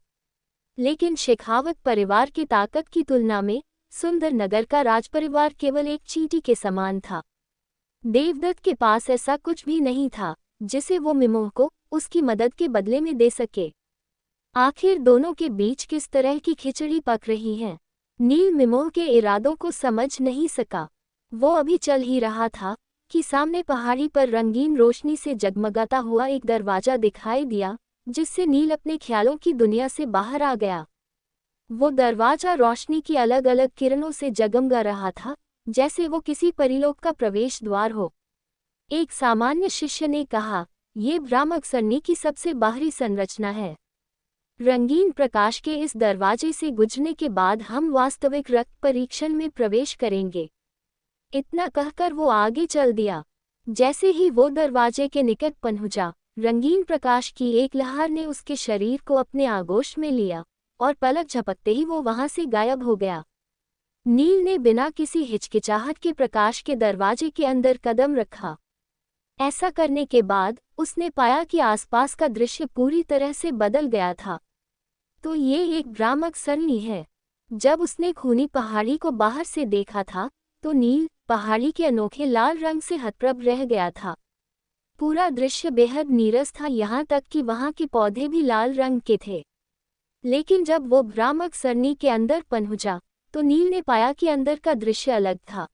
लेकिन शेखावत परिवार की ताकत की तुलना में सुंदरनगर का राजपरिवार केवल एक चींटी के समान था। देवदत्त के पास ऐसा कुछ भी नहीं था जिसे वो मिमोह को उसकी मदद के बदले में दे सके। आखिर दोनों के बीच किस तरह की खिचड़ी पक रही है, नील मिमोह के इरादों को समझ नहीं सका। वो अभी चल ही रहा था कि सामने पहाड़ी पर रंगीन रोशनी से जगमगाता हुआ एक दरवाजा दिखाई दिया, जिससे नील अपने ख्यालों की दुनिया से बाहर आ गया। वो दरवाजा रोशनी की अलग अलग किरणों से जगमगा रहा था, जैसे वो किसी परिलोक का प्रवेश द्वार हो। एक सामान्य शिष्य ने कहा, ये भ्रामक सरणी की सबसे बाहरी संरचना है। रंगीन प्रकाश के इस दरवाजे से गुजरने के बाद हम वास्तविक रक्त परीक्षण में प्रवेश करेंगे। इतना कहकर वो आगे चल दिया। जैसे ही वो दरवाजे के निकट पहुंचा, रंगीन प्रकाश की एक लहर ने उसके शरीर को अपने आगोश में लिया और पलक झपकते ही वो वहां से गायब हो गया। नील ने बिना किसी हिचकिचाहट के प्रकाश के दरवाजे के अंदर कदम रखा। ऐसा करने के बाद उसने पाया कि आसपास का दृश्य पूरी तरह से बदल गया था। तो ये एक भ्रामक सरणी है। जब उसने खूनी पहाड़ी को बाहर से देखा था तो नील पहाड़ी के अनोखे लाल रंग से हतप्रभ रह गया था। पूरा दृश्य बेहद नीरस था, यहाँ तक कि वहाँ के पौधे भी लाल रंग के थे। लेकिन जब वो भ्रामक सरणी के अंदर पहुंचा तो नील ने पाया कि अंदर का दृश्य अलग था।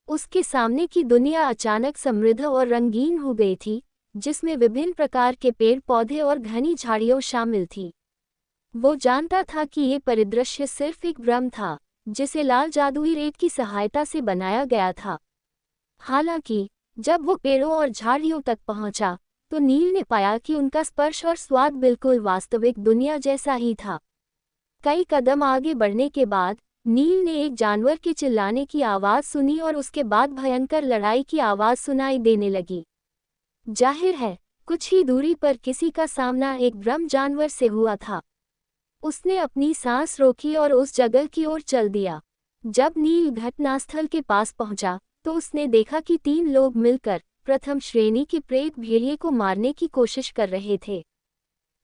उसके सामने की दुनिया अचानक समृद्ध और रंगीन हो गई थी, जिसमें विभिन्न प्रकार के पेड़ पौधे और घनी झाड़ियां शामिल थी। वो जानता था कि ये परिदृश्य सिर्फ एक भ्रम था, जिसे लाल जादुई रेत की सहायता से बनाया गया था। हालांकि जब वो पेड़ों और झाड़ियों तक पहुंचा तो नील ने पाया कि उनका स्पर्श और स्वाद बिल्कुल वास्तविक दुनिया जैसा ही था। कई कदम आगे बढ़ने के बाद नील ने एक जानवर के चिल्लाने की आवाज़ सुनी और उसके बाद भयंकर लड़ाई की आवाज़ सुनाई देने लगी। जाहिर है, कुछ ही दूरी पर किसी का सामना एक ब्रह्म जानवर से हुआ था। उसने अपनी सांस रोकी और उस जगह की ओर चल दिया। जब नील घटनास्थल के पास पहुंचा तो उसने देखा कि 3 लोग मिलकर प्रथम श्रेणी के प्रेत भेड़िए को मारने की कोशिश कर रहे थे।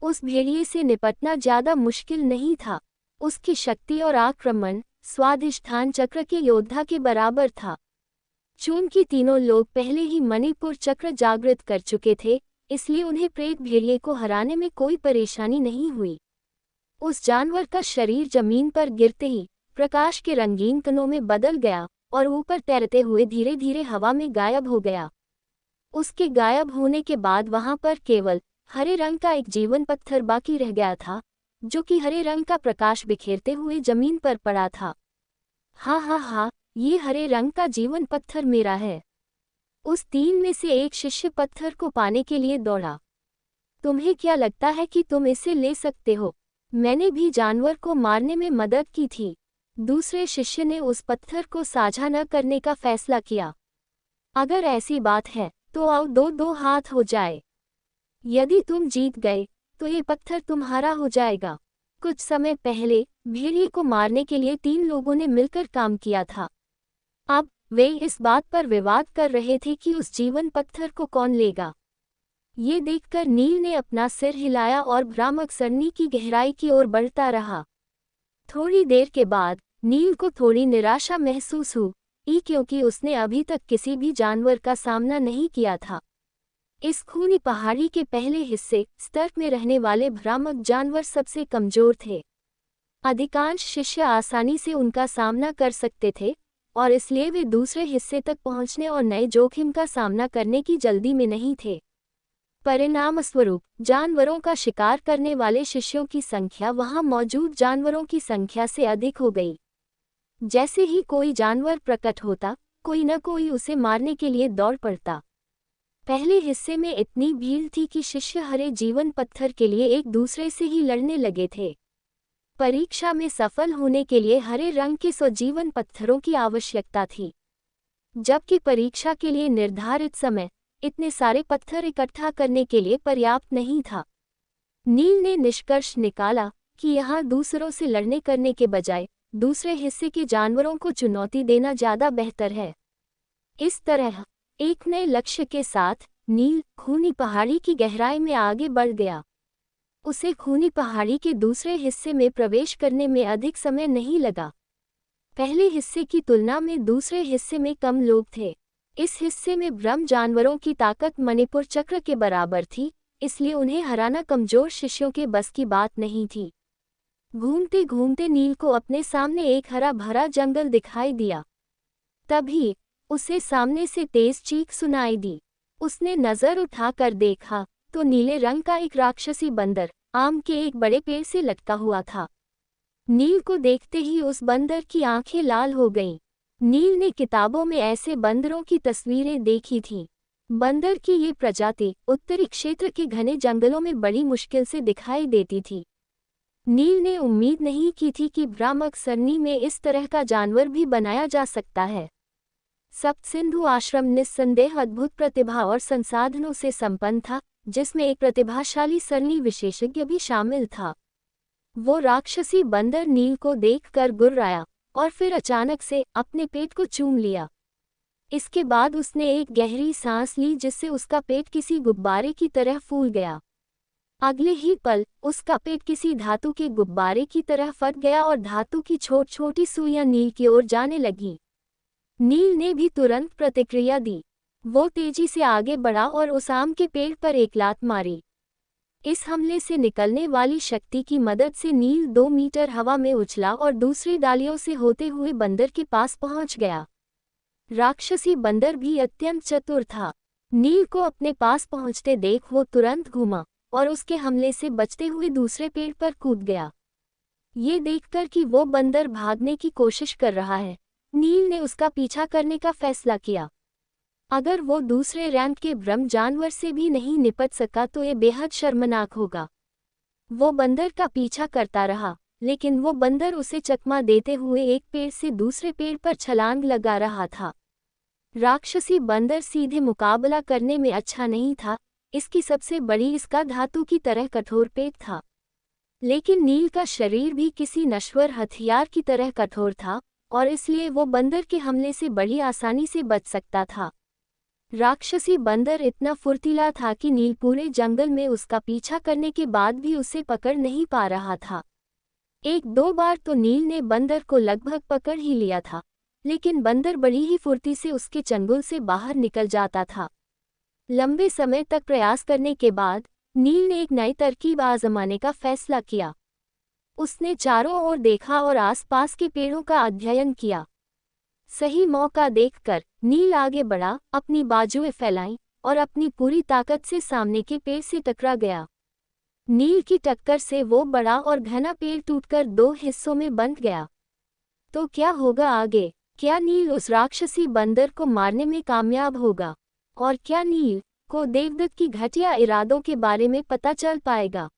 उस भेड़िए से निपटना ज्यादा मुश्किल नहीं था। उसकी शक्ति और आक्रमण स्वाधिष्ठान चक्र के योद्धा के बराबर था। चूंकि तीनों लोग पहले ही मणिपुर चक्र जागृत कर चुके थे, इसलिए उन्हें प्रेत भेड़िए को हराने में कोई परेशानी नहीं हुई। उस जानवर का शरीर जमीन पर गिरते ही प्रकाश के रंगीन कणों में बदल गया और ऊपर तैरते हुए धीरे धीरे हवा में गायब हो गया। उसके गायब होने के बाद वहां पर केवल हरे रंग का एक जीवन पत्थर बाकी रह गया था, जो कि हरे रंग का प्रकाश बिखेरते हुए जमीन पर पड़ा था। हाँ, ये हरे रंग का जीवन पत्थर मेरा है। उस 3 में से एक शिष्य पत्थर को पाने के लिए दौड़ा। तुम्हें क्या लगता है कि तुम इसे ले सकते हो? मैंने भी जानवर को मारने में मदद की थी। दूसरे शिष्य ने उस पत्थर को साझा न करने का फैसला किया। अगर ऐसी बात है तो आओ 2-2 हाथ हो जाए। यदि तुम जीत गए तो ये पत्थर तुम्हारा हो जाएगा। कुछ समय पहले भेड़िए को मारने के लिए 3 लोगों ने मिलकर काम किया था। अब वे इस बात पर विवाद कर रहे थे कि उस जीवन पत्थर को कौन लेगा। ये देखकर नील ने अपना सिर हिलाया और भ्रामक सरणी की गहराई की ओर बढ़ता रहा। थोड़ी देर के बाद नील को थोड़ी निराशा महसूस हुई, क्योंकि उसने अभी तक किसी भी जानवर का सामना नहीं किया था। इस खूनी पहाड़ी के पहले हिस्से स्तर में रहने वाले भ्रामक जानवर सबसे कमजोर थे। अधिकांश शिष्य आसानी से उनका सामना कर सकते थे और इसलिए वे दूसरे हिस्से तक पहुंचने और नए जोखिम का सामना करने की जल्दी में नहीं थे। परिणामस्वरूप जानवरों का शिकार करने वाले शिष्यों की संख्या वहां मौजूद जानवरों की संख्या से अधिक हो गई। जैसे ही कोई जानवर प्रकट होता, कोई न कोई उसे मारने के लिए दौड़ पड़ता। पहले हिस्से में इतनी भीड़ थी कि शिष्य हरे जीवन पत्थर के लिए एक दूसरे से ही लड़ने लगे थे। परीक्षा में सफल होने के लिए हरे रंग के सजीवन पत्थरों की आवश्यकता थी, जबकि परीक्षा के लिए निर्धारित समय इतने सारे पत्थर इकट्ठा करने के लिए पर्याप्त नहीं था। नील ने निष्कर्ष निकाला कि यहाँ दूसरों से लड़ने करने के बजाय दूसरे हिस्से के जानवरों को चुनौती देना ज़्यादा बेहतर है। इस तरह एक नए लक्ष्य के साथ नील खूनी पहाड़ी की गहराई में आगे बढ़ गया। उसे खूनी पहाड़ी के दूसरे हिस्से में प्रवेश करने में अधिक समय नहीं लगा। पहले हिस्से की तुलना में दूसरे हिस्से में कम लोग थे। इस हिस्से में ब्रह्म जानवरों की ताकत मणिपुर चक्र के बराबर थी, इसलिए उन्हें हराना कमजोर शिष्यों के बस की बात नहीं थी। घूमते घूमते नील को अपने सामने एक हरा भरा जंगल दिखाई दिया। तभी उसे सामने से तेज चीख सुनाई दी। उसने नजर उठाकर देखा तो नीले रंग का एक राक्षसी बंदर आम के एक बड़े पेड़ से लटका हुआ था। नील को देखते ही उस बंदर की आंखें लाल हो गईं। नील ने किताबों में ऐसे बंदरों की तस्वीरें देखी थीं। बंदर की ये प्रजाति उत्तरी क्षेत्र के घने जंगलों में बड़ी मुश्किल से दिखाई देती थी। नील ने उम्मीद नहीं की थी कि भ्रामक सरनी में इस तरह का जानवर भी बनाया जा सकता है। सप्तसिंधु आश्रम निस्संदेह अद्भुत प्रतिभा और संसाधनों से संपन्न था, जिसमें एक प्रतिभाशाली सरनी विशेषज्ञ भी शामिल था। वो राक्षसी बंदर नील को देखकर गुर्राया और फिर अचानक से अपने पेट को चूम लिया। इसके बाद उसने एक गहरी सांस ली, जिससे उसका पेट किसी गुब्बारे की तरह फूल गया। अगले ही पल उसका पेट किसी धातु के गुब्बारे की तरह फट गया और धातु की छोटी छोटी सुइयां नील की ओर जाने लगीं। नील ने भी तुरंत प्रतिक्रिया दी। वो तेजी से आगे बढ़ा और उस आम के पेड़ पर एक लात मारी। इस हमले से निकलने वाली शक्ति की मदद से नील 2 मीटर हवा में उछला और दूसरी डालियों से होते हुए बंदर के पास पहुंच गया। राक्षसी बंदर भी अत्यंत चतुर था। नील को अपने पास पहुंचते देख वो तुरंत घूमा और उसके हमले से बचते हुए दूसरे पेड़ पर कूद गया। ये देखकर कि वो बंदर भागने की कोशिश कर रहा है, नील ने उसका पीछा करने का फैसला किया। अगर वो दूसरे रैंक के ब्रह्म जानवर से भी नहीं निपट सका तो ये बेहद शर्मनाक होगा। वो बंदर का पीछा करता रहा, लेकिन वो बंदर उसे चकमा देते हुए एक पेड़ से दूसरे पेड़ पर छलांग लगा रहा था। राक्षसी बंदर सीधे मुकाबला करने में अच्छा नहीं था, इसकी सबसे बड़ी इसका धातु की तरह कठोर पेट था। लेकिन नील का शरीर भी किसी नश्वर हथियार की तरह कठोर था और इसलिए वो बंदर के हमले से बड़ी आसानी से बच सकता था। राक्षसी बंदर इतना फुर्तीला था कि नील पूरे जंगल में उसका पीछा करने के बाद भी उसे पकड़ नहीं पा रहा था। 1-2 बार तो नील ने बंदर को लगभग पकड़ ही लिया था, लेकिन बंदर बड़ी ही फुर्ती से उसके चंगुल से बाहर निकल जाता था। लंबे समय तक प्रयास करने के बाद नील ने एक नई तरकीब आजमाने का फैसला किया। उसने चारों ओर देखा और आसपास के पेड़ों का अध्ययन किया। सही मौका देखकर नील आगे बढ़ा, अपनी बाजुएं फैलाईं और अपनी पूरी ताकत से सामने के पेड़ से टकरा गया। नील की टक्कर से वो बड़ा और घना पेड़ टूटकर 2 हिस्सों में बंट गया। तो क्या होगा आगे? क्या नील उस राक्षसी बंदर को मारने में कामयाब होगा? और क्या नील को देवदत्त की घटिया इरादों के बारे में पता चल पाएगा?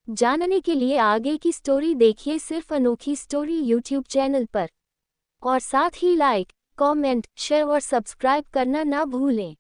जानने के लिए आगे की स्टोरी देखिए सिर्फ अनोखी स्टोरी यूट्यूब चैनल पर। और साथ ही लाइक, कमेंट, शेयर और सब्सक्राइब करना ना भूलें।